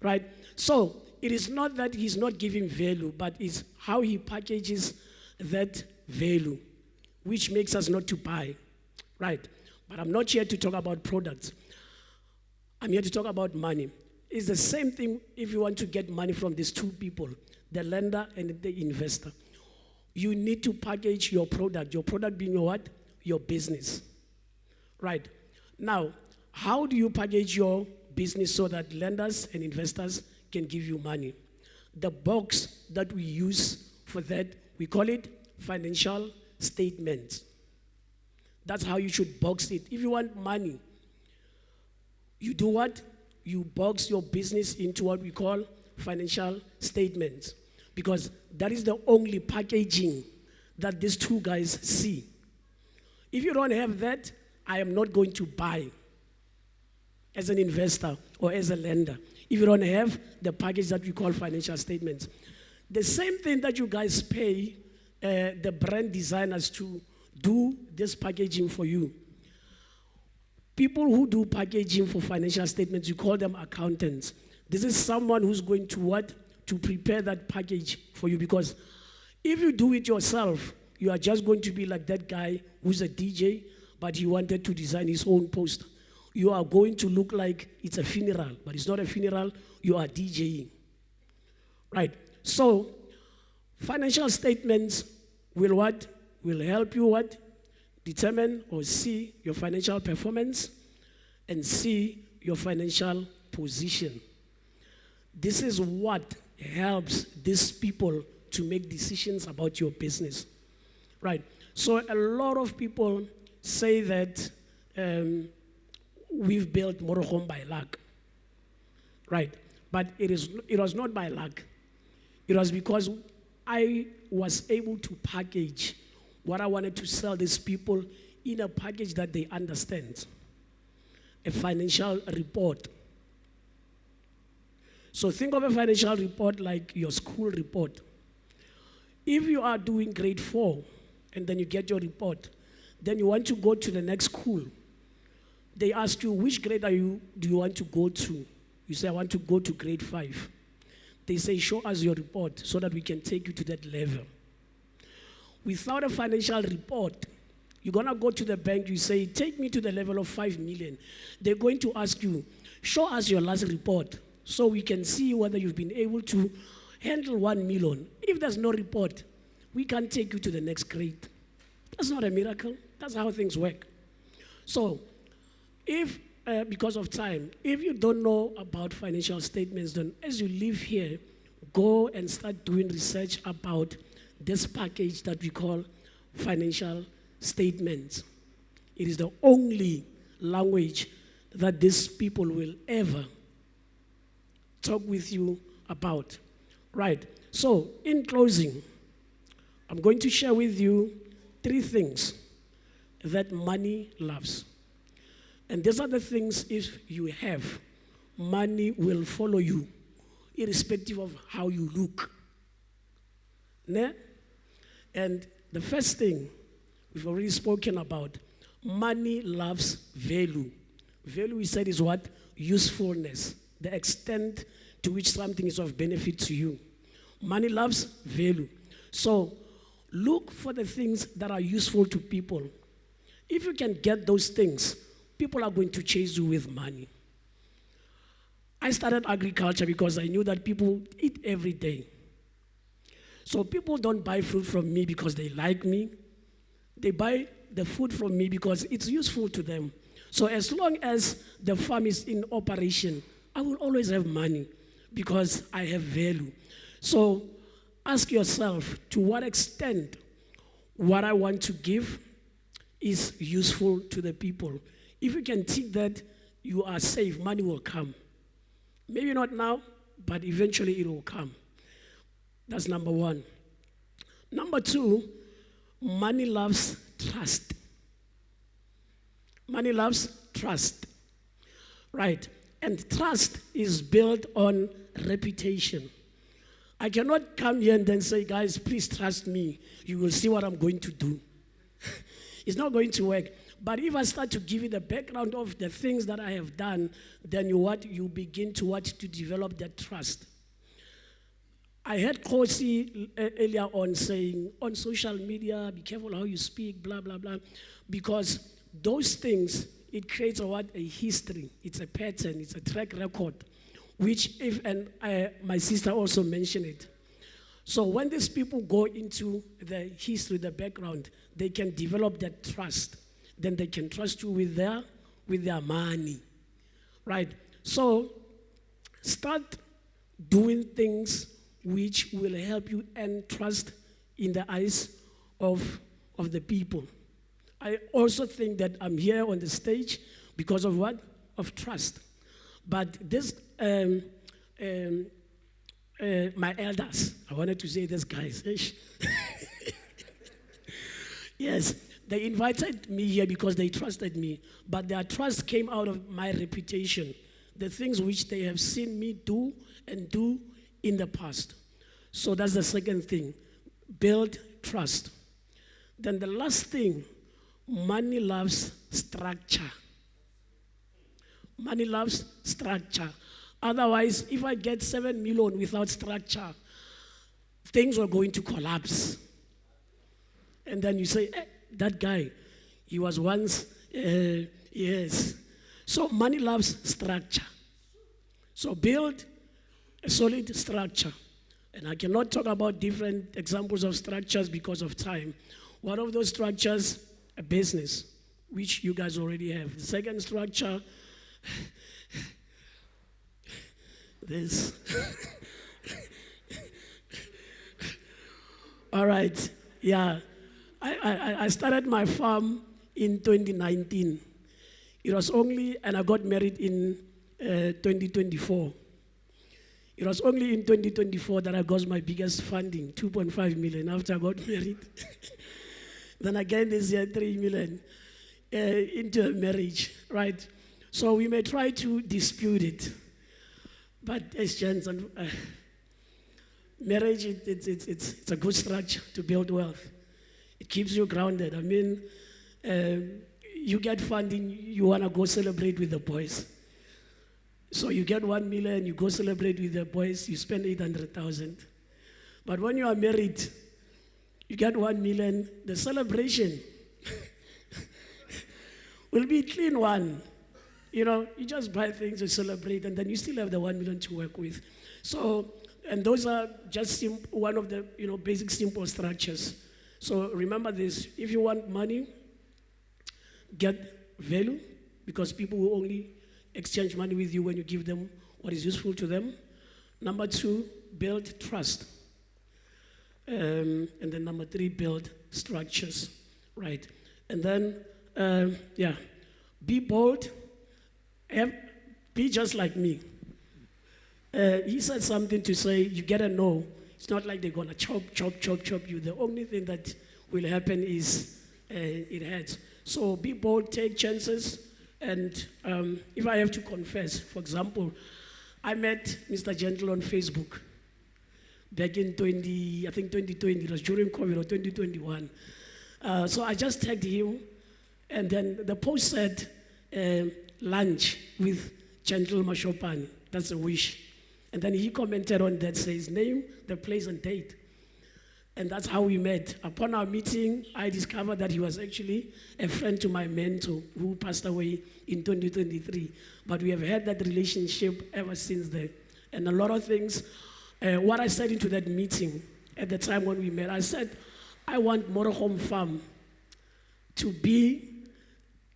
right? So it is not that he's not giving value, but it's how he packages that value, which makes us not to buy, right? But I'm not here to talk about products. I'm here to talk about money. It's the same thing if you want to get money from these 2 people, the lender and the investor. You need to package your product being your what? Your business. Right. Now, how do you package your business so that lenders and investors can give you money? The box that we use for that, we call it financial statements. That's how you should box it. If you want money, you do what? You box your business into what we call financial statements, because that is the only packaging that these 2 guys see. If you don't have that, I am not going to buy. as an investor or as a lender if you don't have the package that we call financial statements. The same thing that you guys pay the brand designers to do this packaging for you. People who do packaging for financial statements, you call them accountants. This is someone who's going to what? To prepare that package for you, because if you do it yourself, you are just going to be like that guy who's a DJ, but he wanted to design his own poster. You are going to look like it's a funeral, but it's not a funeral, you are DJing. Right? So, financial statements will what? Will help you what? Determine or see your financial performance and see your financial position. This is what helps these people to make decisions about your business. Right? So a lot of people say that we've built Morohom by luck. Right? But it was not by luck. It was because I was able to package what I wanted to sell these people in a package that they understand. A financial report. So think of a financial report like your school report. If you are doing grade 4 and then you get your report, then you want to go to the next school. They ask you, which grade do you want to go to? You say, I want to go to grade 5. They say, show us your report so that we can take you to that level. Without a financial report, you're going to go to the bank, you say, take me to the level of 5 million. They're going to ask you, show us your last report so we can see whether you've been able to handle 1 million. If there's no report, we can't take you to the next grade. That's not a miracle. That's how things work. So, if, because of time, if you don't know about financial statements, then as you leave here, go and start doing research about this package that we call financial statements. It is the only language that these people will ever talk with you about. Right. So, in closing, I'm going to share with you 3 things that money loves. And these are the things, if you have, money will follow you, irrespective of how you look. Ne? And the first thing we've already spoken about, money loves value. Value, we said, is what? Usefulness, the extent to which something is of benefit to you. Money loves value. So look for the things that are useful to people. If you can get those things, people are going to chase you with money. I started agriculture because I knew that people eat every day. So people don't buy fruit from me because they like me. They buy the food from me because it's useful to them. So as long as the farm is in operation, I will always have money because I have value. So ask yourself, to what extent what I want to give is useful to the people. If you can think that you are safe, money will come. Maybe not now, but eventually it will come. That's number 1. Number 2, money loves trust. Money loves trust. Right. And trust is built on reputation. I cannot come here and then say, guys, please trust me. You will see what I'm going to do. It's not going to work. But if I start to give you the background of the things that I have done, then you begin to develop that trust. I heard Kosi earlier on saying, on social media, be careful how you speak, blah, blah, blah. Because those things, it creates a history. It's a pattern. It's a track record. Which, my sister also mentioned it. So when these people go into the history, the background, they can develop that trust. Then they can trust you with their money, right? So start doing things which will help you earn trust in the eyes of the people. I also think that I'm here on the stage because of what? Of trust. But this, my elders, I wanted to say this, guys. Yes, They invited me here because they trusted me, but their trust came out of my reputation, the things which they have seen me do and do in the past. So that's the second thing, build trust. Then the last thing, money loves structure. Money loves structure. Otherwise, if I get 7 million without structure, things are going to collapse. And then you say, that guy, he was once, yes. So money loves structure. So build a solid structure. And I cannot talk about different examples of structures because of time. One of those structures, a business, which you guys already have. The second structure, this. All right, yeah. I started my farm in 2019. It was only, and I got married in 2024. It was only in 2024 that I got my biggest funding, 2.5 million after I got married. Then again this year, 3 million into a marriage, right? So we may try to dispute it, but as gents, marriage, it's a good structure to build wealth. It keeps you grounded. I mean, you get funding, you want to go celebrate with the boys. So you get 1 million, you go celebrate with the boys, you spend 800,000. But when you are married, you get 1 million, the celebration will be a clean one. You know, you just buy things to celebrate, and then you still have the 1 million to work with. So, and those are just one of the basic simple structures. So remember this, if you want money, get value, because people will only exchange money with you when you give them what is useful to them. Number 2, build trust. And then number 3, build structures, right? And then, be bold, be just like me. He said something to say, you gotta know, it's not like they're gonna chop you. The only thing that will happen is it hurts. So be bold, take chances, and if I have to confess, for example, I met Mr. Gentle on Facebook back in 2020, it was during COVID or 2021. So I just tagged him, and then the post said, lunch with Gentle Mashopani, that's a wish. And then he commented on that, says name, the place and date. And that's how we met. Upon our meeting, I discovered that he was actually a friend to my mentor who passed away in 2023. But we have had that relationship ever since then. And a lot of things, what I said into that meeting at the time when we met, I said, I want Motorhome Farm to be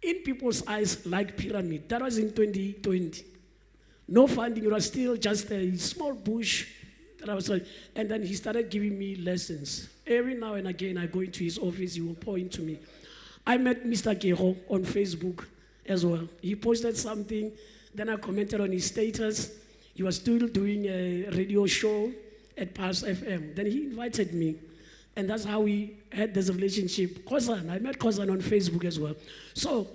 in people's eyes like Pyramid. That was in 2020. No funding, it was still just a small bush that I was like, and then he started giving me lessons. Every now and again, I go into his office, he will point to me. I met Mr. Keho on Facebook as well. He posted something, then I commented on his status. He was still doing a radio show at Pulse FM. Then he invited me, and that's how we had this relationship. Kozan, I met Kozan on Facebook as well. So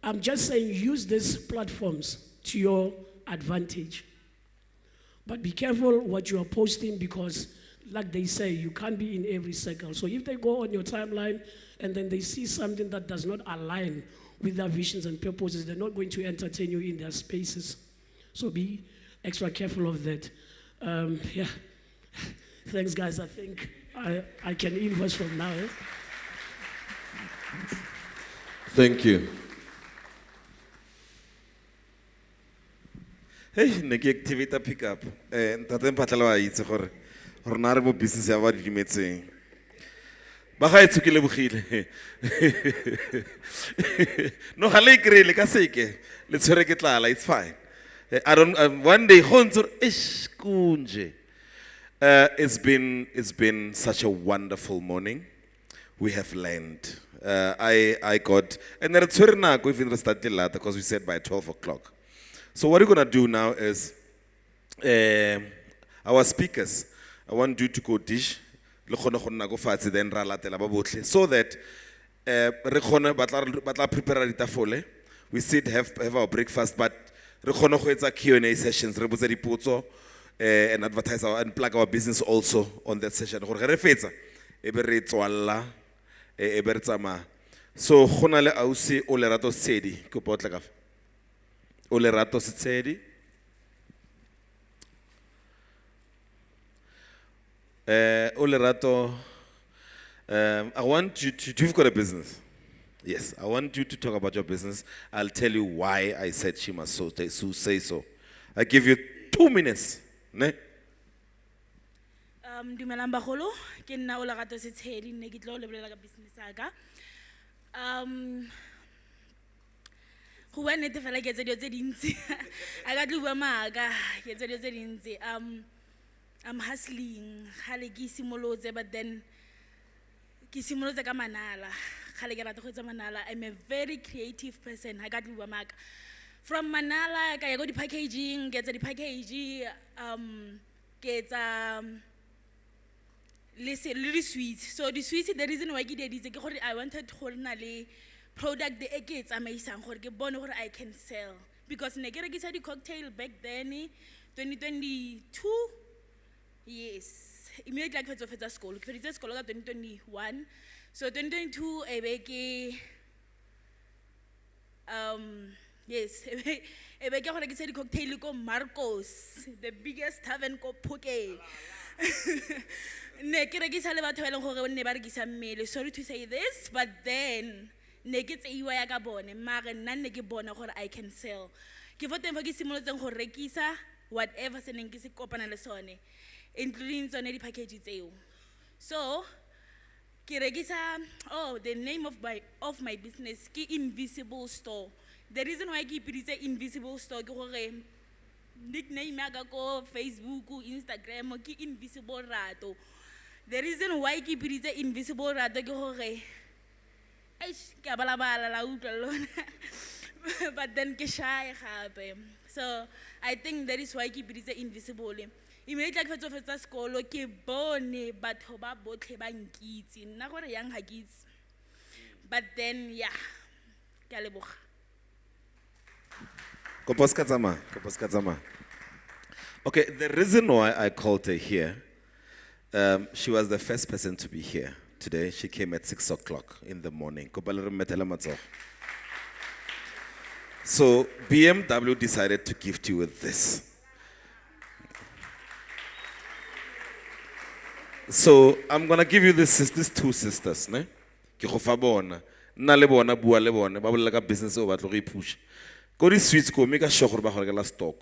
I'm just saying, use these platforms to your advantage. But be careful what you are posting, because like they say, you can't be in every circle. So if they go on your timeline and then they see something that does not align with their visions and purposes, they're not going to entertain you in their spaces. So be extra careful of that. Yeah. Thanks, guys. I think I can invest from now. Thank you. Hey, neke activity pick up. Ntate mpatla wa itse gore rona re mo business ya ba dimetseng. Ba ga itse ke lebogile. No ga le krele ka seke. Le tshwere ke tlala, it's fine. I don't one day khontsur ish kunje. It's been such a wonderful morning. We have learned. I got and then it's nako even re start late because we said by 12 o'clock. So what we're going to do now is, our speakers, I want you to go dish, then so that re kgone batla prepare ditafole. We sit have our breakfast, but re kgone go etsa Q&A sessions, re botsa dipotso and advertise and plug our business also on that session. Gore re fetsa e be re tswalla e be re tsamaya. So gona le ausi o Lerato Sedi ke potla ka. O Lerato Sedi. O Lerato, I want you to, you've got a business. Yes, I want you to talk about your business. I'll tell you why I said she must say so. I give you 2 minutes. Ne? Dumelang bagolo, ke nna o Lerato Setshedi, nne ke tlo lebolela ka business ya ka. Go bua nnete fela ke etsa dilo tse dintsi. A ka tlo bua maaka, ke etsa dilo tse dintsi. I'm hustling, khale ke simolotse, but then ke simolotse ka manala. Khale ke rata go etsa manala. I'm a very creative person. Ha ka tlo bua maaka. From manala ka ya go di packaging, ke etsa di package, ke etsa le di sweets. So the sweets, the reason why ke di editse ke gore I wanted go nna le product e ke tsamaisang gore ke bone gore I can sell, because ne ke rekisa di cocktail back then 2022. Yes, immediately like fetsa school. Ke feditse sekolo ka 2021. So 2022 e be ke yes, e be ke go rekisa di cocktail ko Marcos, the biggest tavern ko Phuke. Ne ke rekisa le batho ba leng gore ne ba rekisa mmele. Sorry to say this, but then ne ke tseiwa ya ka bone, mare nna ne ke bona gore I can sell. Ke fo teng fa ke simolotseng go rekisa whatever se neng ke se kopana le sone, including tsone di package tseo. So ke rekisa, the name of my business ke Invisible Store. The reason why ke ipiditse Invisible Store ke gore nickname ya ka ko Facebook, Instagram ke Invisible Rato. The reason why ke ipiditse Invisible Rato ke gore ke a balabala la utlwa lona. But then ke shy gape. So I think that is why ke ipiditse Invisible. Immediately ke fetsa sekolo ke bone batho ba botlhe ba nkitse, nna gore yang ha kitse. But then yeah, ke a leboga. Koposkatsama. Okay, the reason why I called her here, she was the first person to be here today. She came at 6 o'clock in the morning. So BMW decided to gift you with this. So I'm gonna give you these two sisters, ne? Ke go fa bona, nna le bona bua le bona, ba bolela ka business o batlo go push. Go di sweets go make sure gore ba go rekela stock.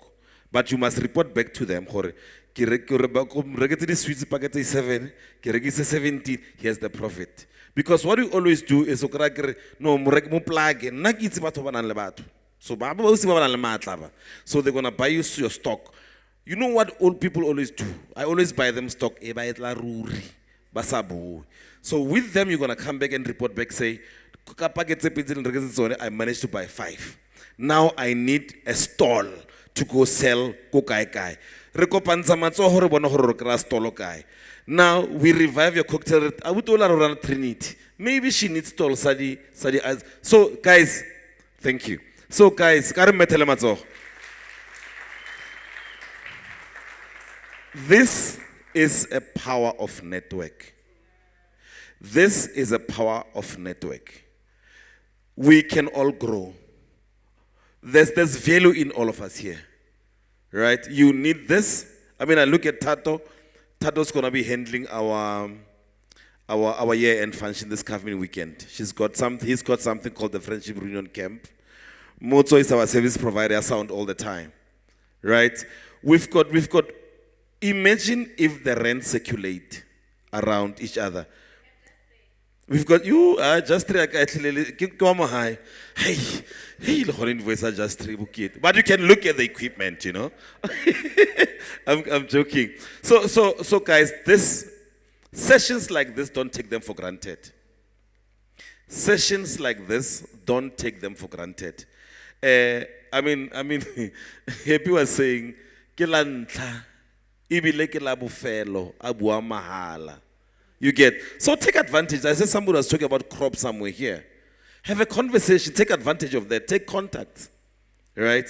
But you must report back to them gore ke reketse di sweets packet 7, ke rekise 17, here's the profit. Because what you always do is no mo plug nna ke itse batho ba nang le batho. So ba usi ba nang le matla ba. So they're going to buy you your stock. You know what old people always do? I always buy them stock. So with them, you're going to come back and report back, say, I managed to buy 5. Now I need a stall to go sell kokai. Now we revive your cocktail. I would run Trinity. Maybe she needs stall. So guys, thank you. So guys, this is a power of network. This is a power of network. We can all grow. There's value in all of us here. Right? You need this. I mean, I look at Tato. Tato's gonna be handling our year-end function this coming weekend. He's got something called the Friendship Reunion Camp. Mozo is our service provider, sound all the time. Right? We've got imagine if the rent circulate around each other. We've got you just high. Hey, but you can look at the equipment, you know. I'm joking. So guys, sessions like this, don't take them for granted. Sessions like this, don't take them for granted. I mean, Happy was saying, you You get, so take advantage. I said somebody was talking about crop somewhere here. Have a conversation, take advantage of that, take contact, right?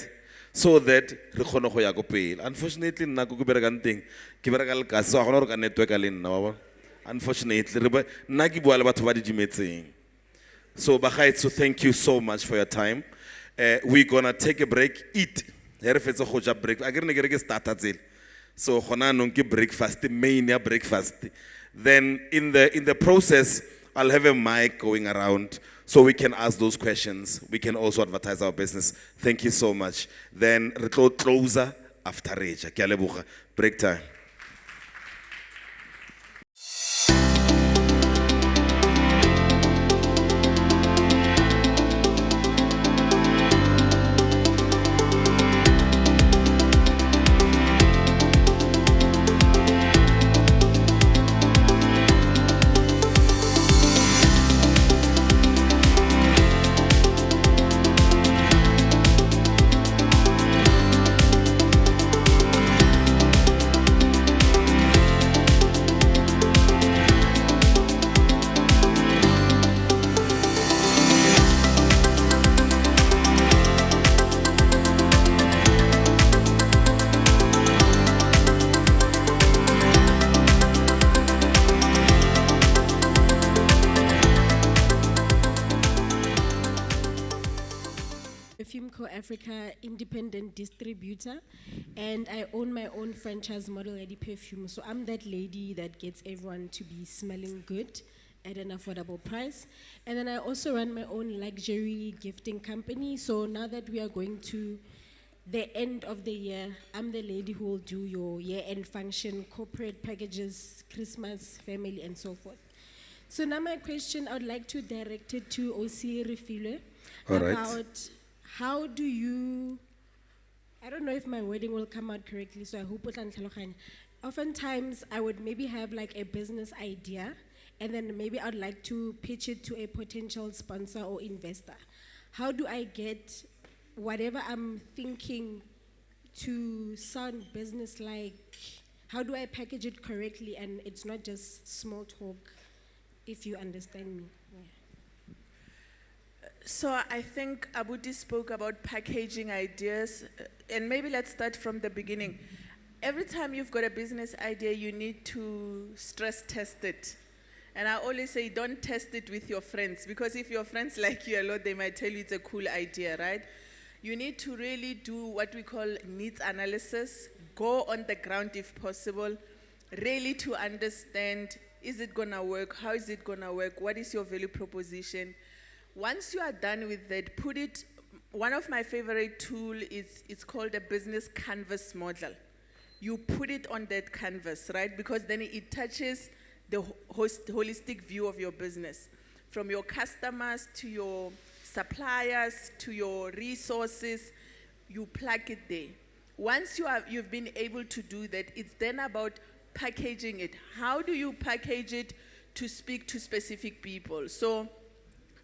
So that re kgone go ya go pele. Unfortunately, nna go bereka nteng, ke bereka le kasi, so ga gona gore ka network a le nna wa bona. Unfortunately, nna ke bua le batho ba di dimetseng. So bagaetso, thank you so much for your time. We're gonna take a break, eat. Here fetsa go ja break. A ke re ne ke re ke starta tsele. So gona nong ke breakfast, main ya breakfast. Then in the process, I'll have a mic going around so we can ask those questions. We can also advertise our business. Thank you so much. Then re tlo closer after Reja. Ke a leboga. Break time. Fimco Africa independent distributor, and I own my own franchise model Ready Perfume. So I'm that lady that gets everyone to be smelling good at an affordable price. And then I also run my own luxury gifting company. So now that we are going to the end of the year, I'm the lady who will do your year-end function, corporate packages, Christmas, family, and so forth. So now my question, I would like to direct it to OC Refile about how do you, I don't know if my wording will come out correctly, so I hope it will. Oftentimes, I would maybe have like a business idea, and then maybe I'd like to pitch it to a potential sponsor or investor. How do I get whatever I'm thinking to sound business-like? How do I package it correctly and it's not just small talk, if you understand me? Yeah. So I think Abuti spoke about packaging ideas, and maybe let's start from the beginning. Every time you've got a business idea, you need to stress test it. And I always say, don't test it with your friends, because if your friends like you a lot, they might tell you it's a cool idea, right? You need to really do what we call needs analysis, go on the ground if possible, really to understand, is it gonna work? How is it gonna work? What is your value proposition? Once you are done with that, put it, one of my favorite tools is, it's called a business canvas model. You put it on that canvas, right? Because then it touches the holistic view of your business. From your customers to your suppliers to your resources, you plug it there. Once you've been able to do that, it's then about packaging it. How do you package it to speak to specific people? So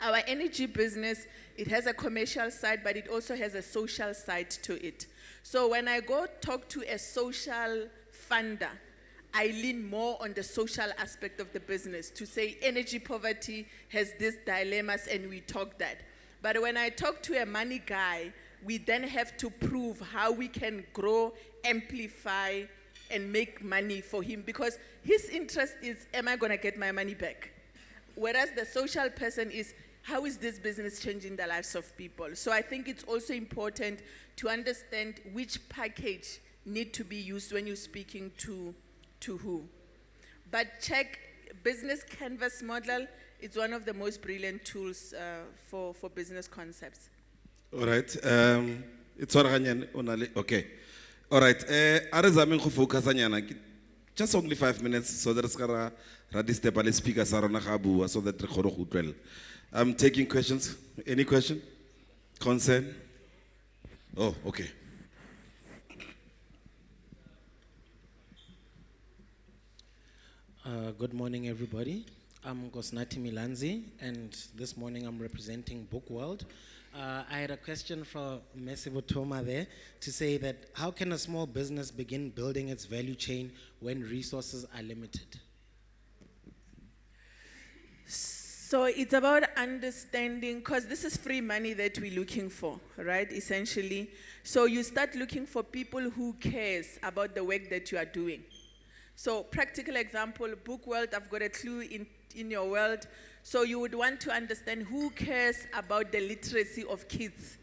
our energy business, it has a commercial side, but it also has a social side to it. So when I go talk to a social funder, I lean more on the social aspect of the business to say energy poverty has these dilemmas, and we talk that. But when I talk to a money guy, we then have to prove how we can grow, amplify, and make money for him, because his interest is, am I going to get my money back? Whereas the social person is, how is this business changing the lives of people? So I think it's also important to understand which package need to be used when you're speaking to who. But check business canvas model. It's one of the most brilliant tools for business concepts. All right. It's okay. All right. Focus just only 5 minutes so that the speaker so that I'm taking questions. Any question? Concern? Oh, okay. Good morning, everybody. I'm Gosnati Milanzi, and this morning I'm representing Book World. I had a question for Messi Botoma there to say that how can a small business begin building its value chain when resources are limited? So it's about understanding, because this is free money that we're looking for, right, essentially. So you start looking for people who cares about the work that you are doing. So practical example, book world, I've got a clue in your world. So you would want to understand who cares about the literacy of kids,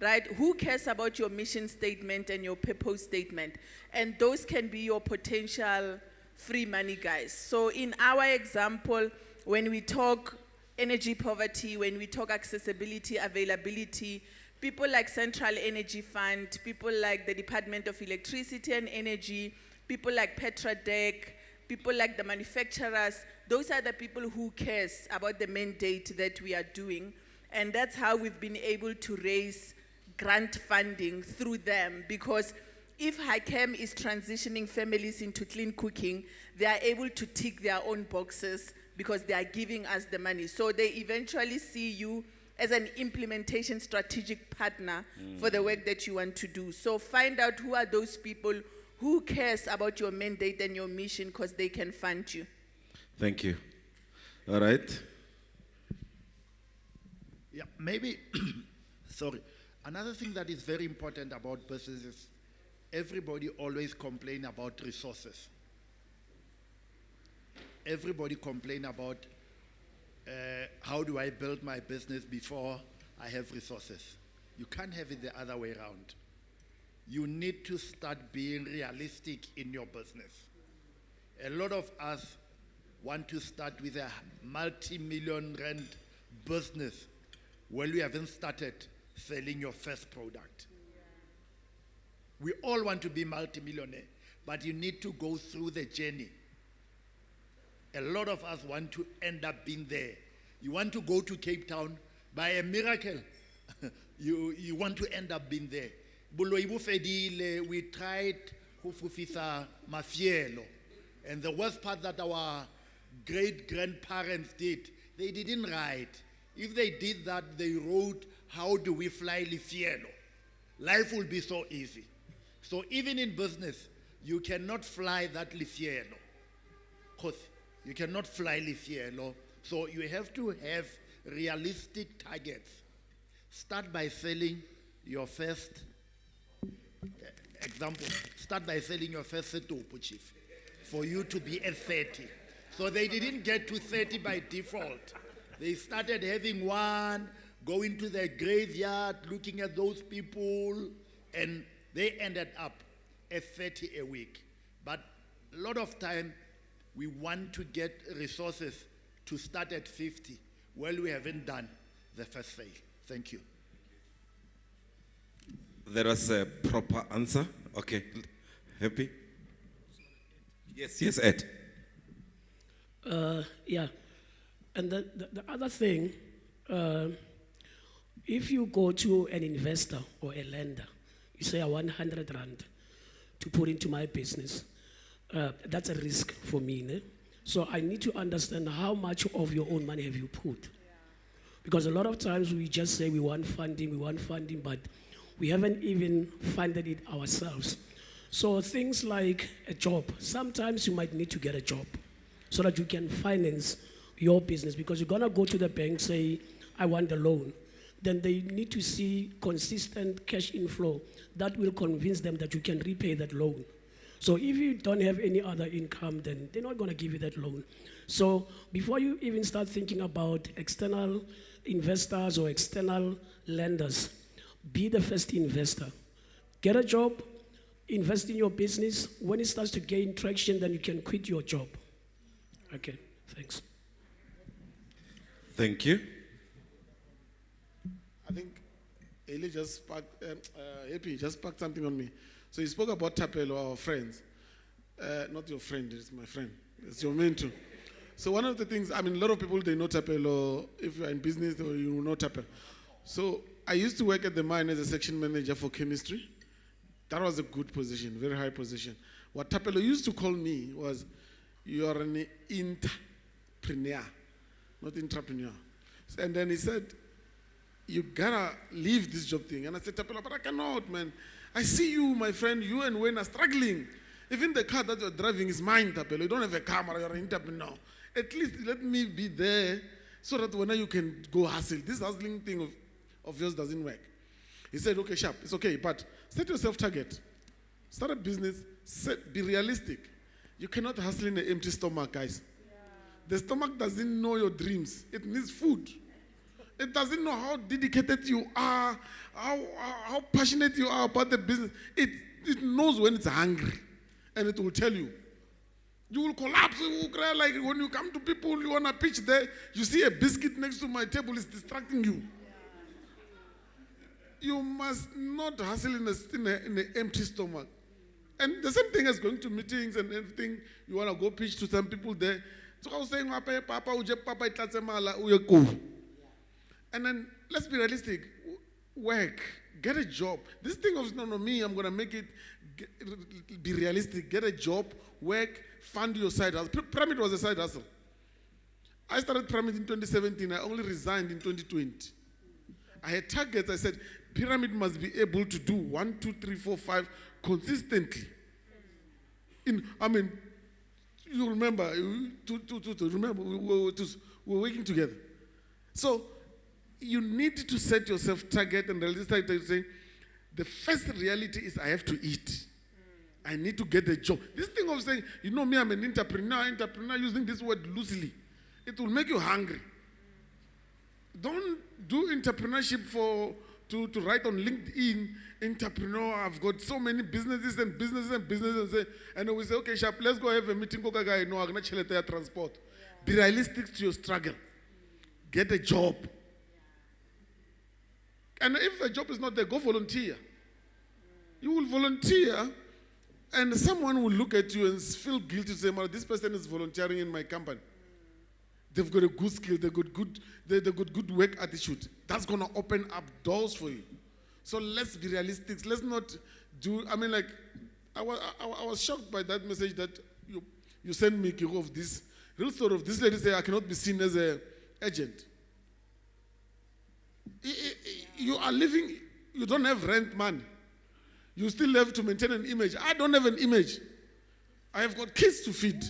right? Who cares about your mission statement and your purpose statement? And those can be your potential free money guys. So in our example, when we talk energy poverty, when we talk accessibility, availability, people like Central Energy Fund, people like the Department of Electricity and Energy, people like Petradec, people like the manufacturers, those are the people who cares about the mandate that we are doing. And that's how we've been able to raise grant funding through them, because if HICAM is transitioning families into clean cooking, they are able to tick their own boxes because they are giving us the money. So they eventually see you as an implementation strategic partner for the work that you want to do. So find out who are those people who cares about your mandate and your mission, because they can fund you. Thank you. All right. Yeah, maybe, sorry. Another thing that is very important about business is everybody always complain about resources. Everybody complain about how do I build my business before I have resources. You can't have it the other way around. You need to start being realistic in your business. A lot of us want to start with a multi-million rand business when you haven't started selling your first product. We all want to be multi-millionaire, but you need to go through the journey. A lot of us want to end up being there. You want to go to Cape Town, by a miracle, you want to end up being there. We tried Hufufisa Mafielo. And the worst part that our great-grandparents did, they didn't write. If they did that, they wrote, how do we fly Lifielo? Life will be so easy. So even in business, you cannot fly that Lifielo. Because you cannot fly Lifielo. So you have to have realistic targets. Start by selling your first, example, start by selling your first setopo, chief, for you to be at 30. So they didn't get to 30 by default. They started having one, going to the graveyard, looking at those people, and they ended up at 30 a week. But a lot of time, we want to get resources to start at 50. Well, we haven't done the first sale. Thank you. There was a proper answer. Okay. Happy? Yes, Ed. Yeah. And the other thing, if you go to an investor or a lender, you say I want 100 rand to put into my business, that's a risk for me. Ne? So I need to understand how much of your own money have you put. Because a lot of times we just say we want funding, but we haven't even funded it ourselves. So things like a job, sometimes you might need to get a job so that you can finance your business, because you're gonna go to the bank, say, I want a loan. Then they need to see consistent cash inflow that will convince them that you can repay that loan. So if you don't have any other income, then they're not gonna give you that loan. So before you even start thinking about external investors or external lenders, be the first investor. Get a job, invest in your business. When it starts to gain traction, then you can quit your job. Okay, thanks. Thank you. I think Eli just sparked, Happy just sparked something on me. So he spoke about Tapelo, our friends. Not your friend, it's my friend. It's your mentor. So one of the things, I mean, a lot of people, they know Tapelo. If you're in business, you know Tapelo. So I used to work at the mine as a section manager for chemistry. That was a good position, very high position. What Tapelo used to call me was, you are an entrepreneur, not intrapreneur. And then he said, you gotta leave this job thing. And I said, Tapelo, but I cannot, man. I see you, my friend, you and Wayne are struggling. Even the car that you're driving is mine, Tapelo. You don't have a car, you're an entrepreneur. At least let me be there so that when you can go hustle. This hustling thing of yours doesn't work. He said, okay, sharp, it's okay, but set yourself target. Start a business, be realistic. You cannot hustle in an empty stomach, guys. The stomach doesn't know your dreams. It needs food. It doesn't know how dedicated you are, how passionate you are about the business. It knows when it's hungry, and it will tell you. You will collapse, you will cry. Like when you come to people, you want to pitch there, you see a biscuit next to my table, it's distracting you. You must not hustle in an empty stomach. And the same thing as going to meetings and everything. You want to go pitch to some people there. So I was saying, Papa, and then let's be realistic. Work, get a job. This thing of no, me, I'm going to make it, be realistic. Get a job, work, fund your side hustle. Pyramid was a side hustle. I started Pyramid in 2017. I only resigned in 2020. I had targets. I said, Pyramid must be able to do 1, 2, 3, 4, 5 consistently. You remember, remember we were working together. So you need to set yourself target and realistic to say, the first reality is I have to eat. I need to get a job. This thing of saying, you know me, I'm an entrepreneur using this word loosely. It will make you hungry. Don't do entrepreneurship to write on LinkedIn, entrepreneur, I've got so many businesses, and then we say, okay, sharp, let's go have a meeting, no, I'm going to transport. Be realistic to your struggle. Get a job. And if the job is not there, go volunteer. You will volunteer, and someone will look at you and feel guilty to say, this person is volunteering in my company. They've got a good skill, they've got good work attitude. That's going to open up doors for you. So let's be realistic. Let's not do, I was shocked by that message that you sent me, Kiro, of this real story of this lady saying, I cannot be seen as an agent. You are living, you don't have rent money. You still have to maintain an image. I don't have an image. I have got kids to feed.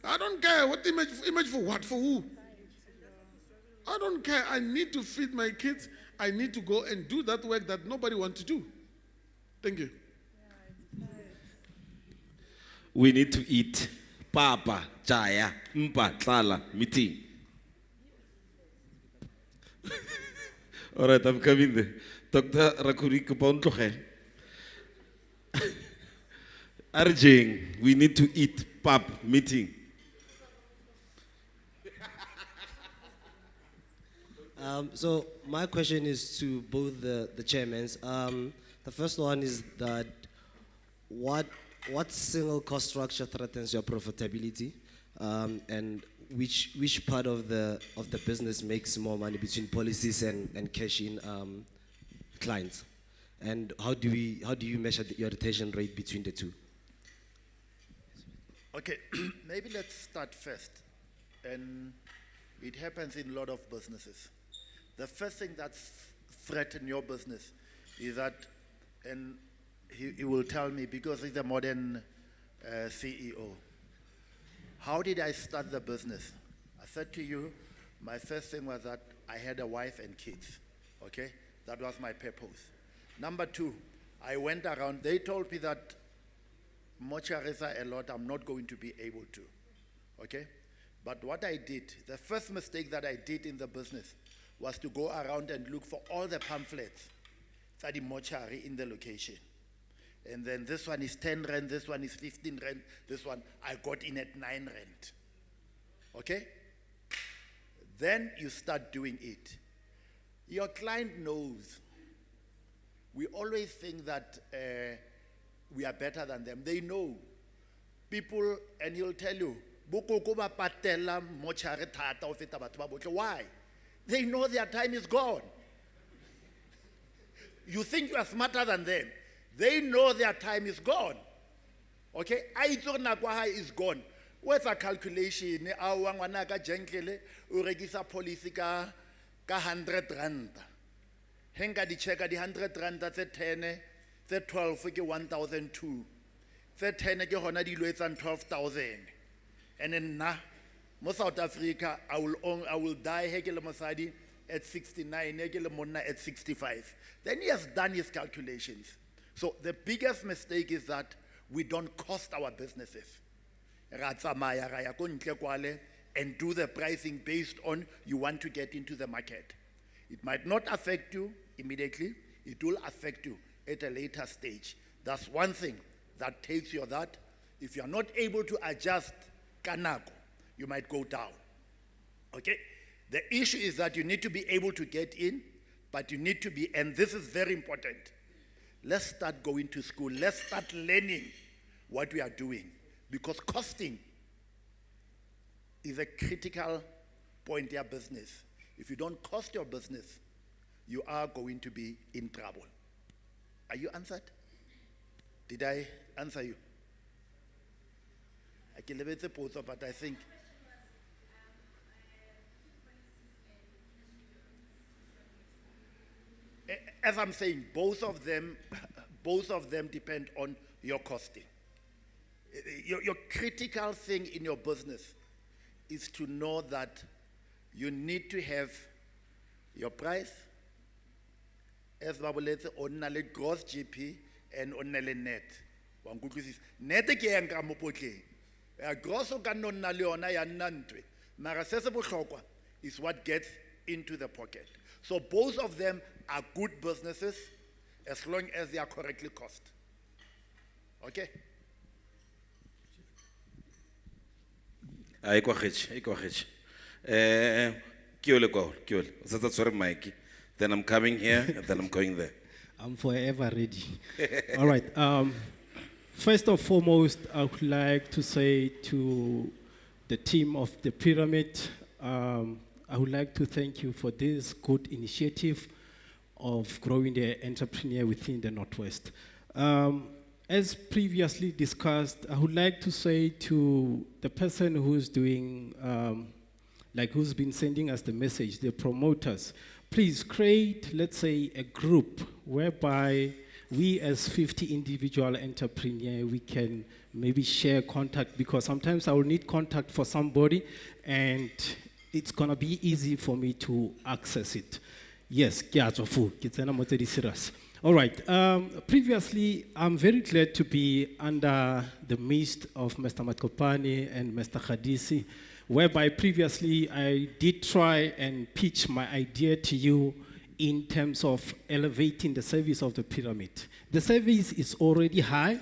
I don't care what image for what, for who. I don't care. I need to feed my kids. I need to go and do that work that nobody wants to do. Thank you. We need to eat. Papa, Jaya, Mpa, Tlala, meeting. All right, I'm coming there. Dr. Rakuri Kupon Arjing, we need to eat. Pap, meeting. So my question is to both the chairmen. The first one is that what single cost structure threatens your profitability, and which part of the business makes more money between policies and cash-in clients, and how do you measure your retention rate between the two? Okay, maybe let's start first, and it happens in a lot of businesses. The first thing that threatens your business is that, and he will tell me because he's a modern CEO. How did I start the business? I said to you, my first thing was that I had a wife and kids, okay? That was my purpose. Number two, I went around, they told me that mortuaries are a lot, I'm not going to be able to, okay? But what I did, the first mistake that I did in the business was to go around and look for all the pamphlets for the mortuary in the location. And then this one is 10 rand, this one is 15 rand, this one I got in at 9 rand. Okay? Then you start doing it. Your client knows. We always think that we are better than them. They know. People, and he'll tell you, why? They know their time is gone. You think you are smarter than them. They know their time is gone. Okay? Is gone. What's a calculation? Uregisa policy ka 100 rand. Henga di check di 100 rand, that's a 10, the 12 ke 1,002. The 10 ke hona di lo etsa 12,000. And then na Mo South Africa, I will die heke le mosadi at 69, heke le monna at 65. Then he has done his calculations. So the biggest mistake is that we don't cost our businesses. Ra tsamaya, ra ya ko ntle kwale, and do the pricing based on you want to get into the market. It might not affect you immediately, it will affect you at a later stage. That's one thing that takes you that. If you are not able to adjust kanako, you might go down. Okay? The issue is that you need to be able to get in, but you need to be, and this is very important. Let's start going to school. Let's start learning what we are doing. Because costing is a critical point in your business. If you don't cost your business, you are going to be in trouble. Are you answered? Did I answer you? I can leave it but I think. As I'm saying, both of them depend on your costing. Your critical thing in your business is to know that you need to have your price, as Babulete, on a gross GP and on a net. Net ke yang ka mo potleng. Gross o ka nna le yona ya nnantwe. Mara se se bohlokwa is what gets into the pocket. So both of them are good businesses as long as they are correctly cost. Okay? Ai kwa khech. Kiole kwa, kiole. Sasa tsore mic. Then I'm coming here, and then I'm going there. I'm forever ready. All right. First and foremost, I would like to say to the team of the pyramid, I would like to thank you for this good initiative of growing the entrepreneur within the Northwest. As previously discussed, I would like to say to the person who's doing, who's been sending us the message, the promoters, please create, let's say, a group whereby we as 50 individual entrepreneurs, we can maybe share contact, because sometimes I will need contact for somebody and it's gonna be easy for me to access it. Yes, all right, previously, I'm very glad to be under the midst of Mr. Matkopane and Mr. Khadisi, whereby previously I did try and pitch my idea to you in terms of elevating the service of the pyramid. The service is already high,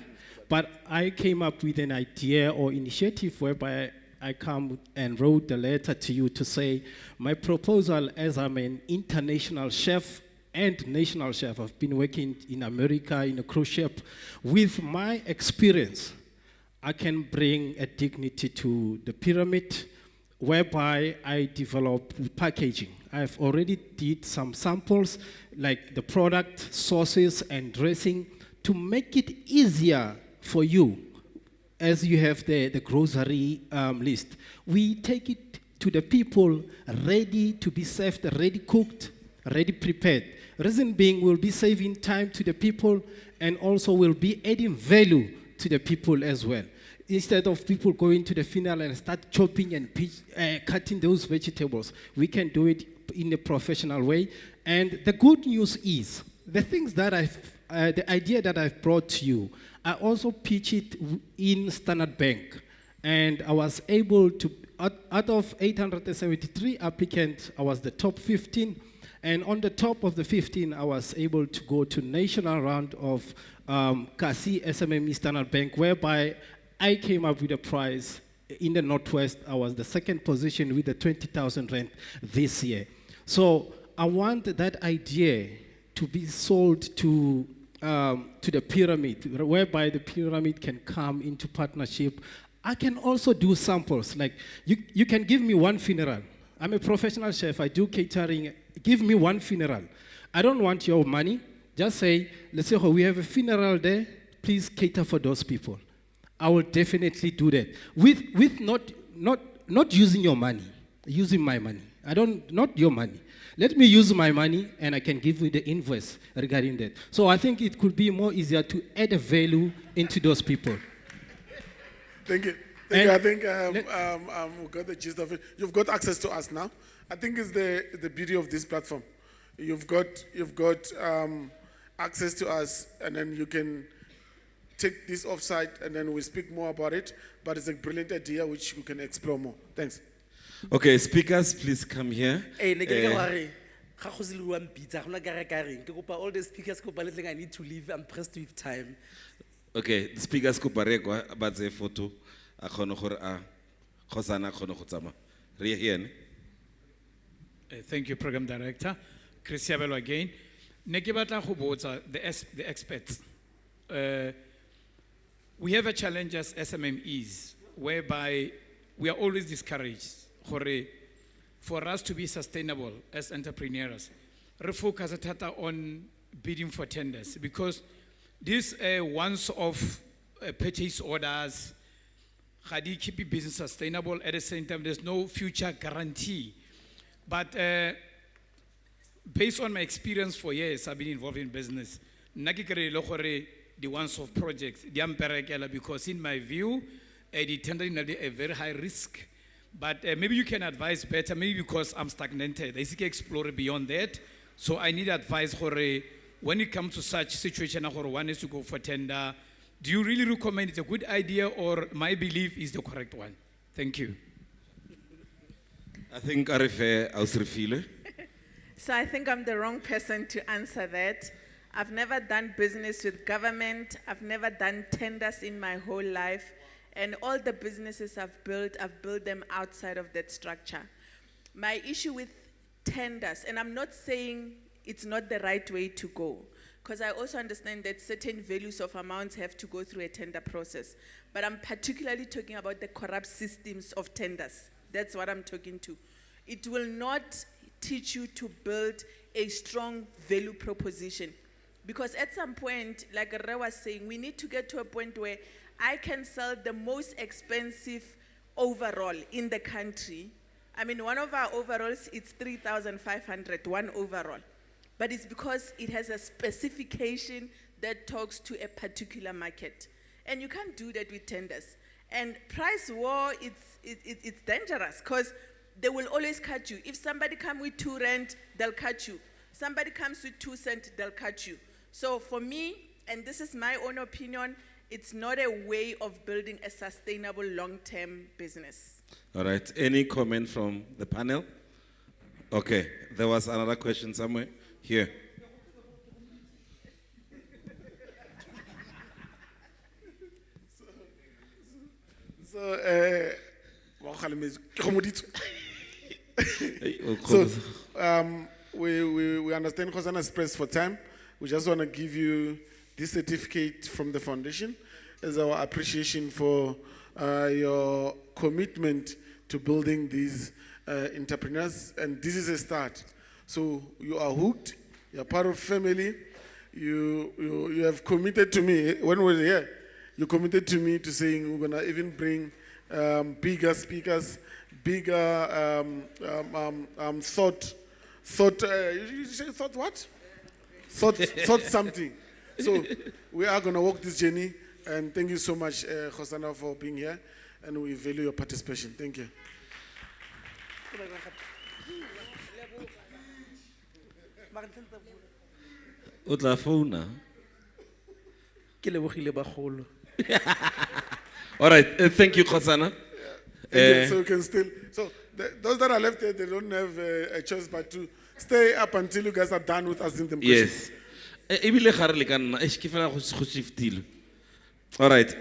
but I came up with an idea or initiative whereby I come and wrote the letter to you to say, my proposal, as I'm an international chef and national chef, I've been working in America in a cruise ship, with my experience, I can bring a dignity to the pyramid, whereby I develop packaging. I've already did some samples, like the product, sauces, and dressing, to make it easier for you as you have the grocery list. We take it to the people ready to be served, ready cooked, ready prepared. Reason being, we'll be saving time to the people and also will be adding value to the people as well. Instead of people going to the funeral and start chopping and cutting those vegetables, we can do it in a professional way. And the good news is, the things that the idea that I've brought to you, I also pitched it in Standard Bank. And I was able to, out of 873 applicants, I was the top 15. And on the top of the 15, I was able to go to national round of Kasi SMME Standard Bank, whereby I came up with a prize in the Northwest. I was the second position with the 20,000 rand this year. So I want that idea to be sold to the pyramid, whereby the pyramid can come into partnership. I can also do samples. Like you can give me one funeral. I'm a professional chef. I do catering. Give me one funeral. I don't want your money. Just say, let's say, we have a funeral there. Please cater for those people. I will definitely do that with not using your money, using my money. Not your money. Let me use my money and I can give you the invoice regarding that. So I think it could be more easier to add a value into those people. Thank you. I think we got the gist of it. You've got access to us now. I think it's the beauty of this platform. You've got access to us, and then you can take this offsite, and then we speak more about it. But it's a brilliant idea which we can explore more. Thanks. Okay, speakers, please come here. All the speakers, I need to leave. I'm pressed with time. Okay, the speakers ko parekwa ba tse photo a khono gore a khosana khono go tsama. Re here ne? Thank you, Program Director. Chris Yabelo again. Ne ke batla go botsa the experts. We have a challenge as SMMEs whereby we are always discouraged for us to be sustainable as entrepreneurs. We focus on bidding for tenders because these once-off purchase orders, how do you keep your business sustainable? At the same time, there's no future guarantee. But based on my experience for years, I've been involved in business. The once-off projects, because in my view, the tender is a very high risk. But maybe you can advise better, maybe because I'm stagnated. I seek explore beyond that. So I need advice for when it comes to such situation, one is to go for tender. Do you really recommend it's a good idea or my belief is the correct one? Thank you. I think Arife Ausrefile. So I think I'm the wrong person to answer that. I've never done business with government. I've never done tenders in my whole life. And all the businesses I've built them outside of that structure. My issue with tenders, and I'm not saying it's not the right way to go, because I also understand that certain values of amounts have to go through a tender process. But I'm particularly talking about the corrupt systems of tenders. That's what I'm talking to. It will not teach you to build a strong value proposition. Because at some point, like Re was saying, we need to get to a point where I can sell the most expensive overall in the country. I mean, one of our overalls, it's 3,500, one overall. But it's because it has a specification that talks to a particular market. And you can't do that with tenders. And price war, it's dangerous because they will always cut you. If somebody comes with 2 rand, they'll cut you. Somebody comes with 2 cents, they'll cut you. So for me, and this is my own opinion, it's not a way of building a sustainable long-term business. All right, any comment from the panel? Okay, there was another question somewhere. Here. We understand Khosana's pressed for time. We just want to give you this certificate from the foundation as our appreciation for your commitment to building these entrepreneurs. And this is a start. So you are hooked. You are part of family. You have committed to me. When we were here, you committed to me to saying we're going to even bring bigger speakers, bigger thought, you say thought what? Thought something. So we are going to walk this journey, and thank you so much, Khosana, for being here, and we value your participation. Thank you. Utla phone. All right, thank you, Khosana. So you can still, those that are left here, they don't have a choice but to stay up until you guys are done with asking them questions. Yes. All right.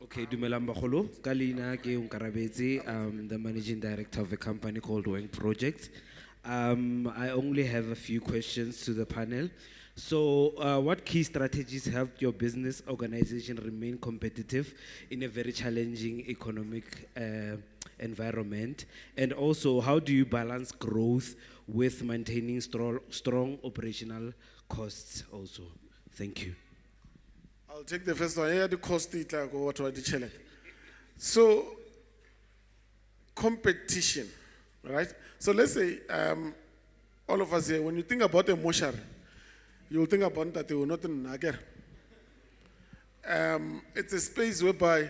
Okay, dumelang bagolo. Ka leina ke Nkarabetse, I'm the managing director of a company called Weng Project. I only have a few questions to the panel. So, what key strategies helped your business organization remain competitive in a very challenging economic environment? And also, how do you balance growth with maintaining strong operational costs also? Thank you. I'll take the first one. Yeah, the cost it like what the challenge. So, competition, right? So let's say all of us here, when you think about a mortuary, you will think about that they will not in Nagar. it's a space whereby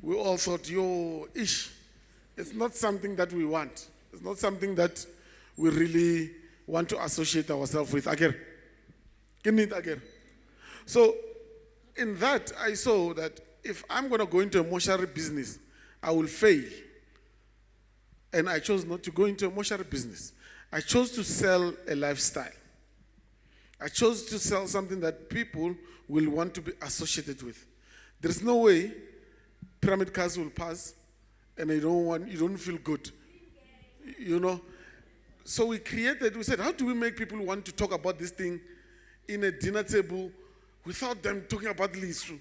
we all thought, it's not something that we want. It's not something that we really want to associate ourselves with. Again. Give me it again. So, in that, I saw that if I'm going to go into a mortuary business, I will fail. And I chose not to go into a mortuary business. I chose to sell a lifestyle. I chose to sell something that people will want to be associated with. There's no way pyramid cars will pass and you don't feel good. You know? So we said, how do we make people want to talk about this thing in a dinner table without them talking about the issue?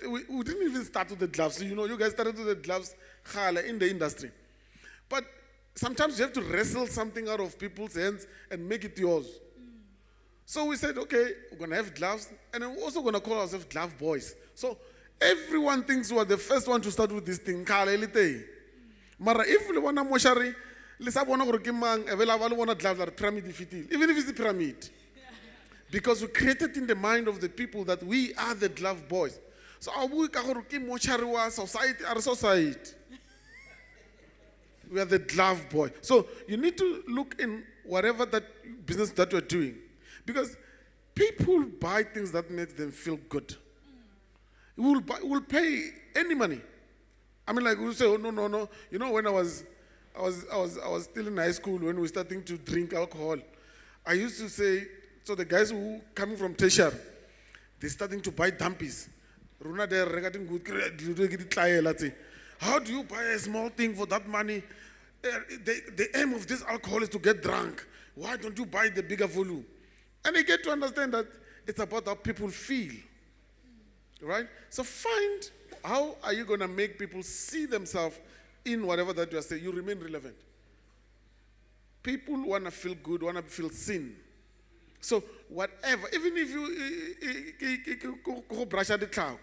We didn't even start with the gloves. You guys started with the gloves in the industry. But sometimes you have to wrestle something out of people's hands and make it yours. So we said, okay, we're going to have gloves, and then we're also going to call ourselves glove boys. So everyone thinks we are the first one to start with this thing. Mara, if we want a moshari, let's have one glove pyramid, even if it's the pyramid. Because we created in the mind of the people that we are the glove boys. So our society. We are the glove boy. So you need to look in whatever that business that you're doing. Because people buy things that make them feel good. We'll pay any money. I mean, like we'll say, oh no. You know, when I was still in high school, when we were starting to drink alcohol, I used to say, so the guys who coming from tertiary, they're starting to buy dumpies. How do you buy a small thing for that money? The aim of this alcohol is to get drunk. Why don't you buy the bigger volume? And they get to understand that it's about how people feel. Right? So find how are you going to make people see themselves in whatever that you are saying. You remain relevant. People want to feel good, want to feel seen. So whatever, even if you go brush at the cloud,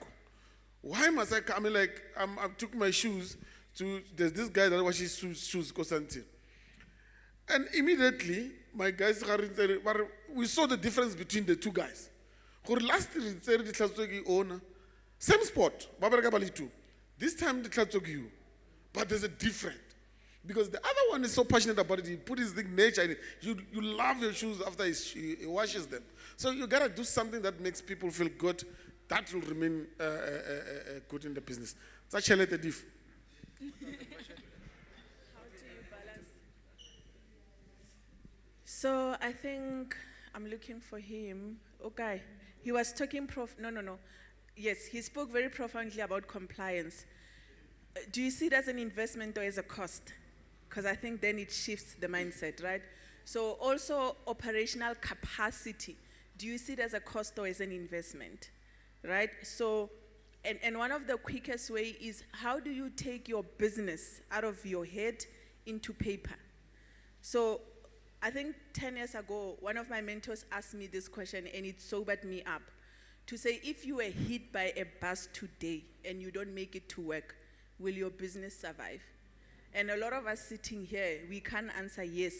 why must I come? I mean, like, I took my shoes to, there's this guy that washes shoes, Kosantin. And immediately, my guys, we saw the difference between the two guys. Last year, the same spot, this time, the Klatsogi you. But there's a difference. Because the other one is so passionate about it, he put his nature in it. You love your shoes after he washes them. So you got to do something that makes people feel good. That will remain good in the business. That's a little diff. So I think I'm looking for him. Okay. He was talking no. Yes, he spoke very profoundly about compliance. Do you see it as an investment or as a cost? Because I think then it shifts the mindset, right? So also operational capacity. Do you see it as a cost or as an investment? Right? So, and one of the quickest way is how do you take your business out of your head into paper? So I think 10 years ago, one of my mentors asked me this question and it sobered me up to say, if you were hit by a bus today and you don't make it to work, will your business survive? And a lot of us sitting here, we can't answer yes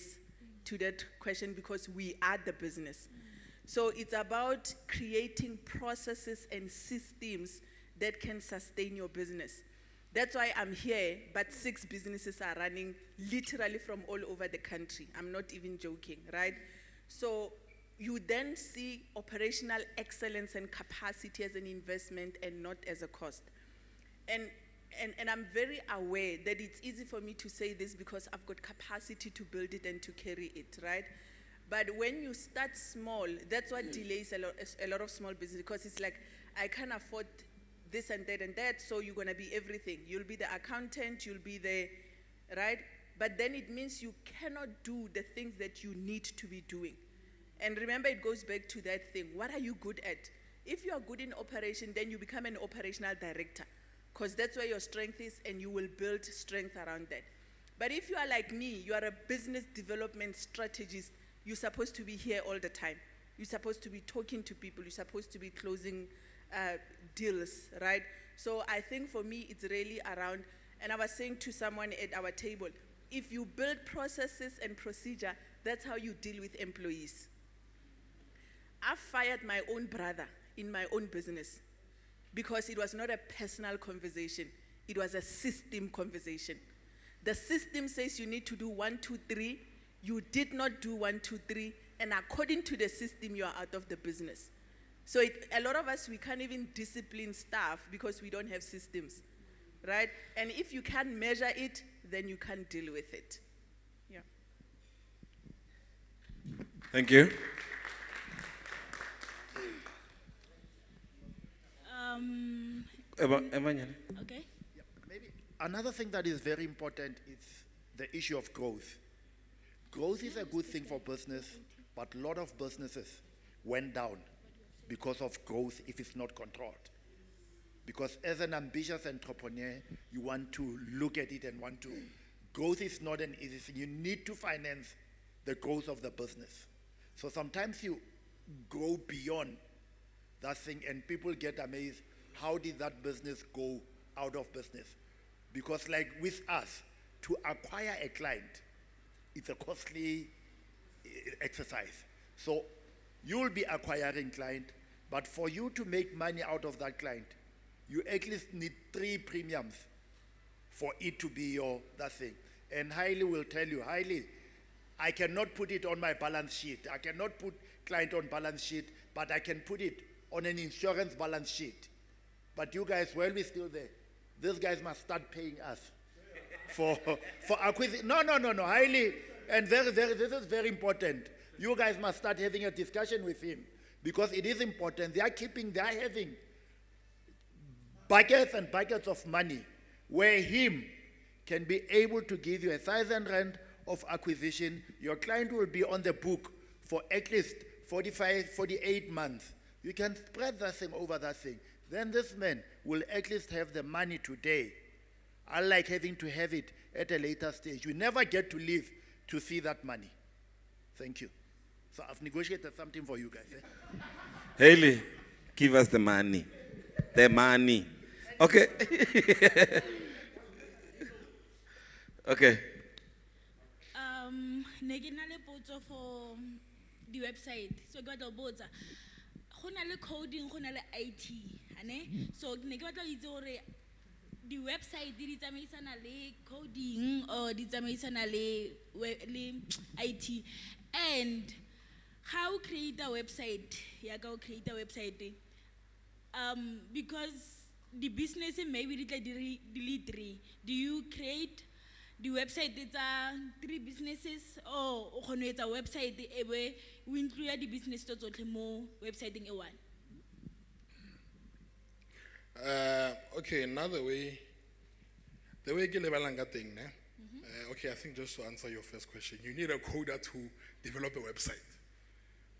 to that question because we are the business. So it's about creating processes and systems that can sustain your business. That's why I'm here, but 6 businesses are running literally from all over the country. I'm not even joking, right? So you then see operational excellence and capacity as an investment and not as a cost. And I'm very aware that it's easy for me to say this because I've got capacity to build it and to carry it, right? But when you start small, that's what delays a lot of small business because it's like, I can't afford this and that, so you're going to be everything. You'll be the accountant, you'll be the, right? But then it means you cannot do the things that you need to be doing. And remember, it goes back to that thing. What are you good at? If you are good in operation, then you become an operational director because that's where your strength is and you will build strength around that. But if you are like me, you are a business development strategist, you're supposed to be here all the time. You're supposed to be talking to people. You're supposed to be closing deals, right? So I think for me, it's really around, and I was saying to someone at our table, if you build processes and procedure, that's how you deal with employees. I fired my own brother in my own business because it was not a personal conversation, it was a system conversation. The system says you need to do 1, 2, 3. You did not do 1, 2, 3, and according to the system, you are out of the business. So a lot of us, we can't even discipline staff because we don't have systems, right? And if you can't measure it, then you can't deal with it. Yeah. Thank you. Okay. Maybe another thing that is very important is the issue of growth. Growth is a good thing for business, but a lot of businesses went down because of growth if it's not controlled. Because as an ambitious entrepreneur, you want to look at it and want to. Growth is not an easy thing. You need to finance the growth of the business. So sometimes you grow beyond that thing and people get amazed, how did that business go out of business? Because like with us, to acquire a client, it's a costly exercise. So you will be acquiring client, but for you to make money out of that client, you at least need 3 premiums for it to be that thing. And Hailey will tell you, Hailey, I cannot put it on my balance sheet. I cannot put client on balance sheet, but I can put it on an insurance balance sheet. But you guys, while we're still there, these guys must start paying us for acquisition. No, Hailey, and this is very important. You guys must start having a discussion with him because it is important. They are having buckets and buckets of money where him can be able to give you 1,000 rand of acquisition. Your client will be on the book for at least 45, 48 months. You can spread that thing over that thing. Then this man will at least have the money today. Unlike having to have it at a later stage. You never get to live to see that money. Thank you. So I've negotiated something for you guys. Hailey, give us the money. The money. Okay. Okay. Ne ke na le potso for the website. So ke batla go botsa. Go na le coding, go na le IT, ane? So ne ke batla go itse gore the website di tsamaisana le coding or di tsamaisana le IT. And how create a website? Ya ka create a website. Because the business maybe delete 3. Do you create the website it's 3 businesses or it's a website where we include the business to more website in one? Okay, another way, the way you level thing, okay, I think just to answer your first question, you need a coder to develop a website.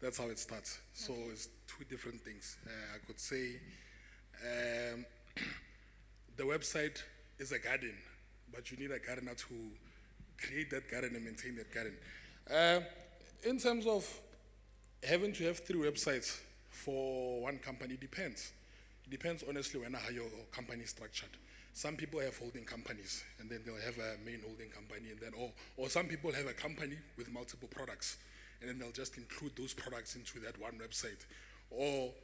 That's how it starts. So it's 2 different things. I could say the website is a garden, but you need a gardener to create that garden and maintain that garden. In terms of having to have 3 websites for one company, depends. It depends honestly on how your company is structured. Some people have holding companies, and then they'll have a main holding company, and then or some people have a company with multiple products, and then they'll just include those products into that one website. Or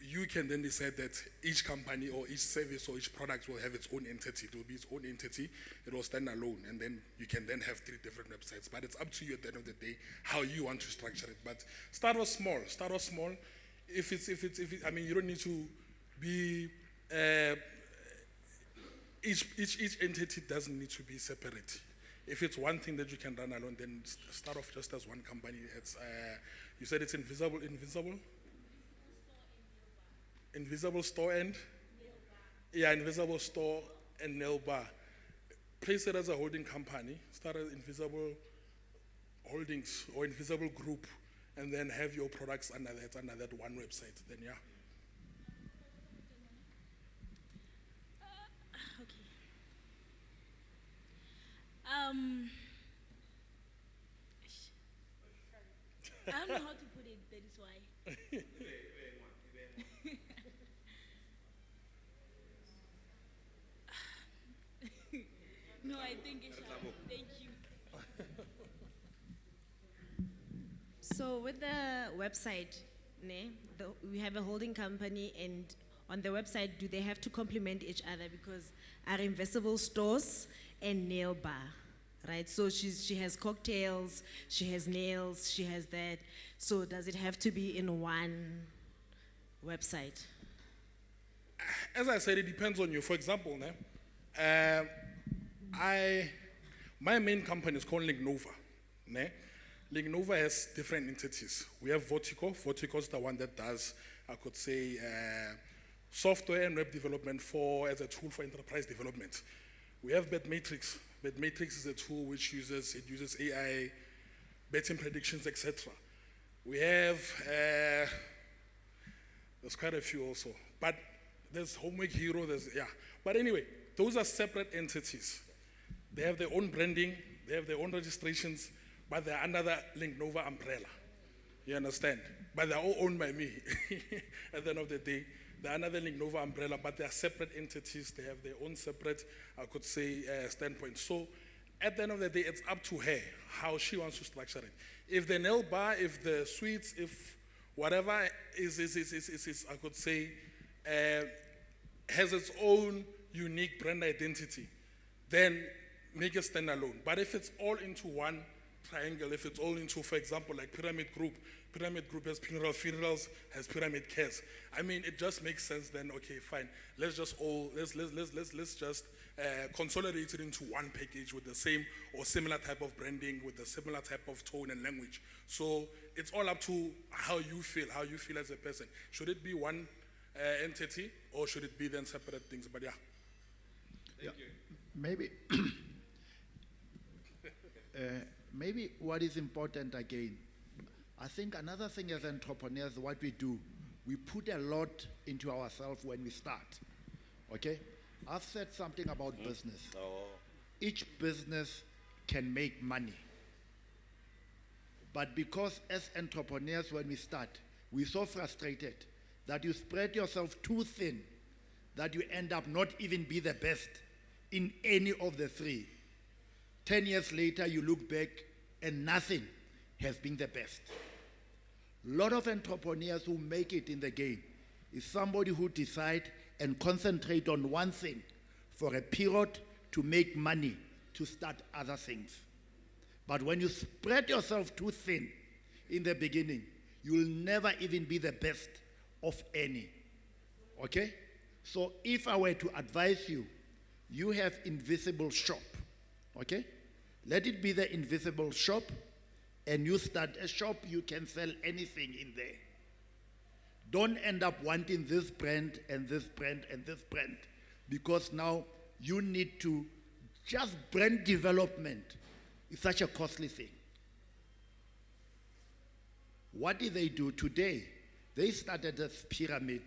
you can then decide that each company or each service or each product will have its own entity. It will be its own entity. It will stand alone, and then you can then have 3 different websites. But it's up to you at the end of the day how you want to structure it. But start off small. Start off small. If I mean, you don't need to be. Each entity doesn't need to be separate. If it's one thing that you can run alone, then start off just as one company. It's you said it's invisible store and invisible store and nail bar. Place it as a holding company. Start an invisible holdings or invisible group, and then have your products under that one website. Then I don't know how to put it, that is why. No, I think it's thank you. So with the website, we have a holding company, and on the website, do they have to complement each other? Because our invisible stores and nail bar, right? So she has cocktails, she has nails, she has that. So does it have to be in one website? As I said, it depends on you. For example, my main company is called Lignova. Lignova has different entities. We have Vortico. Vortico is the one that does, I could say, software and web development as a tool for enterprise development. We have BetMatrix. BetMatrix is a tool which uses AI, betting predictions, etc. We have, there's quite a few also, but there's Homework Hero, But anyway, those are separate entities. They have their own branding, they have their own registrations, but they're under the Lignova umbrella. You understand? But they're all owned by me. At the end of the day, they're under the Lignova umbrella, but they're separate entities. They have their own separate, I could say, standpoint. So at the end of the day, it's up to her how she wants to structure it. If the nail bar, if the sweets, if whatever is I could say, has its own unique brand identity, then make it stand alone. But if it's all into one triangle, if it's all into, for example, like Pyramid Group has funerals, has Pyramid Cares. I mean, it just makes sense then, okay, fine. Let's just consolidate it into one package with the same or similar type of branding, with the similar type of tone and language. So it's all up to how you feel as a person. Should it be one entity or should it be then separate things? But yeah. Thank you. Maybe, maybe what is important again, I think another thing as entrepreneurs, what we do, we put a lot into ourselves when we start, okay? I've said something about business. Each business can make money. But because as entrepreneurs, when we start, we're so frustrated that you spread yourself too thin that you end up not even be the best in any of the three. 10 years later, you look back and nothing has been the best. A lot of entrepreneurs who make it in the game is somebody who decide and concentrate on one thing for a period to make money to start other things. But when you spread yourself too thin in the beginning, you'll never even be the best of any. Okay? So if I were to advise you, you have invisible shop. Okay? Let it be the invisible shop, and you start a shop, you can sell anything in there. Don't end up wanting this brand and this brand and this brand, because now you need to, just brand development is such a costly thing. What did they do today? They started a pyramid.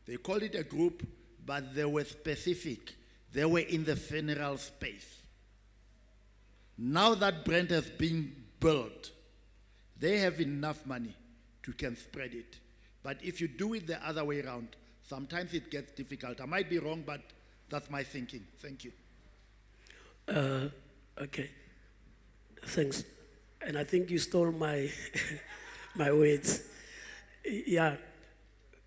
They called it a group, but they were specific. They were in the funeral space. Now that brand has been built, they have enough money to can spread it. But if you do it the other way around, sometimes it gets difficult. I might be wrong, but that's my thinking. Thank you. Okay. Thanks. And I think you stole my my words. Yeah.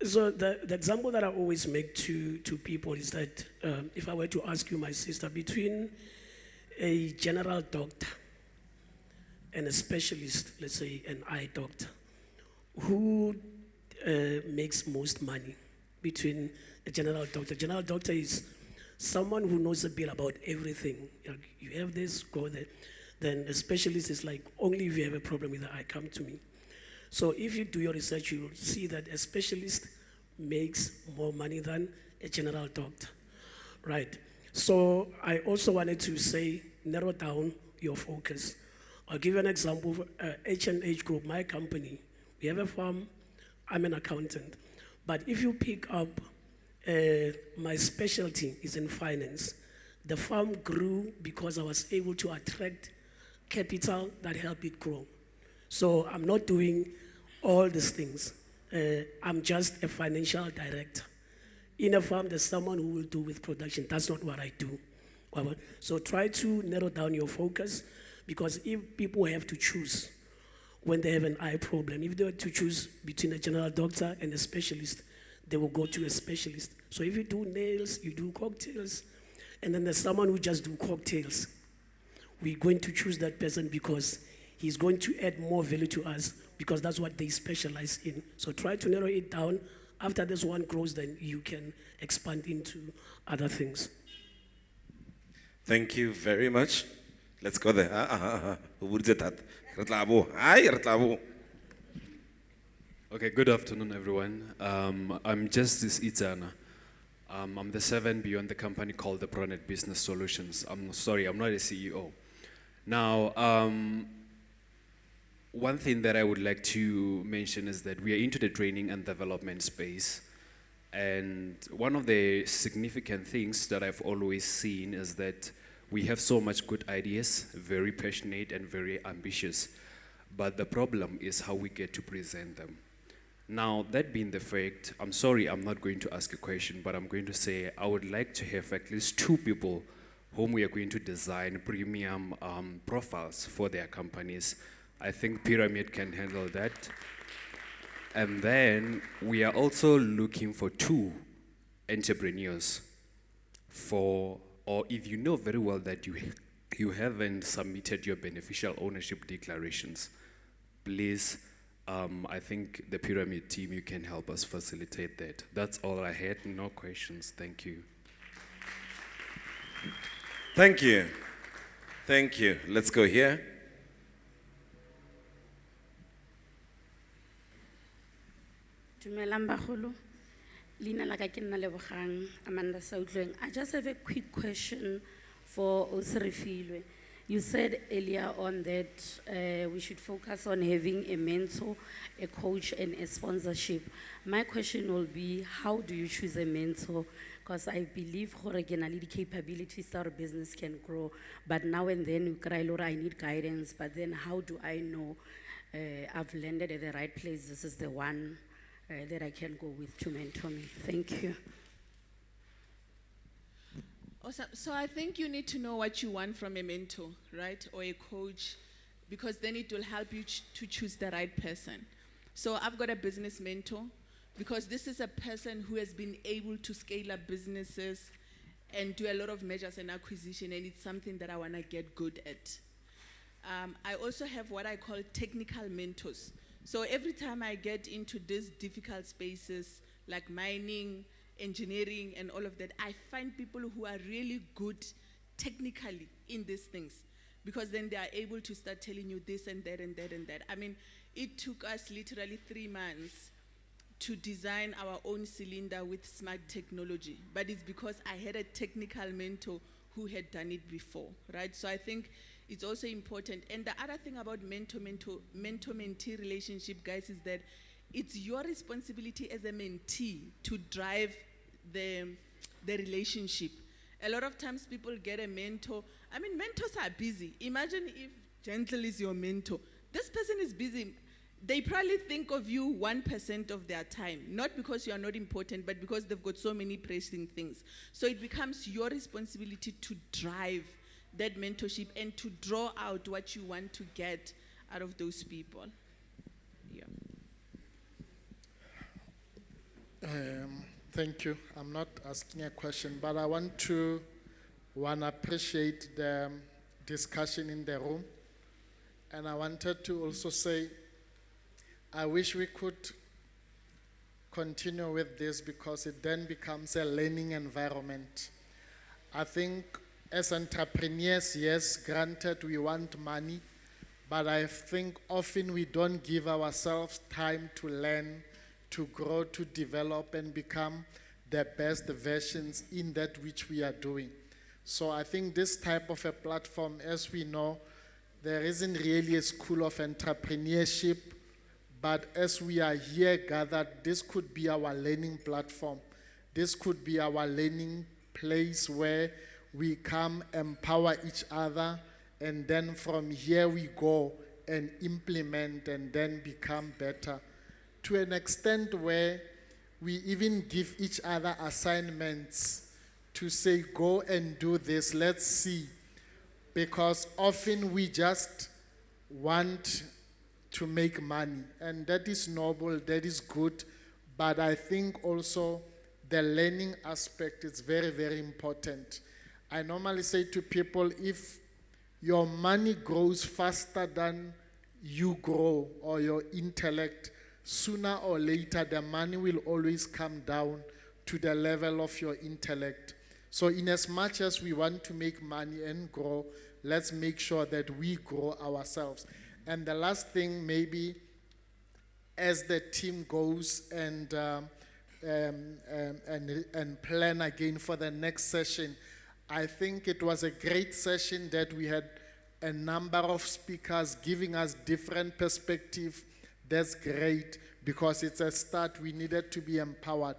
So the example that I always make to people is that if I were to ask you, my sister, between a general doctor and a specialist, let's say an eye doctor, who makes most money between a general doctor? General doctor is someone who knows a bit about everything. You have this, go there. Then a specialist is like, only if you have a problem with the eye, come to me. So if you do your research, you'll see that a specialist makes more money than a general doctor, right? So I also wanted to say, narrow down your focus. I'll give you an example. H&H Group, my company, we have a firm. I'm an accountant. But if you pick up, my specialty is in finance. The firm grew because I was able to attract capital that helped it grow. So I'm not doing all these things. I'm just a financial director. In a firm, there's someone who will do with production. That's not what I do. So try to narrow down your focus, because if people have to choose when they have an eye problem, if they were to choose between a general doctor and a specialist, they will go to a specialist. So if you do nails, you do cocktails, and then there's someone who just do cocktails, we're going to choose that person because he's going to add more value to us because that's what they specialize in. So try to narrow it down. After this one grows, then you can expand into other things. Thank you very much. Let's go there. Who would that? Hi, Okay, good afternoon, everyone. I'm Justice Itzana. I'm the 7 beyond the company called the Pronet Business Solutions. I'm sorry, I'm not a CEO. Now, one thing that I would like to mention is that we are into the training and development space. And one of the significant things that I've always seen is that we have so much good ideas, very passionate and very ambitious. But the problem is how we get to present them. Now, that being the fact, I'm sorry I'm not going to ask a question, but I'm going to say I would like to have at least 2 people whom we are going to design premium profiles for their companies. I think Pyramid can handle that. And then we are also looking for 2 entrepreneurs or if you know very well that you haven't submitted your beneficial ownership declarations, please, I think the Pyramid team, you can help us facilitate that. That's all I had, no questions, thank you. Thank you. Thank you. Let's go here. Dumelang bagolo. Leina la ka ke nna Lebogang, Amanda Sautleng. I just have a quick question for Osirifilwe. You said earlier on that we should focus on having a mentor, a coach, and a sponsorship. My question will be, how do you choose a mentor? Because I believe the capabilities our business can grow, but now and then I need guidance, but then how do I know I've landed at the right place? This is the one that I can go with to mentor me. Thank you. Awesome. So I think you need to know what you want from a mentor, right? Or a coach, because then it will help you to choose the right person. So I've got a business mentor because this is a person who has been able to scale up businesses and do a lot of mergers and acquisition, and it's something that I want to get good at. I also have what I call technical mentors. So every time I get into these difficult spaces like mining, engineering, and all of that, I find people who are really good technically in these things, because then they are able to start telling you this and that and that and that. I mean, it took us literally 3 months to design our own cylinder with smart technology, but it's because I had a technical mentor who had done it before, right? So I think it's also important. And the other thing about mentor-mentee relationship, guys, is that it's your responsibility as a mentee to drive the relationship. A lot of times people get a mentor. I mean, mentors are busy. Imagine if Gentle is your mentor. This person is busy. They probably think of you 1% of their time, not because you are not important, but because they've got so many pressing things. So it becomes your responsibility to drive that mentorship and to draw out what you want to get out of those people. Yeah. Thank you. I'm not asking a question, but I want to appreciate the discussion in the room. And I wanted to also say, I wish we could continue with this because it then becomes a learning environment. I think as entrepreneurs, yes, granted we want money, but I think often we don't give ourselves time to learn, to grow, to develop, and become the best versions in that which we are doing. So I think this type of a platform, as we know, there isn't really a school of entrepreneurship, but as we are here gathered, this could be our learning platform. This could be our learning place where we come, empower each other, and then from here we go and implement and then become better. To an extent where we even give each other assignments to say, go and do this, let's see. Because often we just want to make money, and that is noble, that is good, but I think also the learning aspect is very, very important. I normally say to people, if your money grows faster than you grow or your intellect, sooner or later the money will always come down to the level of your intellect. So in as much as we want to make money and grow, let's make sure that we grow ourselves. And the last thing, maybe as the team goes and plan again for the next session, I think it was a great session that we had a number of speakers giving us different perspectives. That's great because it's a start. We needed to be empowered.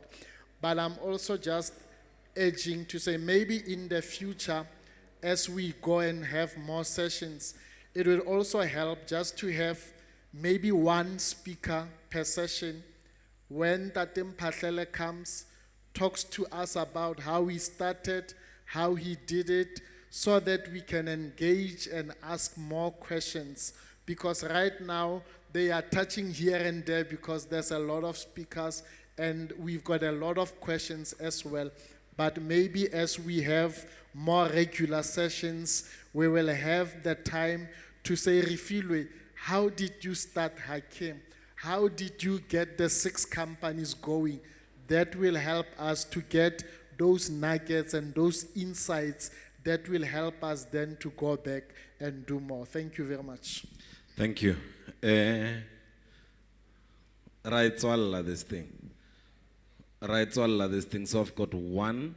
But I'm also just urging to say maybe in the future, as we go and have more sessions, it will also help just to have maybe one speaker per session. When Tatem Patlele comes, talks to us about how he started, how he did it, so that we can engage and ask more questions. Because right now, they are touching here and there because there's a lot of speakers and we've got a lot of questions as well. But maybe as we have more regular sessions, we will have the time to say, Refilwe, how did you start Hakim? How did you get the 6 companies going? That will help us to get those nuggets and those insights that will help us then to go back and do more. Thank you very much. Thank you. Right, swallow this thing. Right, swallow this thing. So I've got 1,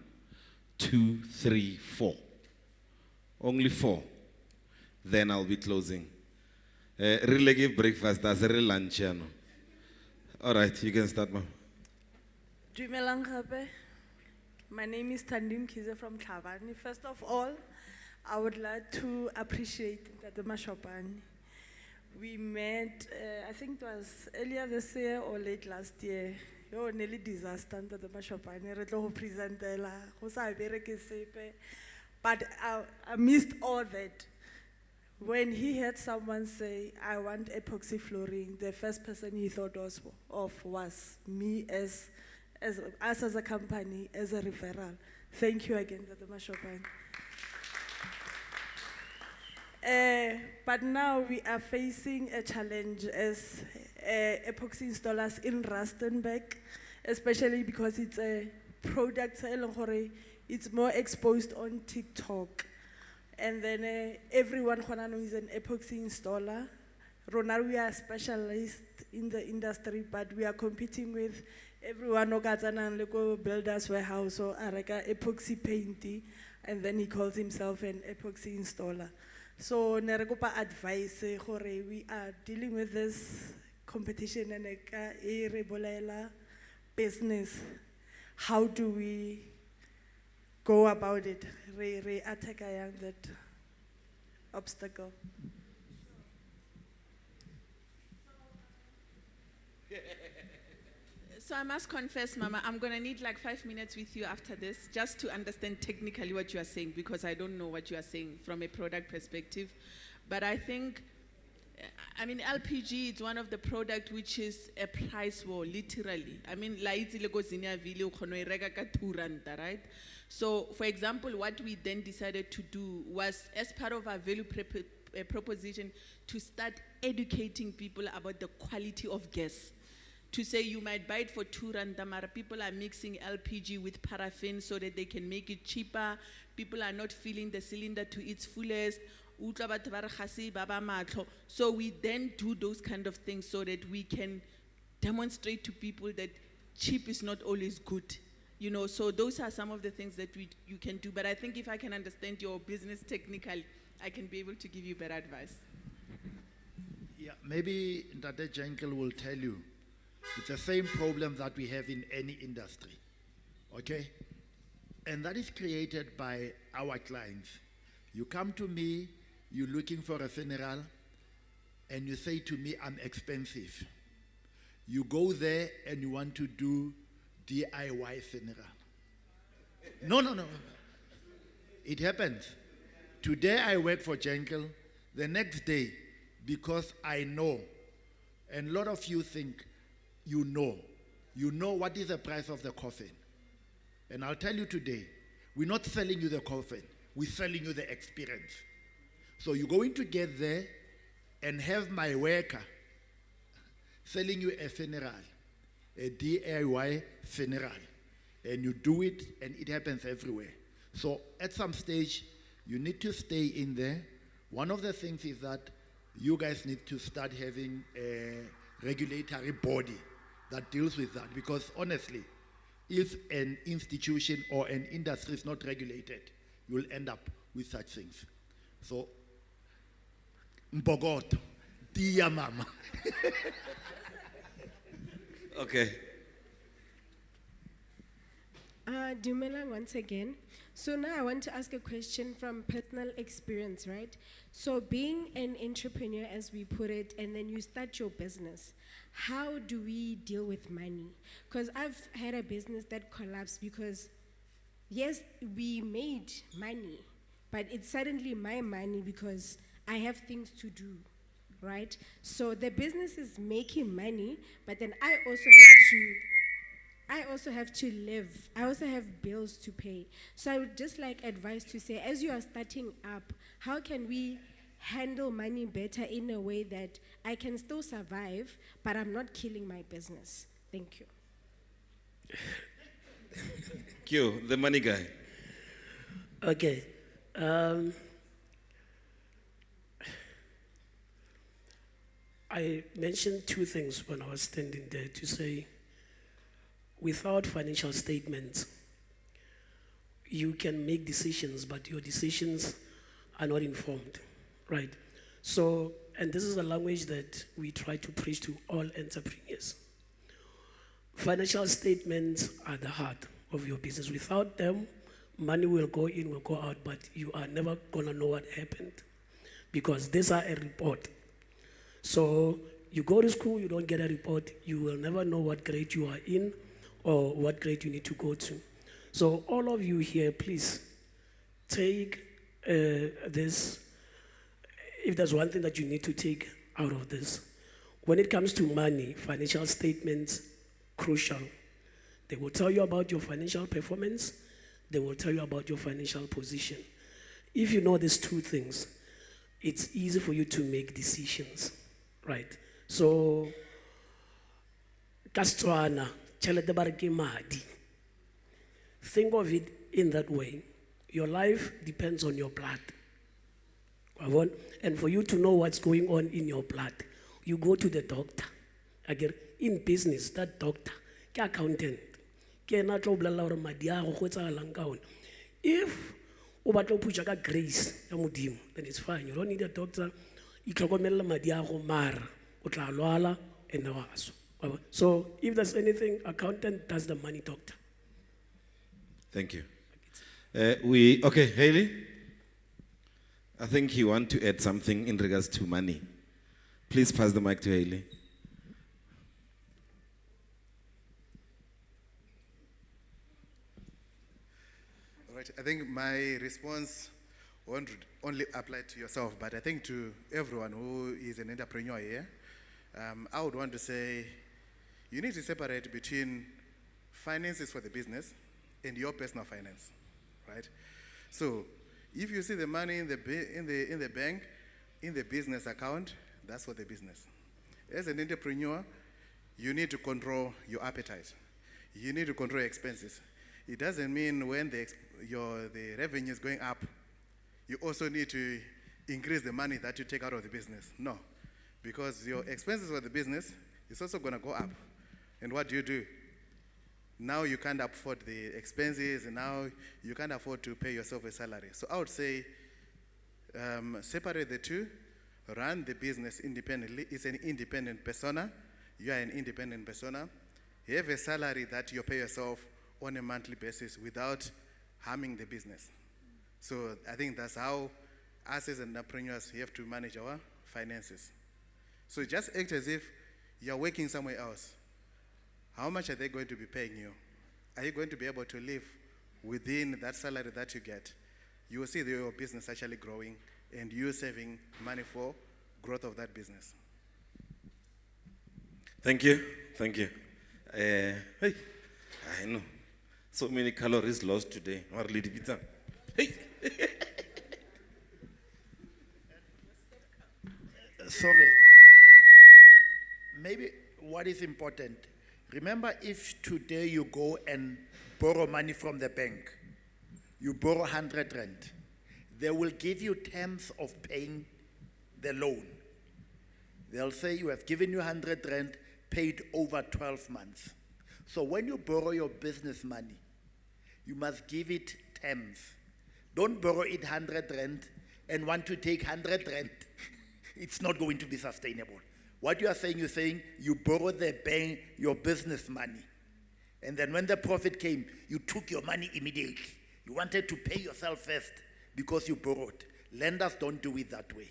2, 3, 4. Only 4. Then I'll be closing. Really give breakfast, that's a real lunch. All right, you can start, ma'am. Dumelang gape. My name is Tandim Kize from Tlhabane. First of all, I would like to appreciate Tate Mashopane. We met, I think it was earlier this year or late last year. Yo, nearly disaster Tate Mashopane. Re tlo go presentela, go sa bereke sepe. But I missed all that. When he heard someone say, I want epoxy flooring, the first person he thought of was me as us as a company, as a referral. Thank you again, Tate Mashopane. But now we are facing a challenge as epoxy installers in Rustenburg, especially because it's a product, it's more exposed on TikTok. And then everyone is an epoxy installer. Rona, we are specialized in the industry, but we are competing with everyone who got an builder's warehouse or areka epoxy painty, and then he calls himself an epoxy installer. So nerekopa advice we are dealing with this competition and a business. How do we go about it? Attack that obstacle. So I must confess, Mama, I'm going to need like 5 minutes with you after this just to understand technically what you are saying, because I don't know what you are saying from a product perspective. But I think, I mean, LPG is one of the products which is a price war, literally. I mean, right? So, for example, what we then decided to do was, as part of our value proposition, to start educating people about the quality of gas. To say you might buy it for 2 rand, people are mixing LPG with paraffin so that they can make it cheaper. People are not filling the cylinder to its fullest. So we then do those kind of things so that we can demonstrate to people that cheap is not always good. You know, so those are some of the things that you can do. But I think if I can understand your business technically, I can be able to give you better advice. Yeah, maybe Ndate Jenkel will tell you it's the same problem that we have in any industry, okay? And that is created by our clients. You come to me, you're looking for a funeral, and you say to me, I'm expensive. You go there and you want to do DIY funeral. No. It happens. Today I work for Jenkel. The next day, because I know, and a lot of you think you know, you know what is the price of the coffin. And I'll tell you today, we're not selling you the coffin, we're selling you the experience. So you're going to get there and have my worker selling you a funeral, a DIY funeral. And you do it, and it happens everywhere. So at some stage, you need to stay in there. One of the things is that you guys need to start having a regulatory body that deals with that. Because honestly, if an institution or an industry is not regulated, you will end up with such things. So, Mpogoto, Tia Mama. Okay. Dumelang once again. So now I want to ask a question from personal experience, right? So being an entrepreneur, as we put it, and then you start your business, how do we deal with money? Because I've had a business that collapsed because, yes, we made money, but it's suddenly my money because I have things to do, right? So the business is making money, but then I also have to live. I also have bills to pay. So I would just like advice to say, as you are starting up, how can we handle money better in a way that I can still survive, but I'm not killing my business? Thank you. Q, the money guy. Okay. I mentioned two things when I was standing there to say, without financial statements, you can make decisions, but your decisions are not informed, right? So, and this is a language that we try to preach to all entrepreneurs. Financial statements are the heart of your business. Without them, money will go in, will go out, but you are never gonna know what happened because these are a report. So you go to school, you don't get a report, you will never know what grade you are in or what grade you need to go to. So all of you here, please take this. If there's one thing that you need to take out of this, when it comes to money, financial statements, crucial. They will tell you about your financial performance. They will tell you about your financial position. If you know these two things, it's easy for you to make decisions, right? So, Kastwana, tšhelete ba re ke madi. Think of it in that way. Your life depends on your blood. And for you to know what's going on in your blood, you go to the doctor. Again, in business, that doctor, ke accountant, ke ena tlo bolela gore madi a go go tsagalang ka one. If o batla o phutša ka grace ya modimo, then it's fine. You don't need a doctor. Itlhokomela madi a go mara, o tla lwala ene wa swa. So if there's anything, accountant does the money, doctor. Thank you. Okay, Haley? I think you want to add something in regards to money. Please pass the mic to Haley. All right, I think my response won't only apply to yourself, but I think to everyone who is an entrepreneur here, I would want to say, you need to separate between finances for the business and your personal finance, right? So, if you see the money in the bank, in the business account, that's for the business. As an entrepreneur, you need to control your appetite. You need to control your expenses. It doesn't mean when the revenue is going up, you also need to increase the money that you take out of the business. No, because your expenses for the business is also going to go up. And what do? Now you can't afford the expenses, and now you can't afford to pay yourself a salary. So I would say separate the two, run the business independently. It's an independent persona. You are an independent persona. You have a salary that you pay yourself on a monthly basis without harming the business. So I think that's how us as entrepreneurs have to manage our finances. So just act as if you're working somewhere else. How much are they going to be paying you? Are you going to be able to live within that salary that you get? You will see your business actually growing and you saving money for growth of that business. Thank you. Thank you. Hey, I know. So many calories lost today. Hey. Sorry. Maybe what is important, remember if today you go and borrow money from the bank, you borrow 100 rand, they will give you terms of paying the loan. They'll say you have given you 100 rand, paid over 12 months. So when you borrow your business money, you must give it terms. Don't borrow it 100 rand and want to take 100 rand. It's not going to be sustainable. What you are saying, you're saying you borrow the bank, your business money. And then when the profit came, you took your money immediately. You wanted to pay yourself first because you borrowed. Lenders don't do it that way.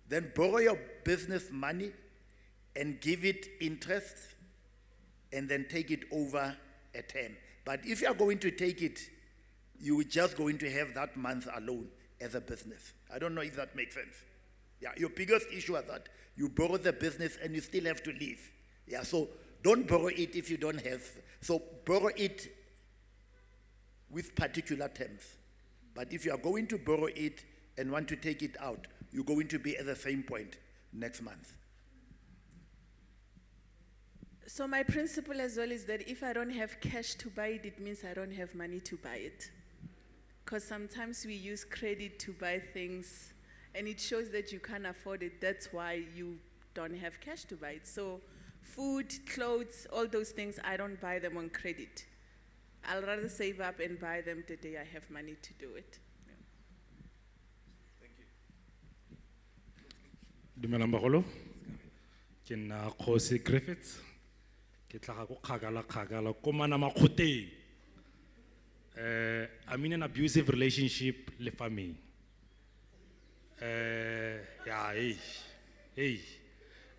Then borrow your business money and give it interest and then take it over a term. But if you are going to take it, you are just going to have that month alone as a business. I don't know if that makes sense. Yeah, your biggest issue is that you borrow the business and you still have to live. Yeah, so don't borrow it if you don't have. So borrow it with particular terms. But if you are going to borrow it and want to take it out, you're going to be at the same point next month. So my principle as well is that if I don't have cash to buy it, it means I don't have money to buy it. Because sometimes we use credit to buy things and it shows that you can't afford it. That's why you don't have cash to buy it. So food, clothes, all those things, I don't buy them on credit. I'll rather save up and buy them the day I have money to do it. Dumelang bagolo. Ke nna Kgosi Griffiths. Ke tlaga go kgakala ko mana makgoteng. I'm in an abusive relationship le family. Yeah, hey.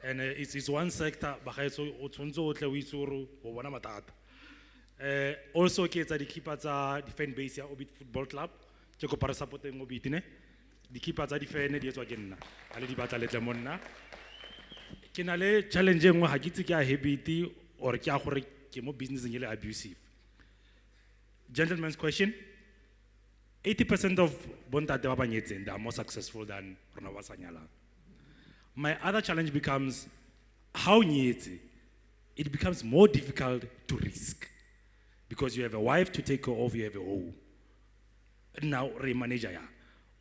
And it's one sector, bagaetso o tshwantse o tle o itse gore o bona matata. Also ke etsa di-keeper tsa di-fan base ya Obit Football Club. Ke kopa re support-eng Obit ne. Di-keeper tsa di-fan di etswa ke nna. A le di batla le tle mo nna. Ke na le challenge e nngwe ha ke itse ke a habit or ke a gore ke mo business e le abusive. Gentleman's question. 80% of bontate ba banyetseng, they are more successful than rona ba sa nyalang. My other challenge becomes how nyetse, it becomes more difficult to risk because you have a wife to take care of, you have a home. Now re manager ya.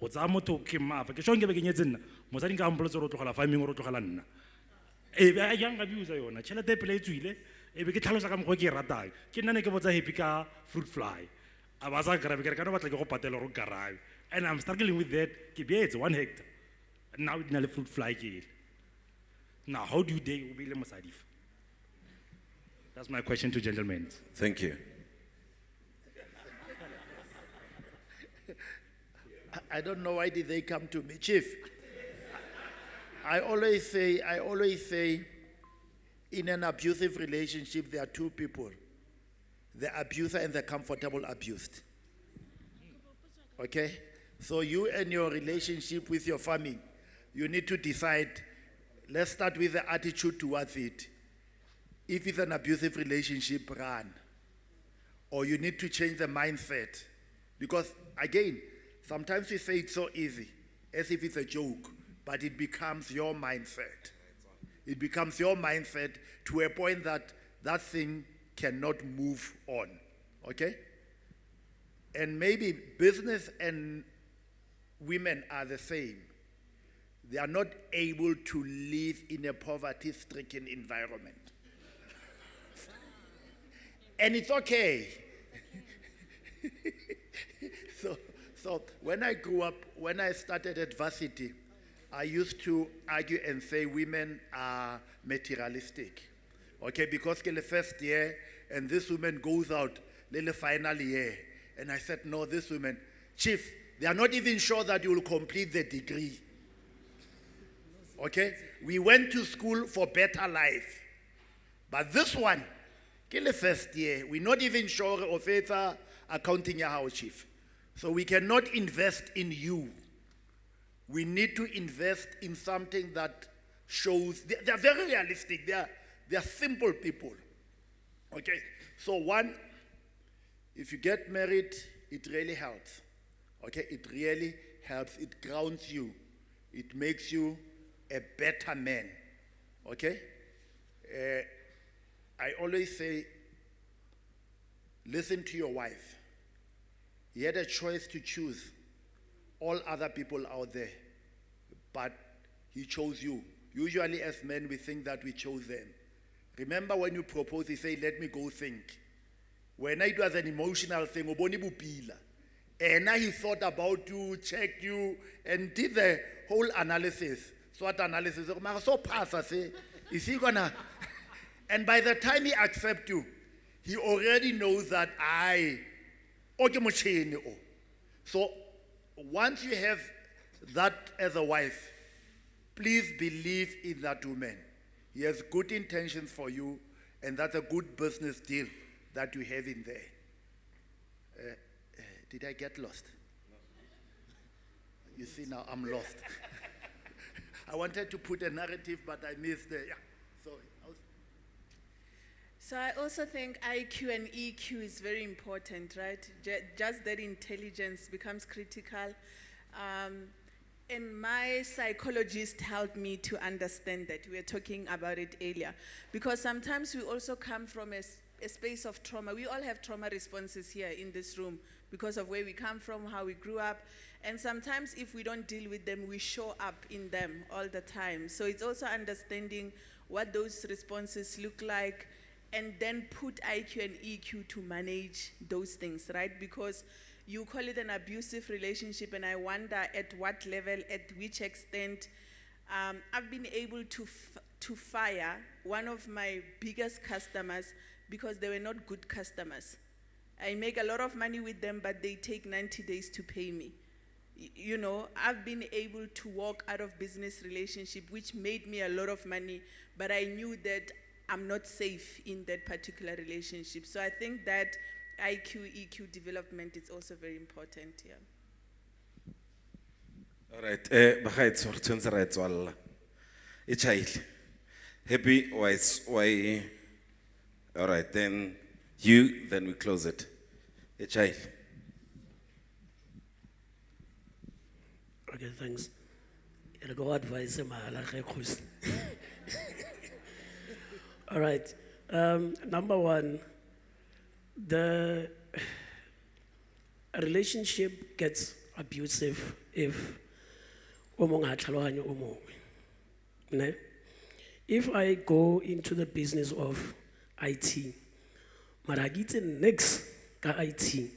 O tsa motho ke mafa ke shonke be ke nyetse nna mosadi nka ampolotse ro tlogela farming ro tlogela nna. E be a yang abuse yona tšhelete pele e tswile e be ke tlhalosa ka mokgwa ke e ratang ke nna ne ke botsa happy ka fruit fly. Abasa grab ke re kana batla ke go patela ro garage and I'm struggling with that ke beetse 1 hectare. Now it na le fruit fly ke. Now how do you dey o be le mosadi? That's my question to gentlemen. Thank you. I don't know why did they come to me, Chief. I always say, in an abusive relationship, there are two people, the abuser and the comfortable abused. Okay? So you and your relationship with your family, you need to decide, let's start with the attitude towards it. If it's an abusive relationship, run. Or you need to change the mindset. Because again, sometimes we say it's so easy, as if it's a joke, but it becomes your mindset. It becomes your mindset to a point that that thing cannot move on, okay? And maybe business and women are the same. They are not able to live in a poverty-stricken environment. And it's okay. So when I grew up, when I started at varsity, I used to argue and say women are materialistic. Okay, because the first year, and this woman goes out, the final year. And I said, no, this woman, Chief, they are not even sure that you will complete the degree. Okay? We went to school for better life. But this one, the first year, we're not even sure of it accounting your house, Chief. So we cannot invest in you. We need to invest in something that shows, they are very realistic, they are simple people. Okay, so one, if you get married, it really helps. Okay, it really helps. It grounds you. It makes you a better man. Okay? I always say, listen to your wife. He had a choice to choose all other people out there, but he chose you. Usually as men, we think that we chose them. Remember when you propose, he said, let me go think. When it was an emotional thing, and he thought about you, checked you, and did the whole analysis. SWOT analysis. So pass, I say, is he gonna? And by the time he accepts you, he already knows that so once you have that as a wife, please believe in that woman. He has good intentions for you, and that's a good business deal that you have in there. Did I get lost? You see, now I'm lost. I wanted to put a narrative, but I missed it. Yeah, sorry. So I also think IQ and EQ is very important, right? Just that intelligence becomes critical. And my psychologist helped me to understand that. We were talking about it earlier. Because sometimes we also come from a space of trauma. We all have trauma responses here in this room because of where we come from, how we grew up. And sometimes if we don't deal with them, we show up in them all the time. So it's also understanding what those responses look like, and then put IQ and EQ to manage those things, right? Because you call it an abusive relationship, and I wonder at what level, at which extent. I've been able to fire one of my biggest customers because they were not good customers. I make a lot of money with them, but they take 90 days to pay me. You know, I've been able to walk out of business relationship, which made me a lot of money, but I knew that I'm not safe in that particular relationship. So I think that IQ, EQ development is also very important here. All right, bagaetsho re tshwantse ra e tswalela. E chaile. Happy why? All right, then we close it. E chaile. Okay, thanks. I'll go advise him. All right. Number one, a relationship gets abusive if if I go into the business of IT, maragite next ka IT.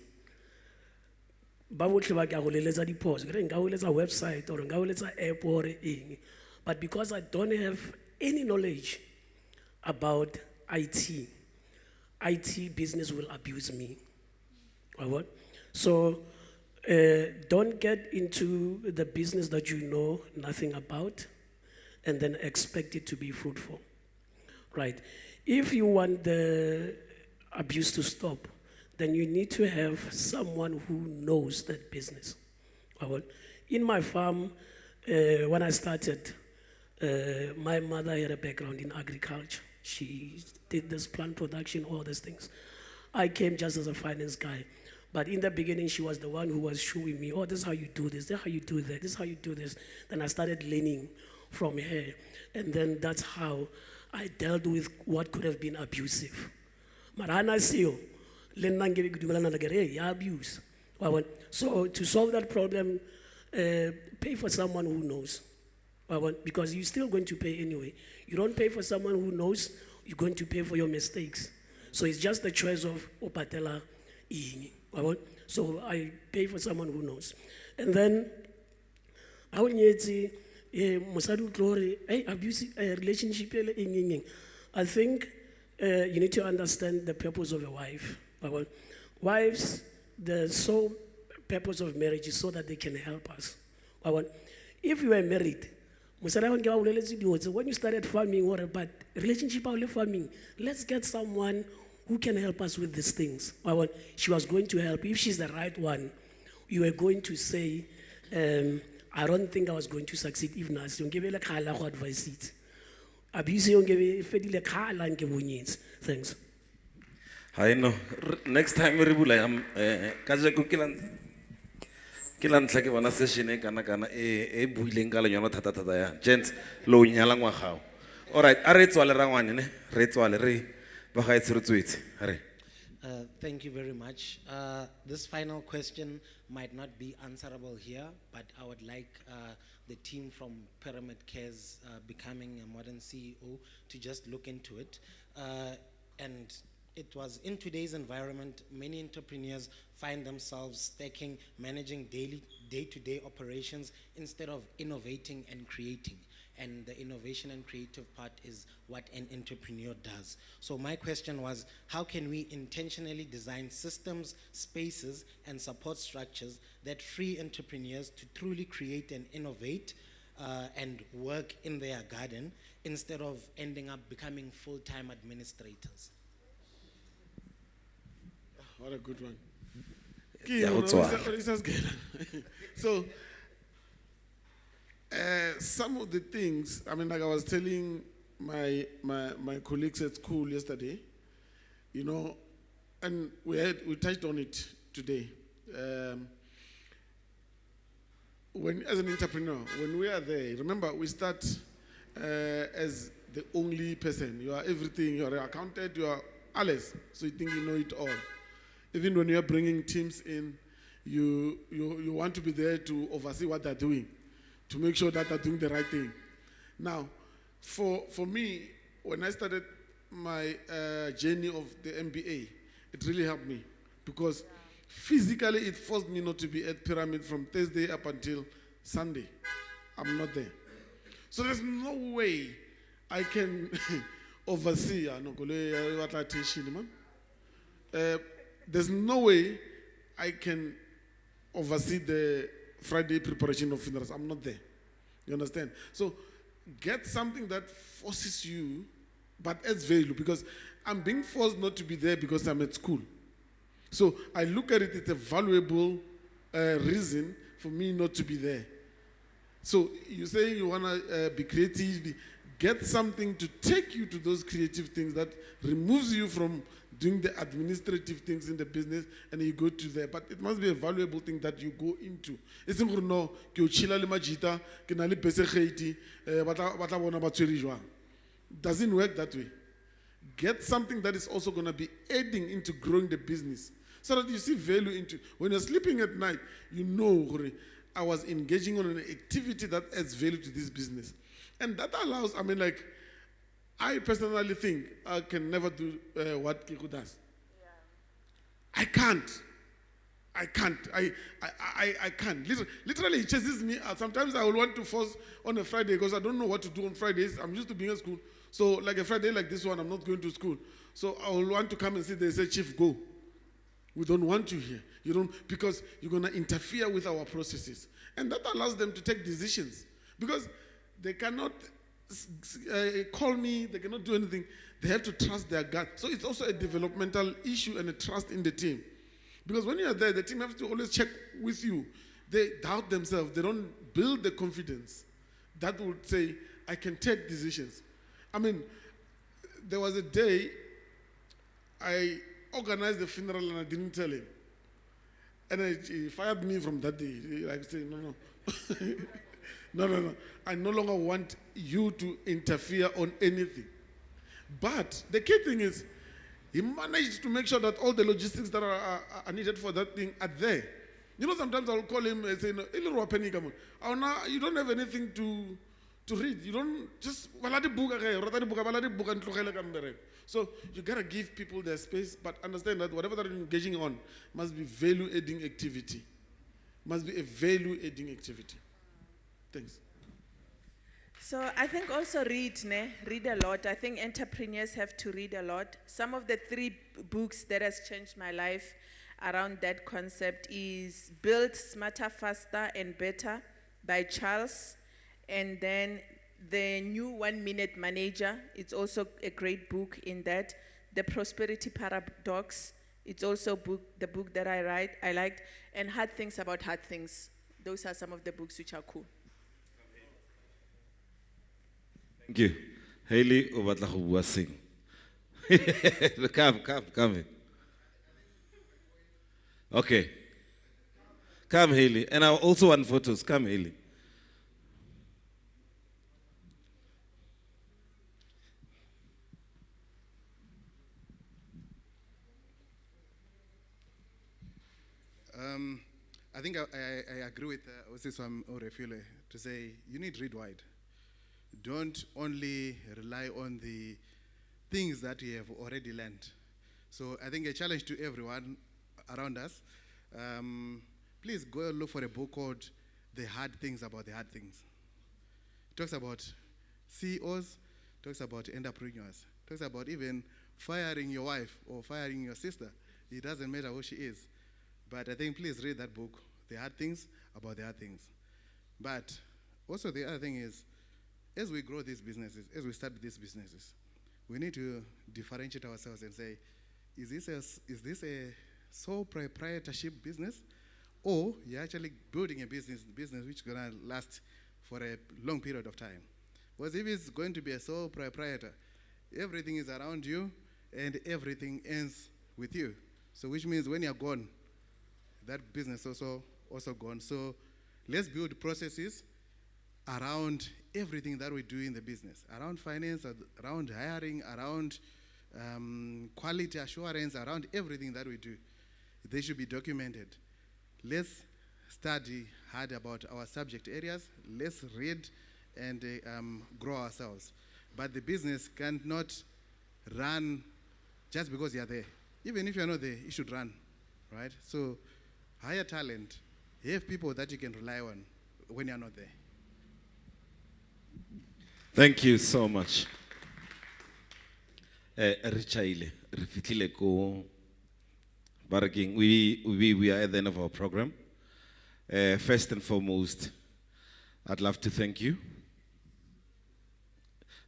Ba botlhe ba ka go leletsa diphoso ke re nka go letsa website or nka go letsa app or eng, but because I don't have any knowledge about IT business will abuse me. What? So don't get into the business that you know nothing about and then expect it to be fruitful. Right? If you want the abuse to stop, then you need to have someone who knows that business. In my farm, when I started, my mother had a background in agriculture. She did this plant production, all these things. I came just as a finance guy. But in the beginning, she was the one who was showing me, oh, this is how you do this, this is how you do that, this is how you do this. Then I started learning from her. And then that's how I dealt with what could have been abusive. Marana Sio, abuse. So to solve that problem, pay for someone who knows. Because you're still going to pay anyway. You don't pay for someone who knows, you're going to pay for your mistakes. So it's just the choice of opatela ing. So I pay for someone who knows. And then I will need Musadu glory, abusive relationship. I think you need to understand the purpose of a wife. Wives, the sole purpose of marriage is so that they can help us. If you are married, when you started farming, but relationship farming, let's get someone who can help us with these things. She was going to help. If she's the right one, you are going to say, I don't think I was going to succeed if not. Thanks. I know. Next time we will am kaje ko kilan tlake bona session e kana kana e buileng ka lenyalo thata thata ya. Gents lo nyala ngwa gao. All right, a re tswale rangwane ne, re tswale re ba ga itsere tswetse. Are. Thank you very much. This final question might not be answerable here, but I would like the team from Pyramid Cares becoming a modern CEO to just look into it. And it was in today's environment, many entrepreneurs find themselves stacking, managing day-to-day operations instead of innovating and creating. And the innovation and creative part is what an entrepreneur does. So my question was, how can we intentionally design systems, spaces, and support structures that free entrepreneurs to truly create and innovate and work in their garden instead of ending up becoming full-time administrators? What a good one. Yeah, So, some of the things, I mean, like I was telling my colleagues at school yesterday, you know, and we touched on it today. When, as an entrepreneur, when we are there, remember we start as the only person. You are everything. You are an accountant. You are alles. So you think you know it all. Even when you are bringing teams in, you want to be there to oversee what they're doing, to make sure that they're doing the right thing. Now, for me, when I started my journey of the MBA, it really helped me because physically it forced me not to be at Pyramid from Thursday up until Sunday. I'm not there. So there's no way I can oversee. There's no way I can oversee the Friday preparation of funerals. I'm not there. You understand? So get something that forces you, but adds value, because I'm being forced not to be there because I'm at school. So I look at it, it's a valuable reason for me not to be there. So you say you want to be creative, get something to take you to those creative things that removes you from doing the administrative things in the business, and you go to there. But it must be a valuable thing that you go into. It's not no doesn't work that way. Get something that is also going to be aiding into growing the business, so that you see value into. When you're sleeping at night, you know, I was engaging on an activity that adds value to this business. And that allows, I mean, like, I personally think I can never do what Kiko does. Yeah. I can't. I can't. Literally, it chases me out. Sometimes I will want to force on a Friday because I don't know what to do on Fridays. I'm used to being at school. So, like a Friday like this one, I'm not going to school. So I will want to come and say, they say, Chief, go. We don't want you here. You don't, because you're going to interfere with our processes. And that allows them to take decisions. Because they cannot call me, they cannot do anything. They have to trust their gut. So it's also a developmental issue and a trust in the team. Because when you are there, the team has to always check with you. They doubt themselves. They don't build the confidence that would say, I can take decisions. I mean, there was a day I organized the funeral and I didn't tell him. And he fired me from that day. Like saying, no. No. I no longer want you to interfere on anything. But the key thing is, he managed to make sure that all the logistics that are needed for that thing are there. You know, sometimes I'll call him and say, no, you don't have anything to read. You don't just, so you got to give people their space, but understand that whatever they're engaging on must be value-adding activity. Must be a value-adding activity. Thanks. So I think also read a lot. I think entrepreneurs have to read a lot. Some of the 3 books that has changed my life around that concept is Build Smarter, Faster, and Better by Charles. And then the new 1 Minute Manager, it's also a great book in that. The Prosperity Paradox, it's also the book that I liked. And Hard Things About Hard Things. Those are some of the books which are cool. Thank you. Hailey, o batla go bua seng. Come. Okay. Come, Haley. And I also want photos. Come, Haley. I think I agree with Osiswam Orefile to say you need to read wide. Don't only rely on the things that you have already learned. So I think a challenge to everyone around us, please go and look for a book called The Hard Things About the Hard Things. It talks about CEOs, talks about entrepreneurs, talks about even firing your wife or firing your sister. It doesn't matter who she is. But I think please read that book, The Hard Things About the Hard Things. But also the other thing is, as we grow these businesses, as we start these businesses, we need to differentiate ourselves and say, is this a sole proprietorship business, or you're actually building a business which is going to last for a long period of time? Because if it's going to be a sole proprietor, everything is around you and everything ends with you. So which means when you're gone, that business also gone. So let's build processes around everything that we do in the business, around finance, around hiring, around quality assurance, around everything that we do. They should be documented. Let's study hard about our subject areas. Let's read and grow ourselves. But the business cannot run just because you're there. Even if you're not there, it should run, right? So hire talent. Have people that you can rely on when you're not there. Thank you so much. Richaile, rifitlile ko Baraking. We are at the end of our program. First and foremost, I'd love to thank you.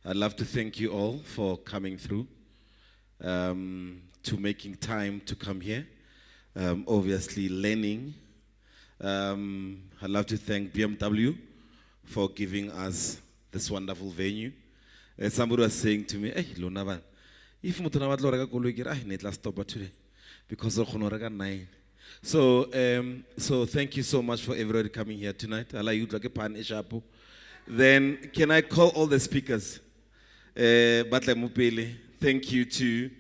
I'd love to thank you all for coming through, to making time to come here. Obviously learning. I'd love to thank BMW for giving us this wonderful venue. Somebody was saying to me, hey, Lona, if you want to stop today because of 9. So thank you so much for everybody coming here tonight. Then can I call all the speakers? Batle Mupele, thank you to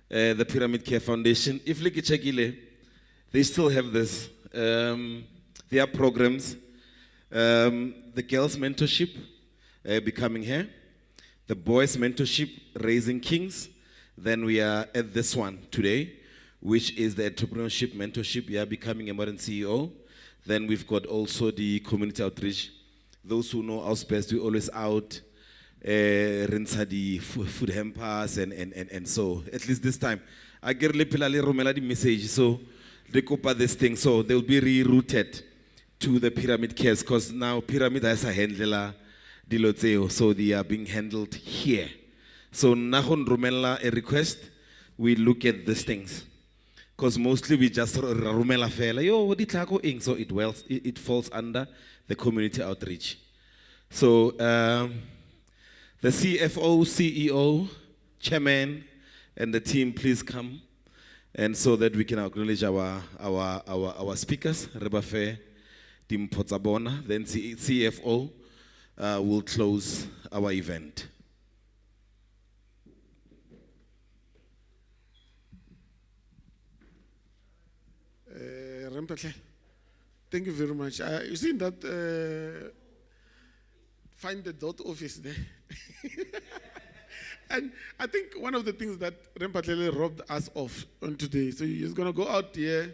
the Pyramid Care Foundation. If you check they still have this. Their programs, the girls' mentorship, becoming here, the boys' mentorship, Raising Kings. Then we are at this one today, which is the entrepreneurship mentorship. We are becoming a modern CEO. Then we've got also the community outreach. Those who know us best, we always out, rinsa the food hampers and so. At least this time, I get the message. So they copy this thing, so they'll be rerouted to the pyramid cares, because now pyramid has a handler, so they are being handled here. So nahon rumela a request, we look at these things, because mostly we just rumela fela yo what ing, so it falls under the community outreach. So the CFO, CEO, chairman, and the team, please come. And so that we can acknowledge our speakers, Rebafe, Tim Potsabona, then CFO will close our event. Rempetle, thank you very much. You see that, find the dot office there. And I think one of the things that Rempatlele robbed us of on today, so he's going to go out here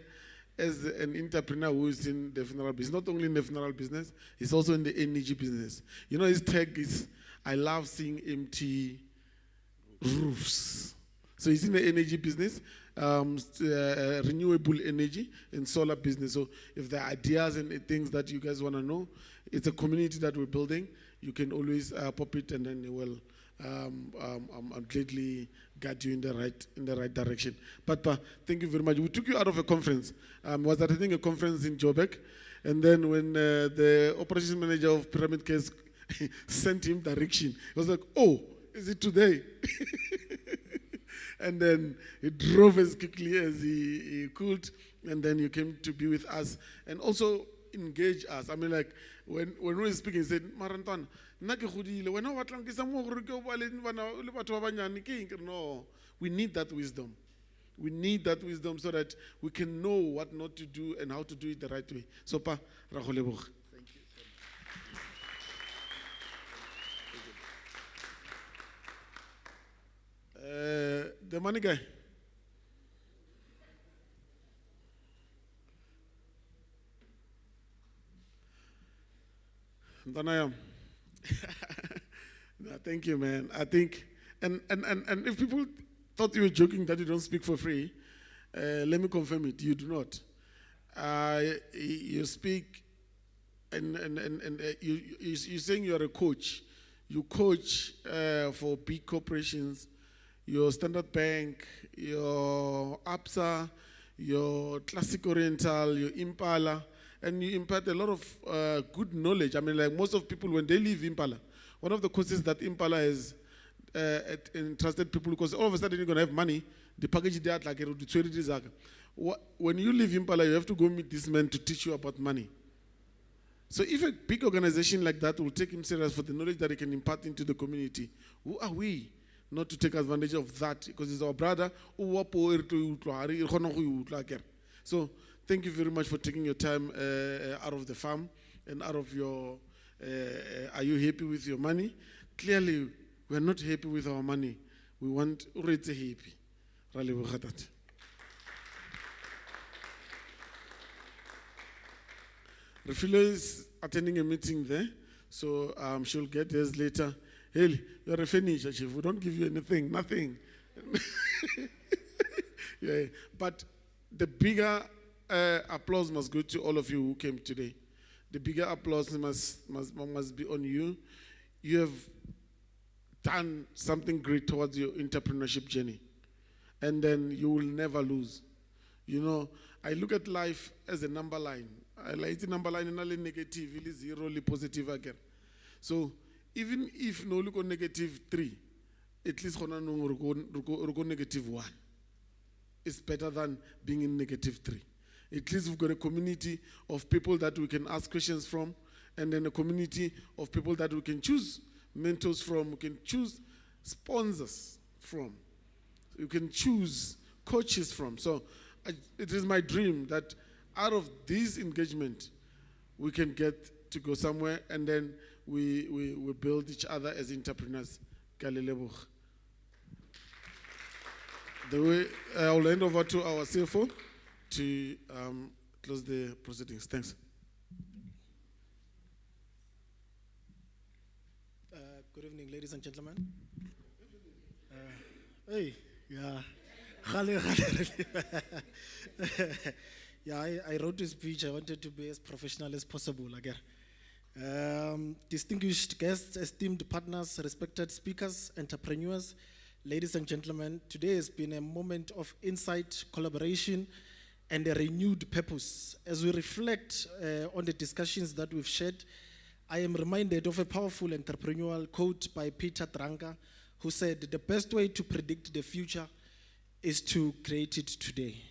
as an entrepreneur who is in the funeral business. Not only in the funeral business, he's also in the energy business. You know, his tag is, I love seeing empty roofs. So he's in the energy business, renewable energy and solar business. So if there are ideas and things that you guys want to know, it's a community that we're building. You can always pop it, and then it will gladly guide you in the right direction. But thank you very much. We took you out of a conference. Was that, I think, a conference in Joburg, and then when the operations manager of Pyramid Case sent him direction, he was like, "Oh, is it today?" And then he drove as quickly as he could, and then you came to be with us and also engage us. I mean, like when we were speaking, he said, Marantan, no, we need that wisdom. We need that wisdom so that we can know what not to do and how to do it the right way. So, Pa, Racholeboch. Thank you. The money guy. Danayam. No, thank you, man. I think, and if people thought you were joking that you don't speak for free, let me confirm it. You do not. You speak, and you're saying you're a coach. You coach for big corporations, your Standard Bank, your APSA, your Classic Oriental, your Impala, and you impart a lot of good knowledge. I mean, like most of people, when they leave Impala, one of the courses that Impala has entrusted people, because all of a sudden you're going to have money, the package they like when you leave Impala, you have to go meet this man to teach you about money. So if a big organization like that will take him serious for the knowledge that he can impart into the community, who are we not to take advantage of that? Because he's our brother. So thank you very much for taking your time out of the farm and out of your, are you happy with your money? Clearly, we are not happy with our money. We want uretse happy. Refilo is attending a meeting there, so she'll get hers later. Hey, you're a finisher, chief. We don't give you anything, nothing. Yeah, but the bigger applause must go to all of you who came today. The bigger applause must be on you. You have done something great towards your entrepreneurship journey, and then you will never lose. You know, I look at life as a number line. I like the number line in negative, zero, positive again. So even if no look on negative 3, at least no negative 1. It's better than being in negative 3. At least we've got a community of people that we can ask questions from, and then a community of people that we can choose mentors from, we can choose sponsors from, you can choose coaches from. So it is my dream that out of this engagement, we can get to go somewhere, and then we build each other as entrepreneurs. The way I'll hand over to our CFO to close the proceedings. Thanks. Good evening, ladies and gentlemen. Hey, yeah. Yeah, I wrote this speech. I wanted to be as professional as possible again. Distinguished guests, esteemed partners, respected speakers, entrepreneurs, ladies and gentlemen, today has been a moment of insight, collaboration, and a renewed purpose. As we reflect on the discussions that we've shared, I am reminded of a powerful entrepreneurial quote by Peter Drucker, who said, "The best way to predict the future is to create it today."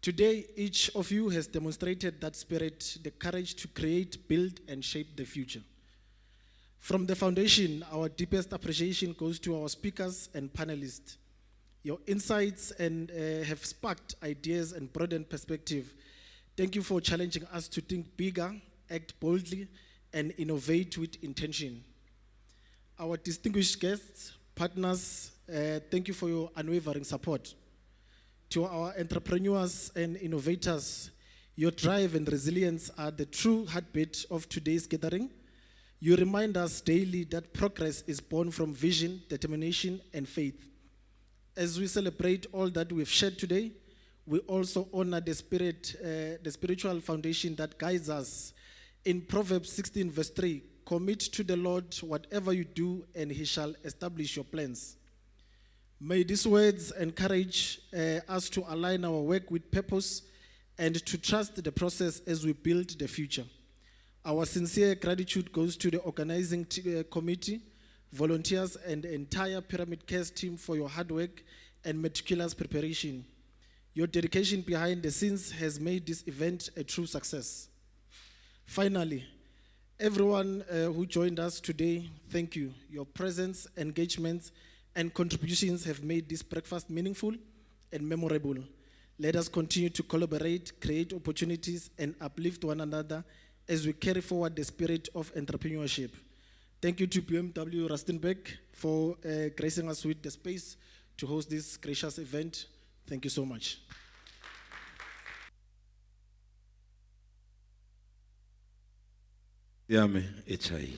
Today, each of you has demonstrated that spirit, the courage to create, build, and shape the future. From the foundation, our deepest appreciation goes to our speakers and panelists. Your insights have sparked ideas and broadened perspective. Thank you for challenging us to think bigger, act boldly, and innovate with intention. Our distinguished guests, partners, thank you for your unwavering support. To our entrepreneurs and innovators, your drive and resilience are the true heartbeat of today's gathering. You remind us daily that progress is born from vision, determination, and faith. As we celebrate all that we've shared today, we also honor the spiritual foundation that guides us. In Proverbs 16, verse 3, commit to the Lord whatever you do, and he shall establish your plans. May these words encourage us to align our work with purpose and to trust the process as we build the future. Our sincere gratitude goes to the organizing committee, volunteers, and the entire Pyramid Cares team for your hard work and meticulous preparation. Your dedication behind the scenes has made this event a true success. Finally, everyone who joined us today, thank you. Your presence, engagement, and contributions have made this breakfast meaningful and memorable. Let us continue to collaborate, create opportunities, and uplift one another as we carry forward the spirit of entrepreneurship. Thank you to BMW Rustenburg for gracing us with the space to host this gracious event. Thank you so much. Yame, HI.